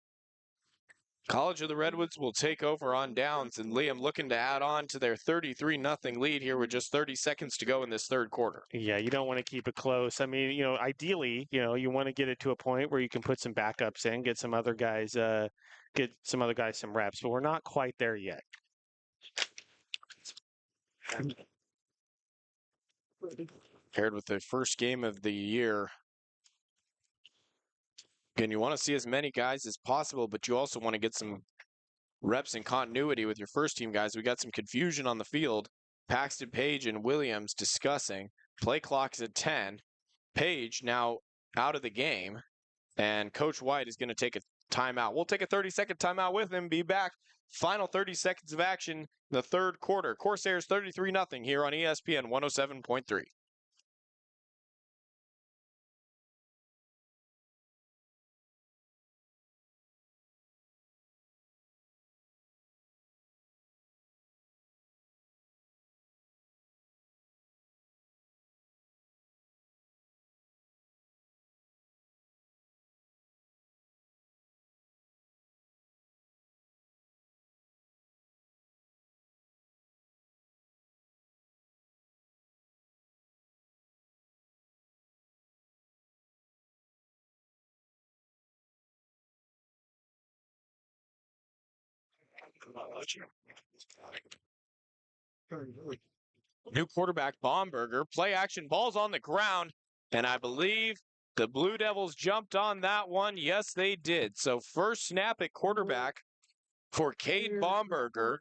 College of the Redwoods will take over on downs, and Liam looking to add on to their 33-0 lead here with just 30 seconds to go in this 3rd quarter. Yeah, you don't want to keep it close. I mean, ideally, you want to get it to a point where you can put some backups in, get some other guys some reps, but we're not quite there yet. Paired with the first game of the year. Again, you want to see as many guys as possible, but you also want to get some reps and continuity with your first team guys. We got some confusion on the field. Paxton, Page, and Williams discussing. Play clock's at 10. Page now out of the game, and Coach White is going to take a timeout. We'll take a 30-second timeout with him, be back. Final 30 seconds of action in the 3rd quarter. Corsairs 33-0 here on ESPN 107.3. New quarterback, Baumberger. Play action, ball's on the ground, and I believe the Blue Devils jumped on that one. Yes, they did. So first snap at quarterback for Cade Baumberger,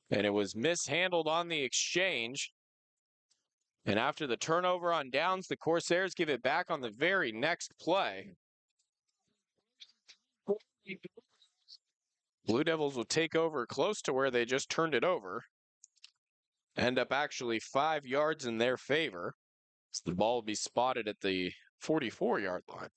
and it was mishandled on the exchange. And after the turnover on downs, the Corsairs give it back on the very next play. Blue Devils will take over close to where they just turned it over. End up actually 5 yards in their favor. So the ball will be spotted at the 44-yard line.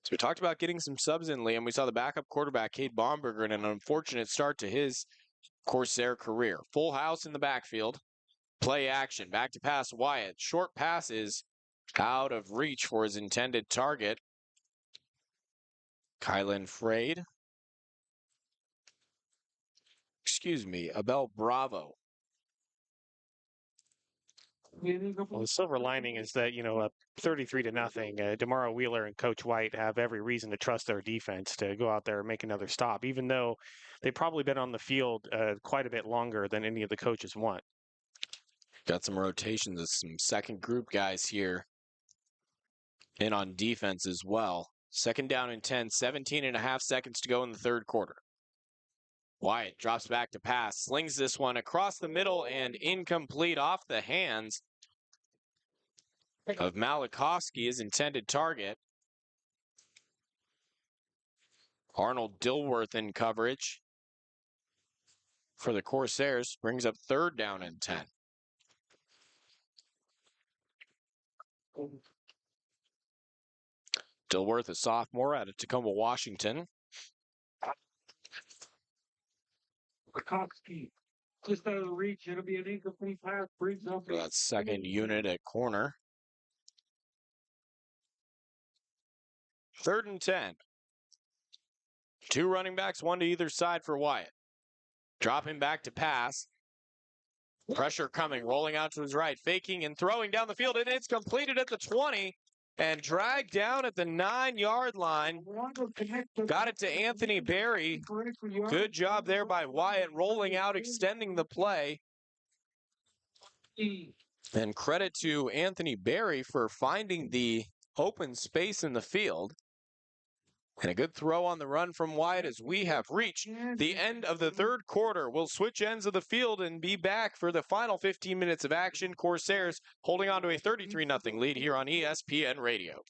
So we talked about getting some subs in, Liam. We saw the backup quarterback, Cade Baumberger, and an unfortunate start to his Corsair career. Full house in the backfield. Play action. Back to pass Wyatt. Short pass is out of reach for his intended target. Kylan Frade. Abel Bravo. Well, the silver lining is that, 33 to nothing, DeMauro Wheeler and Coach White have every reason to trust their defense to go out there and make another stop, even though they've probably been on the field quite a bit longer than any of the coaches want. Got some rotations of some second group guys here in on defense as well. Second down and 10, 17 and a half seconds to go in the third quarter. Wyatt drops back to pass, slings this one across the middle and incomplete off the hands of Malakowski, his intended target. Arnold Dilworth in coverage for the Corsairs, brings up third down and 10. Dilworth, a sophomore out of Tacoma, Washington. Rakowski, just out of the reach. It'll be an incomplete pass. Brings up That second unit at corner. Third and 10. Two running backs, one to either side for Wyatt. Dropping back to pass. Pressure coming, rolling out to his right, faking and throwing down the field, and it's completed at the 20 and dragged down at the 9-yard line. Got it to Anthony Berry. Good job there by Wyatt, rolling out, extending the play. And credit to Anthony Berry for finding the open space in the field. And a good throw on the run from Wyatt as we have reached the end of the third quarter. We'll switch ends of the field and be back for the final 15 minutes of action. Corsairs holding on to a 33-0 lead here on ESPN Radio.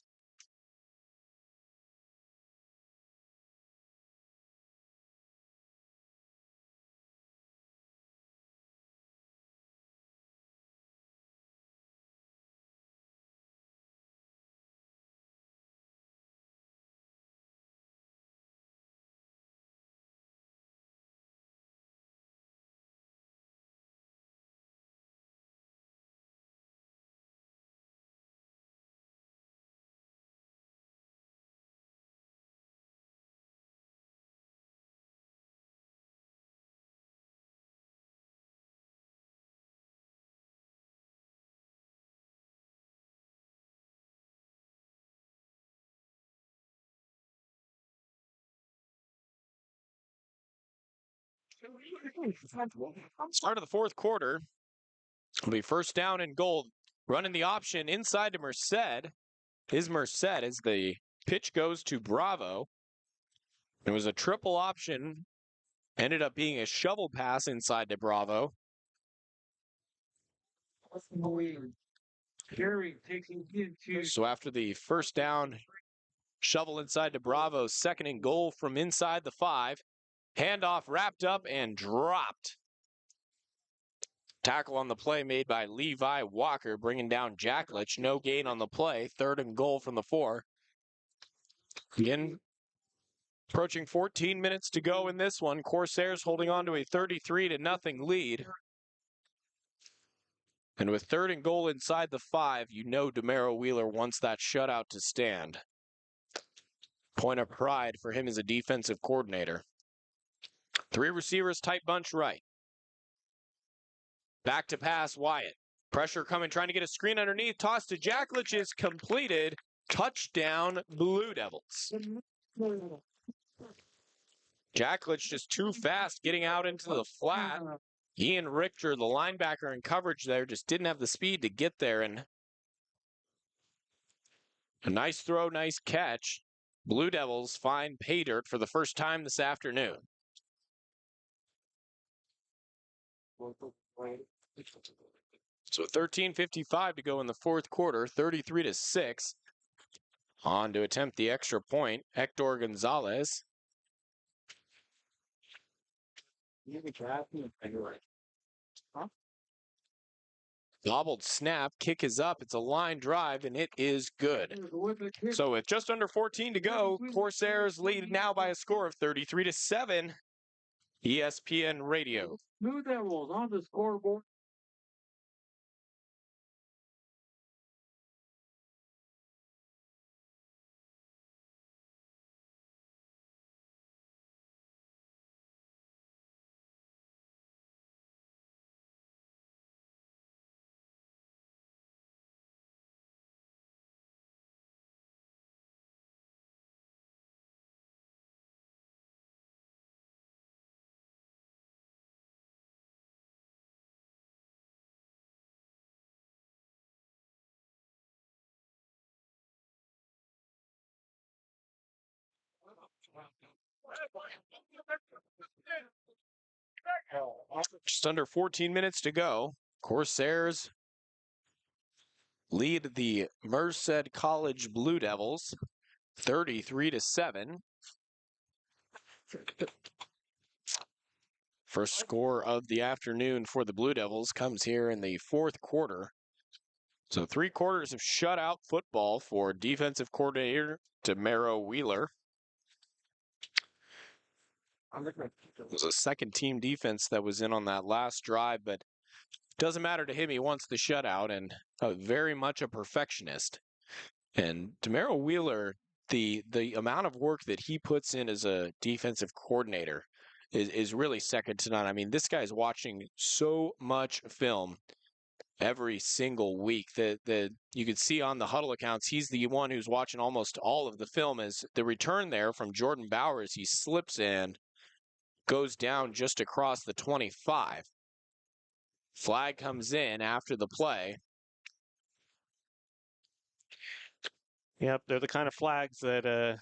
Start of the fourth quarter. It'll be first down and goal. Running the option inside to Merced. Merced as the pitch goes to Bravo. It was a triple option. Ended up being a shovel pass inside to Bravo. So after the first down, shovel inside to Bravo, second and goal from inside the 5. Handoff wrapped up and dropped. Tackle on the play made by Levi Walker, bringing down Jacklich. No gain on the play. Third and goal from the 4. Again, approaching 14 minutes to go in this one. Corsairs holding on to a 33-0 lead. And with third and goal inside the 5, you know DeMauro Wheeler wants that shutout to stand. Point of pride for him as a defensive coordinator. 3 receivers, tight bunch right. Back to pass, Wyatt. Pressure coming, trying to get a screen underneath. Toss to Jacklich is completed. Touchdown, Blue Devils. Jacklich just too fast getting out into the flat. Ian Richter, the linebacker in coverage there, just didn't have the speed to get there. And a nice throw, nice catch. Blue Devils find pay dirt for the first time this afternoon. So 13:55 to go in the fourth quarter, 33-6. On to attempt the extra point, Hector Gonzalez. Gobbled snap, kick is up. It's a line drive, and it is good. So with just under 14 to go, Corsairs lead now by a score of 33-7. ESPN Radio. Blue Devils on the scoreboard. Just under 14 minutes to go. Corsairs lead the Merced College Blue Devils 33-7. First score of the afternoon for the Blue Devils comes here in the fourth quarter. So 3 quarters of shutout football for defensive coordinator Demaro Wheeler. It was a second team defense that was in on that last drive, but doesn't matter to him. He wants the shutout and very much a perfectionist. And Demaro Wheeler, the amount of work that he puts in as a defensive coordinator is really second to none. I mean, this guy's watching so much film every single week that you could see on the huddle accounts. He's the one who's watching almost all of the film. As the return there from Jordan Bowers, he slips in, goes down just across the 25. Flag comes in after the play. Yep, they're the kind of flags that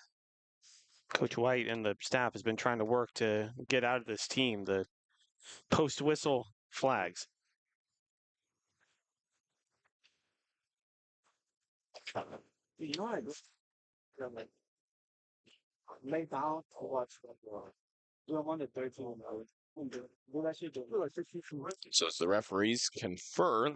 Coach White and the staff has been trying to work to get out of this team, the post-whistle flags. So as the referees confer, I'd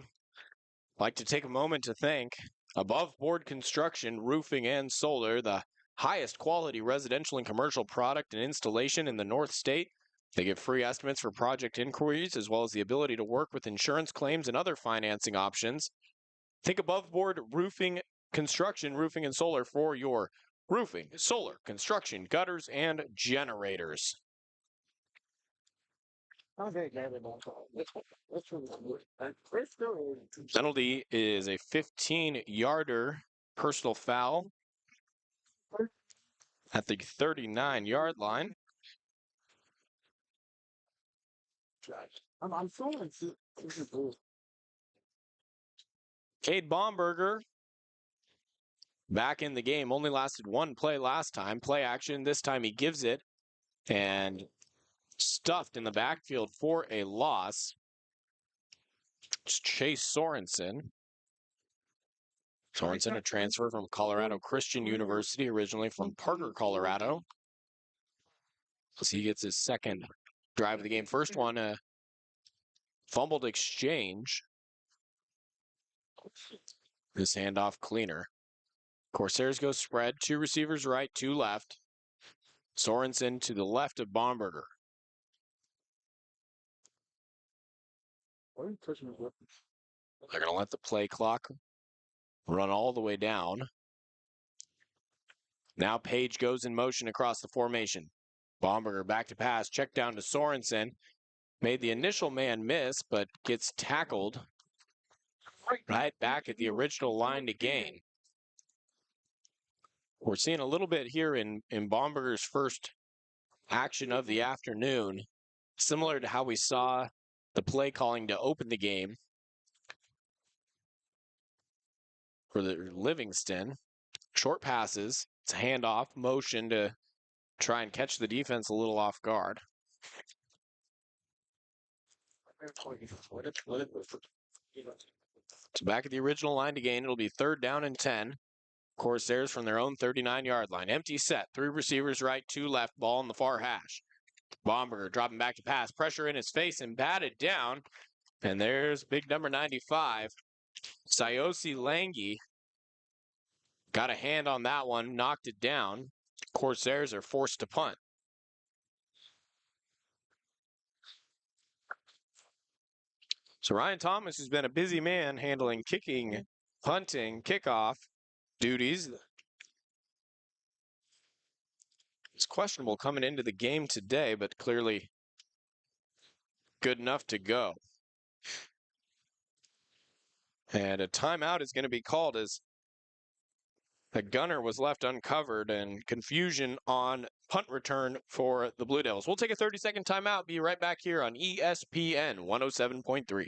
like to take a moment to thank Above Board Construction, Roofing and Solar, the highest quality residential and commercial product and installation in the North State. They give free estimates for project inquiries as well as the ability to work with insurance claims and other financing options. Think Above Board Roofing, Construction, Roofing and Solar for your roofing, solar, construction, gutters, and generators. Penalty is a 15-yarder personal foul at the 39-yard line. Cade Baumberger back in the game. Only lasted one play last time. Play action. This time he gives it and stuffed in the backfield for a loss. It's Chase Sorensen. Sorensen, a transfer from Colorado Christian University, originally from Parker, Colorado. As he gets his second drive of the game. First one, a fumbled exchange. This handoff cleaner. Corsairs go spread. 2 receivers right, 2 left. Sorensen to the left of Baumberger. They're going to let the play clock run all the way down. Now Page goes in motion across the formation. Baumberger back to pass. Check down to Sorensen. Made the initial man miss, but gets tackled right back at the original line to gain. We're seeing a little bit here in Baumberger's first action of the afternoon, similar to how we saw the play calling to open the game for the Livingston. Short passes, it's a handoff, motion to try and catch the defense a little off guard. So back at the original line to gain, it'll be 3rd down and 10. Corsairs from their own 39-yard line. Empty set, 3 receivers right, 2 left, ball on the far hash. Baumberger dropping back to pass, pressure in his face and batted down. And there's big number 95, Sayosi Langi. Got a hand on that one, knocked it down. Corsairs are forced to punt. So Ryan Thomas has been a busy man handling kicking, punting, kickoff duties. It's questionable coming into the game today, but clearly good enough to go. And a timeout is going to be called as the gunner was left uncovered and confusion on punt return for the Blue Devils. We'll take a 30-second timeout. Be right back here on ESPN 107.3.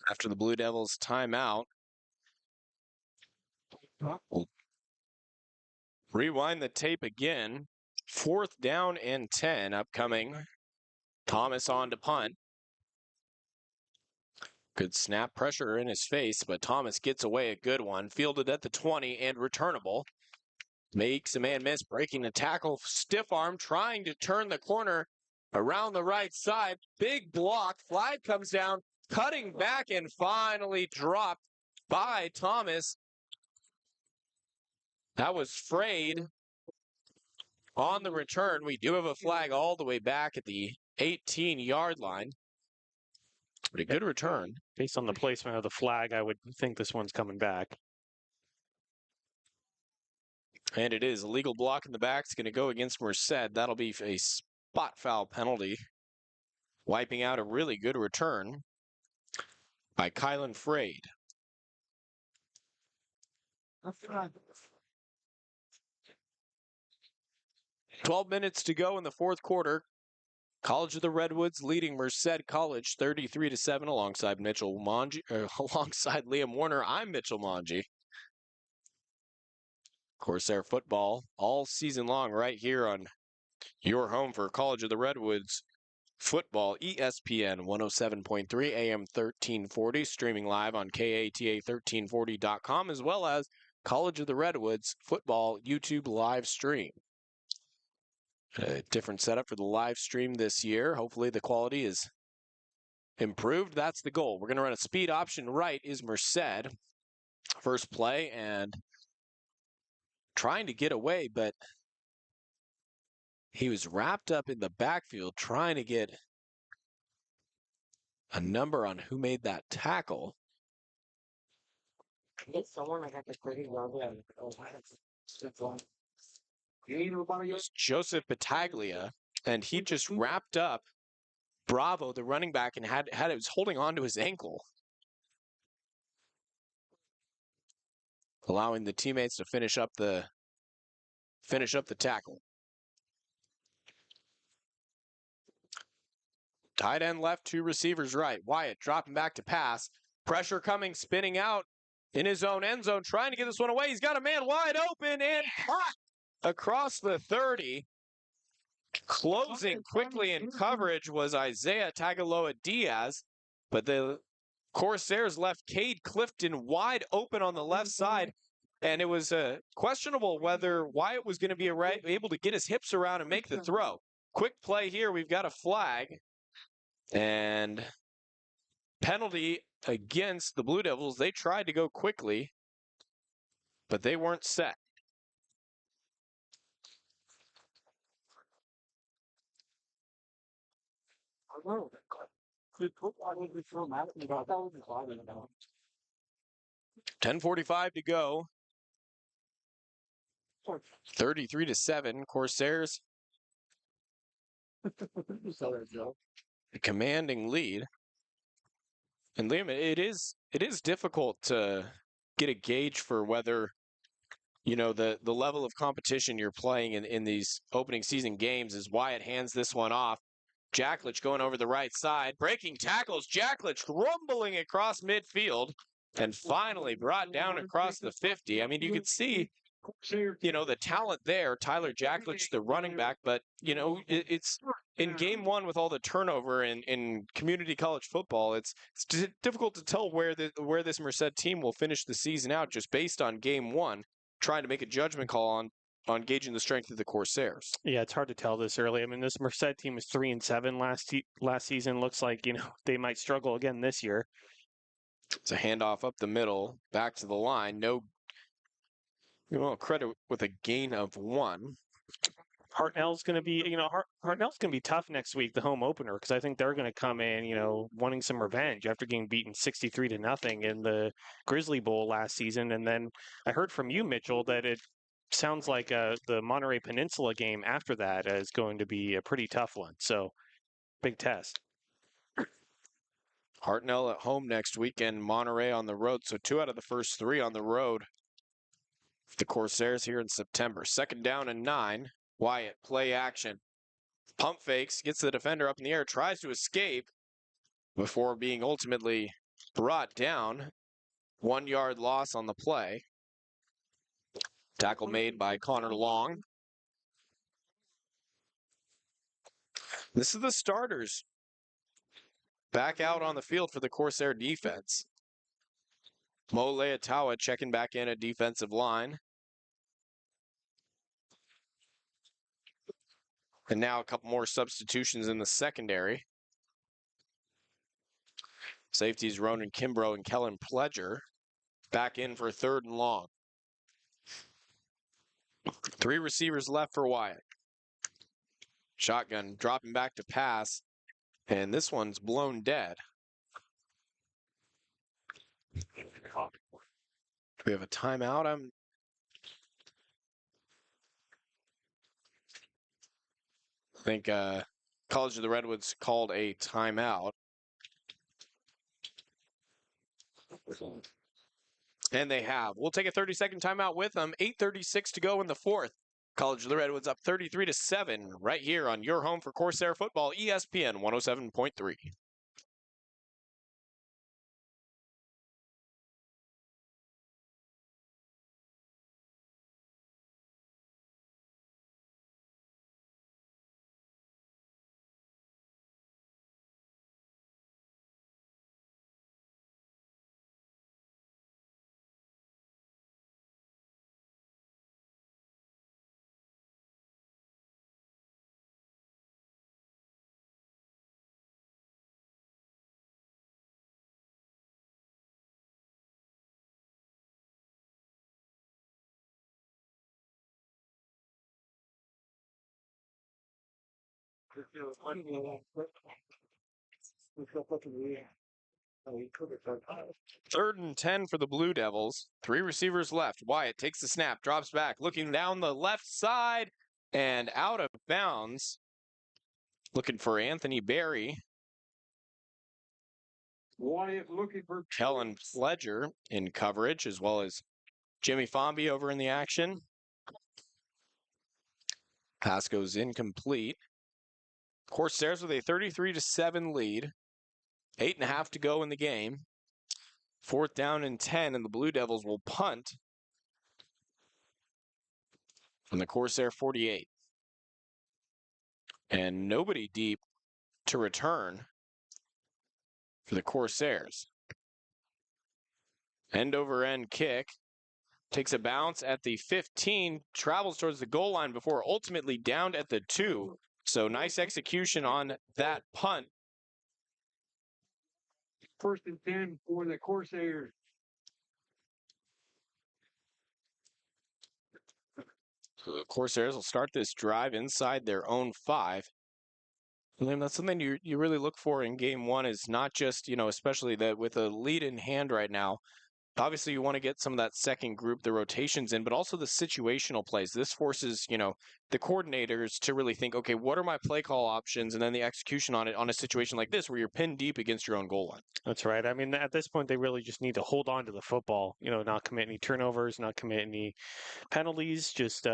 after the Blue Devils timeout. We'll rewind the tape again. 4th down and 10 upcoming. Thomas on to punt. Good snap, pressure in his face, but Thomas gets away a good one. Fielded at the 20 and returnable. Makes a man miss, breaking the tackle. Stiff arm, trying to turn the corner around the right side. Big block. Flag comes down, cutting back and finally dropped by Thomas. That was Frayed on the return. We do have a flag all the way back at the 18-yard line. But a good return. Based on the placement of the flag, I would think this one's coming back. And it is. A legal block in the back. It's going to go against Merced. That'll be a spot foul penalty. Wiping out a really good return by Kylan Frayed. 12 minutes to go in the 4th quarter. College of the Redwoods leading Merced College 33-7 alongside alongside Liam Warner. I'm Mitchell Monge. Corsair football all season long right here on your home for College of the Redwoods football. ESPN 107.3 AM 1340, streaming live on KATA1340.com, as well as College of the Redwoods football YouTube live stream. A different setup for the live stream this year. Hopefully the quality is improved. That's the goal. We're going to run a speed option. Right is Merced. First play and trying to get away, but he was wrapped up in the backfield trying to get a number on who made that tackle. It's someone I got the pretty well. It was Joseph Battaglia, and he just wrapped up Bravo, the running back, and had it was holding on to his ankle, allowing the teammates to finish up the tackle. Tight end left, 2 receivers right. Wyatt dropping back to pass. Pressure coming, spinning out in his own end zone, trying to get this one away. He's got a man wide open and caught across the 30. Closing quickly in coverage was Isaiah Tagaloa Diaz, but the Corsairs left Cade Clifton wide open on the left side, and it was questionable whether Wyatt was going to be able to get his hips around and make the throw. Quick play here. We've got a flag and penalty against the Blue Devils. They tried to go quickly, but they weren't set. $10:45 to go. 33-7. Corsairs. A commanding lead. And Liam, it is difficult to get a gauge for whether, you know, the level of competition you're playing in these opening season games. As Wyatt hands this one off. Jacklich going over the right side, breaking tackles. Jacklich rumbling across midfield and finally brought down across the 50. I mean, you could see, you know, the talent there. Tyler Jacklich, the running back, but, you know, it's in game 1 with all the turnover in community college football. It's difficult to tell where this Merced team will finish the season out just based on game 1, trying to make a judgment call on gauging the strength of the Corsairs. Yeah, it's hard to tell this early. I mean, this Merced team was 3-7 last season. Looks like, you know, they might struggle again this year. It's a handoff up the middle, back to the line. No, you know, credit with a gain of 1. Hartnell's going to be, you know, Hartnell's going to be tough next week, the home opener, because I think they're going to come in, you know, wanting some revenge after getting beaten 63-0 in the Grizzly Bowl last season. And then I heard from you, Mitchell, that it sounds like the Monterey Peninsula game after that is going to be a pretty tough one. So, big test. Hartnell at home next weekend, Monterey on the road. So 2 out of the first 3 on the road for the Corsairs here in September. 2nd down and 9. Wyatt, play action. Pump fakes, gets the defender up in the air, tries to escape before being ultimately brought down. 1 yard loss on the play. Tackle made by Connor Long. This is the starters back out on the field for the Corsair defense. Mo Leatawa checking back in at defensive line. And now a couple more substitutions in the secondary. Safeties Ronan Kimbrough and Kellen Pledger back in for 3rd and long. 3 receivers left for Wyatt. Shotgun dropping back to pass, and this one's blown dead. Do we have a timeout? I think College of the Redwoods called a timeout. And they have. We'll take a 30-second timeout with them. 8:36 to go in the 4th. College of the Redwoods up 33-7 right here on your home for Corsair football, ESPN 107.3. Third and 10 for the Blue Devils. 3 receivers left. Wyatt takes the snap, drops back, looking down the left side and out of bounds. Looking for Anthony Berry. Wyatt looking for Kellen Pledger in coverage, as well as Jimmy Fomby over in the action. Pass goes incomplete. Corsairs with a 33-7 lead. 8.5 to go in the game. 4th down and 10, and the Blue Devils will punt from the Corsair 48. And nobody deep to return for the Corsairs. End over end kick. Takes a bounce at the 15, travels towards the goal line before ultimately downed at the 2. So nice execution on that punt. 1st and 10 for the Corsairs. So the Corsairs will start this drive inside their own 5. Liam, that's something you really look for in game 1 is not just, especially that with a lead in hand right now, obviously you want to get some of that second group, the rotations in, but also the situational plays. This forces, the coordinators to really think, okay, what are my play call options? And then the execution on it on a situation like this where you're pinned deep against your own goal line. That's right. I mean, at this point, they really just need to hold on to the football, not commit any turnovers, not commit any penalties, just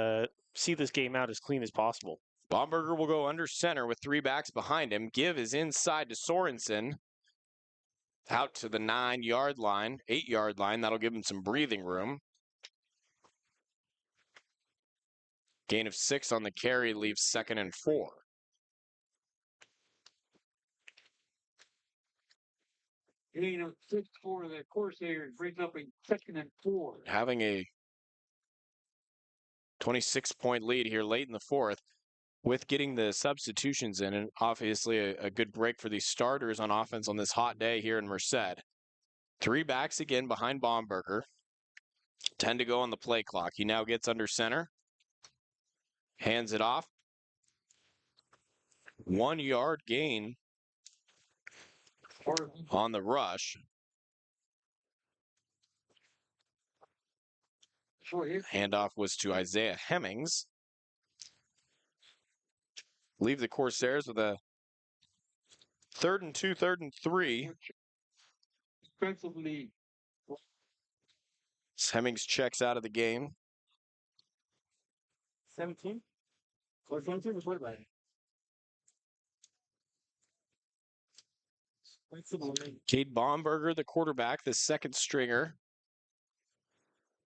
see this game out as clean as possible. Baumberger will go under center with 3 backs behind him. Give is inside to Sorensen. Out to the 9-yard line, 8-yard line. That'll give him some breathing room. Gain of 6 on the carry leaves 2nd and 4. Gain of 6 for the Corsairs brings up a 2nd and 4. Having a 26-point lead here late in the 4th with getting the substitutions in, and obviously a good break for these starters on offense on this hot day here in Merced. 3 backs again behind Baumberger. 10 to go on the play clock. He now gets under center. Hands it off. 1-yard gain on the rush. Handoff was to Isaiah Hemmings. Leave the Corsairs with a 3rd and 2, 3rd and 3. Defensively. Hemmings checks out of the game. 17? Or 17 was what about it? Cade Baumberger, the quarterback, the second stringer.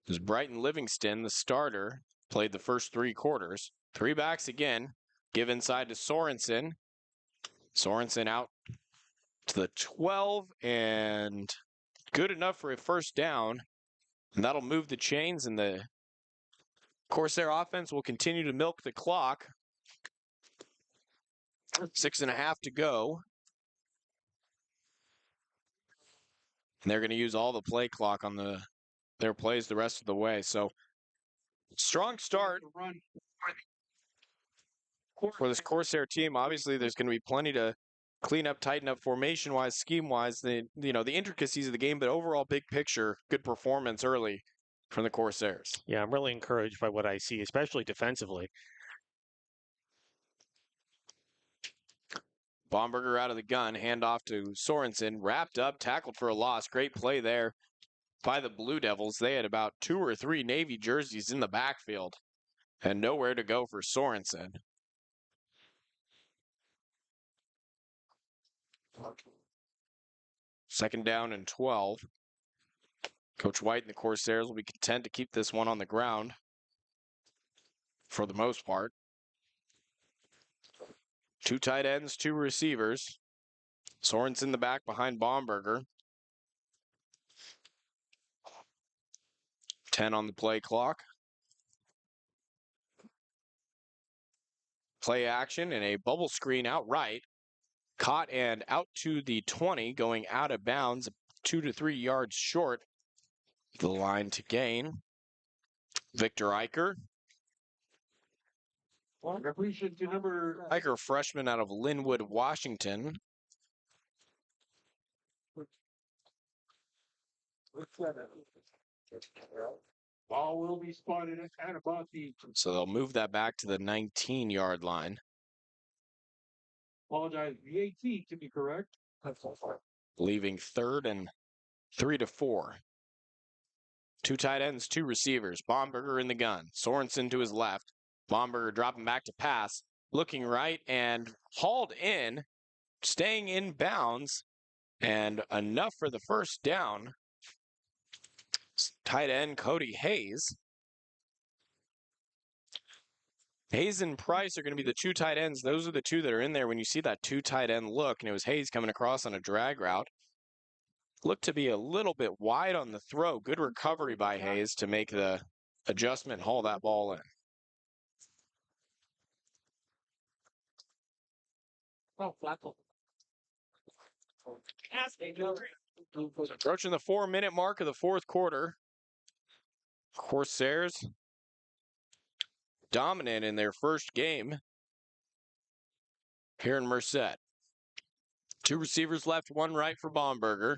There's Brighton Livingston, the starter, played the first 3 quarters. 3 backs again. Give inside to Sorensen. Sorensen out to the 12 and good enough for a first down. And that'll move the chains, and the Corsair offense will continue to milk the clock. 6.5 to go. And they're going to use all the play clock on their plays the rest of the way. So strong start for this Corsair team. Obviously, there's going to be plenty to clean up, tighten up formation-wise, scheme-wise, the intricacies of the game, but overall big picture, good performance early from the Corsairs. Yeah, I'm really encouraged by what I see, especially defensively. Baumberger out of the gun, handoff to Sorensen, wrapped up, tackled for a loss. Great play there by the Blue Devils. They had about 2 or 3 Navy jerseys in the backfield and nowhere to go for Sorensen. Second down and 12. Coach White and the Corsairs will be content to keep this one on the ground for the most part. 2 tight ends, 2 receivers. Sorensen the back behind Baumberger. 10 on the play clock. Play action and a bubble screen outright. Caught and out to the 20, going out of bounds, 2 to 3 yards short. The line to gain. Victor Eicher. Completion to number Eicher, freshman out of Linwood, Washington. Ball will be spotted at about the So they'll move that back to the 19-yard line. apologize, the 18 to be correct. Leaving 3rd and 3 to 4. 2 tight ends, 2 receivers. Baumberger in the gun. Sorensen to his left. Baumberger dropping back to pass. Looking right and hauled in. Staying in bounds. And enough for the first down. Tight end Cody Hayes. Hayes and Price are going to be the 2 tight ends. Those are the 2 that are in there when you see that 2 tight end look. And it was Hayes coming across on a drag route. Looked to be a little bit wide on the throw. Good recovery by Hayes to make the adjustment and haul that ball in. Approaching the 4-minute mark of the 4th quarter. Corsairs dominant in their first game here in Merced. 2 receivers left, 1 right for Baumberger.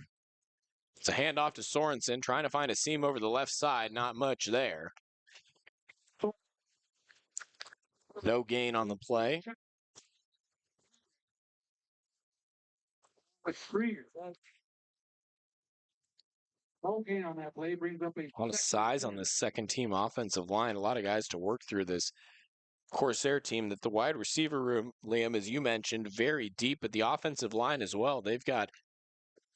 It's a handoff to Sorensen, trying to find a seam over the left side. Not much there. No gain on the play. No gain on that play brings up A lot of size on this second team offensive line. A lot of guys to work through this Corsair team. That the wide receiver room, Liam, as you mentioned, very deep, but the offensive line as well. They've got,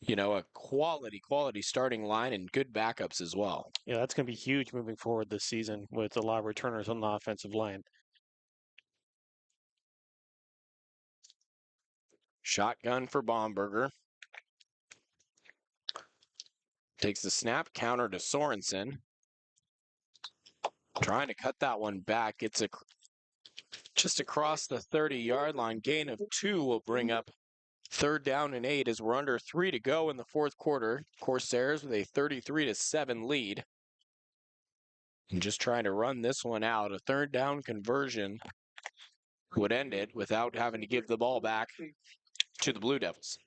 a quality starting line and good backups as well. Yeah, that's going to be huge moving forward this season with a lot of returners on the offensive line. Shotgun for Baumberger. Takes the snap, counter to Sorensen. Trying to cut that one back. It's just across the 30-yard line. Gain of 2 will bring up 3rd down and 8 as we're under 3 to go in the 4th quarter. Corsairs with a 33-7 lead. And just trying to run this one out. A 3rd down conversion would end it without having to give the ball back to the Blue Devils.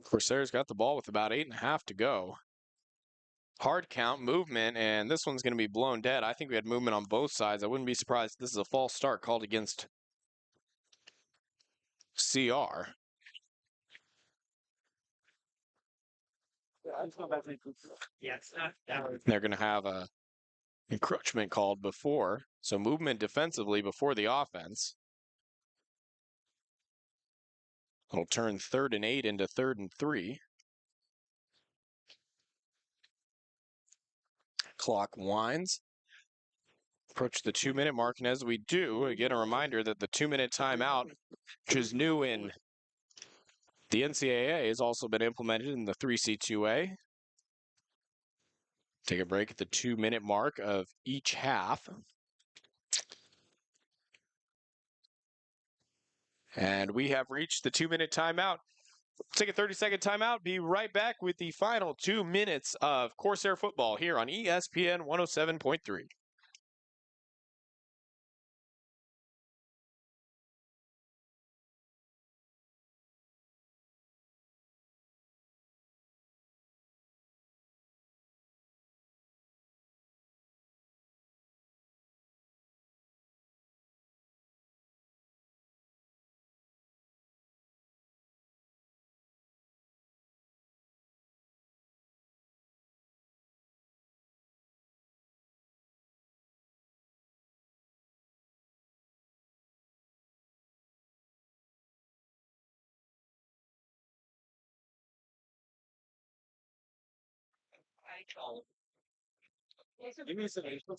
Corsairs got the ball with about 8.5 to go. Hard count, movement, and this one's going to be blown dead. I think we had movement on both sides. I wouldn't be surprised if this is a false start called against CR. They're going to have a encroachment called before. So movement defensively before the offense. It'll turn 3rd and 8 into 3rd and 3. Clock winds. Approach the 2-minute mark, and as we do, again, a reminder that the 2-minute timeout, which is new in the NCAA, has also been implemented in the 3C2A. Take a break at the 2-minute mark of each half. And we have reached the 2-minute timeout. Take a 30-second timeout. Be right back with the final 2 minutes of Corsair football here on ESPN 107.3.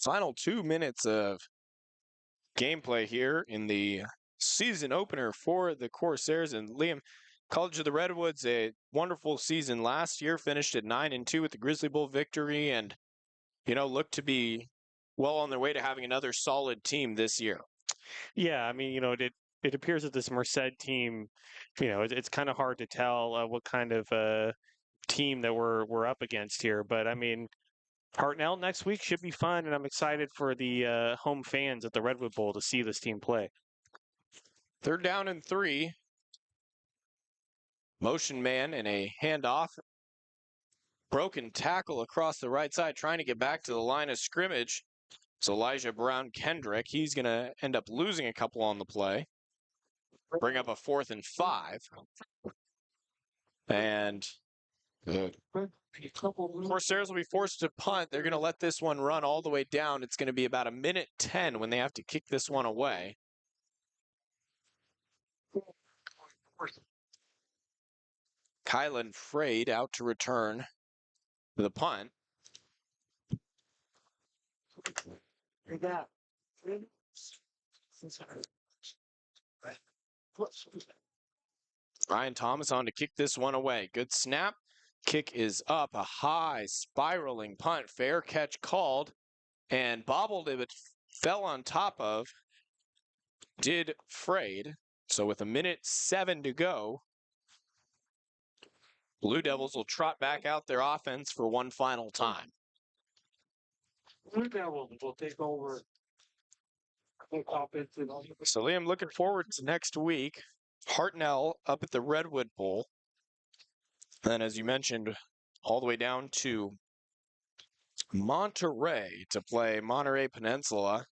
Final 2 minutes of gameplay here in the season opener for the Corsairs. And Liam, College of the Redwoods, a wonderful season last year, finished at 9-2 with the Grizzly Bowl victory, and look to be well on their way to having another solid team this year. Yeah, I mean, it appears that this Merced team, it's kind of hard to tell what kind of team that we're up against here. But I mean, Hartnell next week should be fun, and I'm excited for the home fans at the Redwood Bowl to see this team play. 3rd down and 3. Motion man and a handoff. Broken tackle across the right side, trying to get back to the line of scrimmage. So Elijah Brown Kendrick, he's going to end up losing a couple on the play. Bring up a 4th and 5. And the Corsairs will be forced to punt. They're going to let this one run all the way down. It's going to be about 1:10 when they have to kick this one away. Kylan Frade out to return the punt. Ryan Thomas on to kick this one away. Good snap. Kick is up. A high spiraling punt. Fair catch called. And bobbled it, but fell on top of did Frade. So with 1:07 to go, Blue Devils will trot back out their offense for one final time. Blue Devils will take over. So Liam, looking forward to next week. Hartnell up at the Redwood Bowl. And as you mentioned, all the way down to Monterey to play Monterey Peninsula.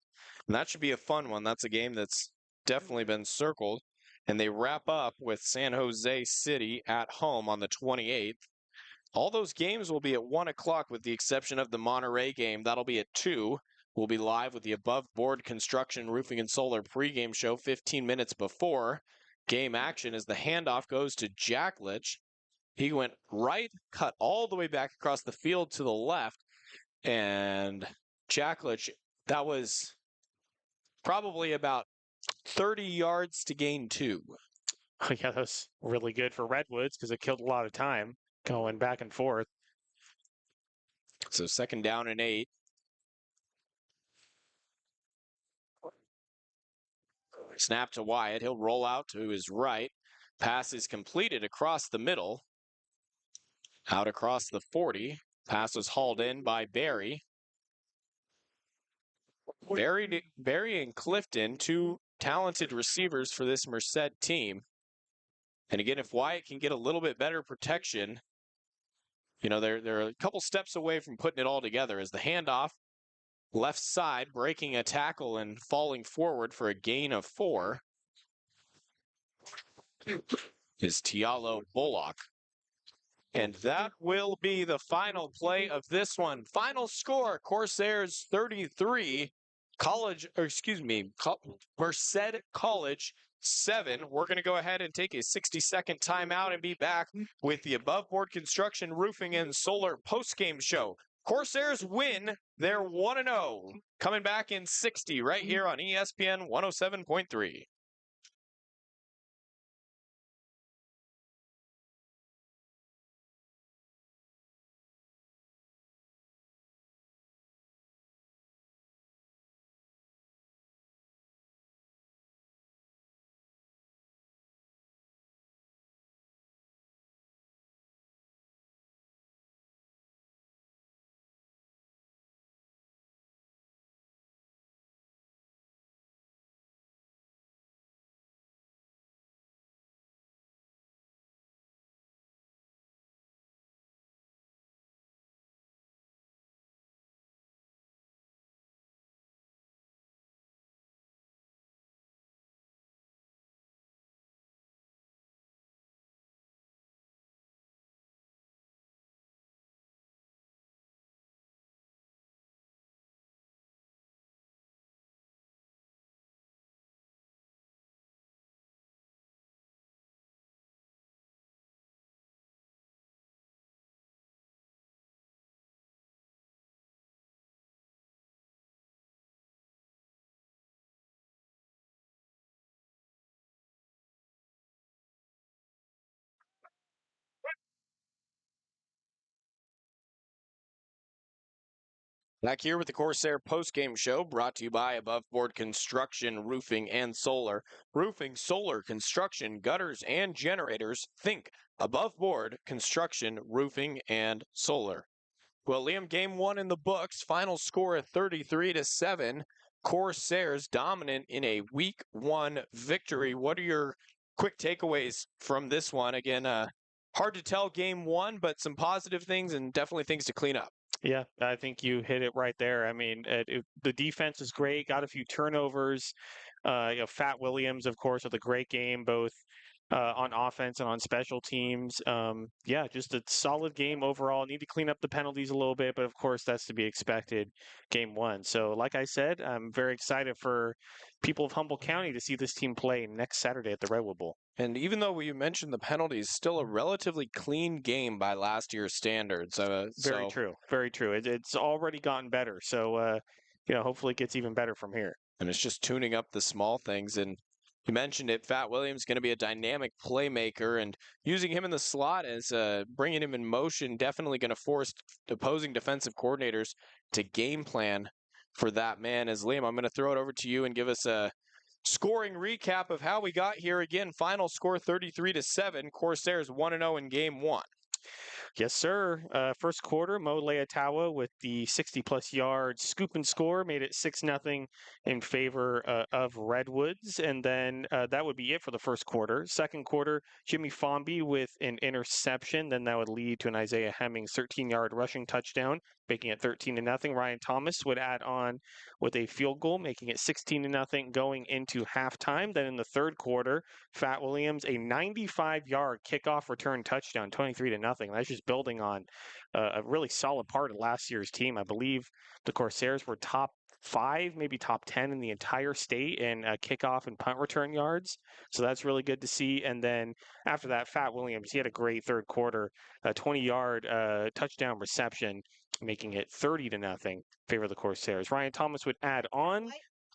And that should be a fun one. That's a game that's definitely been circled. And they wrap up with San Jose City at home on the 28th. All those games will be at 1 o'clock with the exception of the Monterey game. That'll be at 2. We'll be live with the Above Board Construction Roofing and Solar pregame show 15 minutes before game action as the handoff goes to Jacklich. He went right, cut all the way back across the field to the left. And Jacklich, that was probably about 30 yards to gain 2. Oh, yeah, that was really good for Redwoods because it killed a lot of time going back and forth. So 2nd down and 8. Snap to Wyatt. He'll roll out to his right. Pass is completed across the middle. Out across the 40. Pass was hauled in by Barry. Barry and Clifton, 2 talented receivers for this Merced team. And again, if Wyatt can get a little bit better protection, they're a couple steps away from putting it all together as the handoff, left side, breaking a tackle and falling forward for a gain of 4 is Tialo Bullock. And that will be the final play of this one. Final score, Corsairs 33, Merced College 7. We're going to go ahead and take a 60-second timeout and be back with the Above Board Construction, Roofing, and Solar post-game show. Corsairs win. They're 1-0. Coming back in 60 right here on ESPN 107.3. Back here with the Corsair post-game show, brought to you by Above Board Construction, Roofing, and Solar. Roofing, solar, construction, gutters, and generators. Think Above Board Construction, Roofing, and Solar. Well, Liam, game one in the books. Final score of 33-7. Corsairs dominant in a week one victory. What are your quick takeaways from this one? Again, hard to tell game one, but some positive things and definitely things to clean up. Yeah, I think you hit it right there. I mean, the defense is great. Got a few turnovers. Fat Williams, of course, with a great game, both on offense and on special teams. Yeah, just a solid game overall. Need to clean up the penalties a little bit, but of course, that's to be expected game one. So, like I said, I'm very excited for people of Humboldt County to see this team play next Saturday at the Redwood Bowl. And even though we mentioned the penalties, still a relatively clean game by last year's standards. Very true. Very true. It's already gotten better. So, hopefully it gets even better from here. And it's just tuning up the small things. And you mentioned it, Fat Williams going to be a dynamic playmaker, and using him in the slot as bringing him in motion, definitely going to force opposing defensive coordinators to game plan for that man. As Liam, I'm going to throw it over to you and give us a scoring recap of how we got here. Again, final score 33-7. Corsairs 1-0 in game one. Yes, sir. First quarter, Mo Leatawa with the 60-plus yard scoop and score made it 6-0 in favor of Redwoods. And then that would be it for the first quarter. Second quarter, Jimmy Fomby with an interception. Then that would lead to an Isaiah Hemmings 13-yard rushing touchdown, making it 13-0. Ryan Thomas would add on with a field goal, making it 16-0 going into halftime. Then in the third quarter, Fat Williams, a 95-yard kickoff return touchdown, 23-0. That's just building on a really solid part of last year's team. I believe the Corsairs were top 5, maybe top 10 in the entire state in kickoff and punt return yards. So that's really good to see. And then after that, Fat Williams, he had a great third quarter, a 20-yard touchdown reception, making it 30-0 in favor of the Corsairs. Ryan Thomas would add on,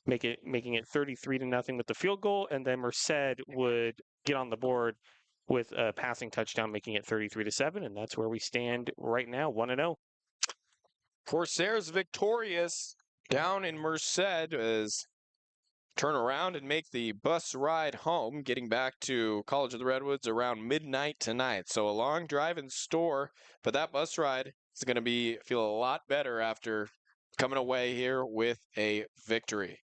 making it 33-0 with the field goal, and then Merced would get on the board with a passing touchdown, making it 33-7, and that's where we stand right now, 1-0. Corsairs victorious down in Merced as turn around and make the bus ride home, getting back to College of the Redwoods around midnight tonight. So a long drive in store, but that bus ride is going to feel a lot better after coming away here with a victory.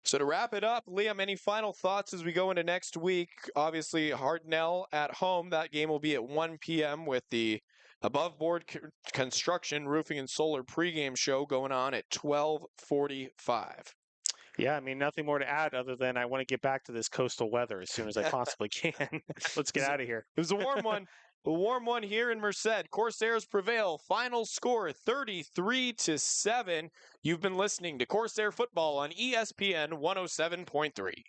So to wrap it up, Liam, any final thoughts as we go into next week? Obviously, Hartnell at home. That game will be at 1 p.m. with the Above Board Construction, Roofing, and Solar pregame show going on at 12:45. Yeah, I mean, nothing more to add other than I want to get back to this coastal weather as soon as I possibly can. Let's get out of here. It was a warm one. A warm one here in Merced. Corsairs prevail. Final score 33-7. You've been listening to Corsair Football on ESPN 107.3.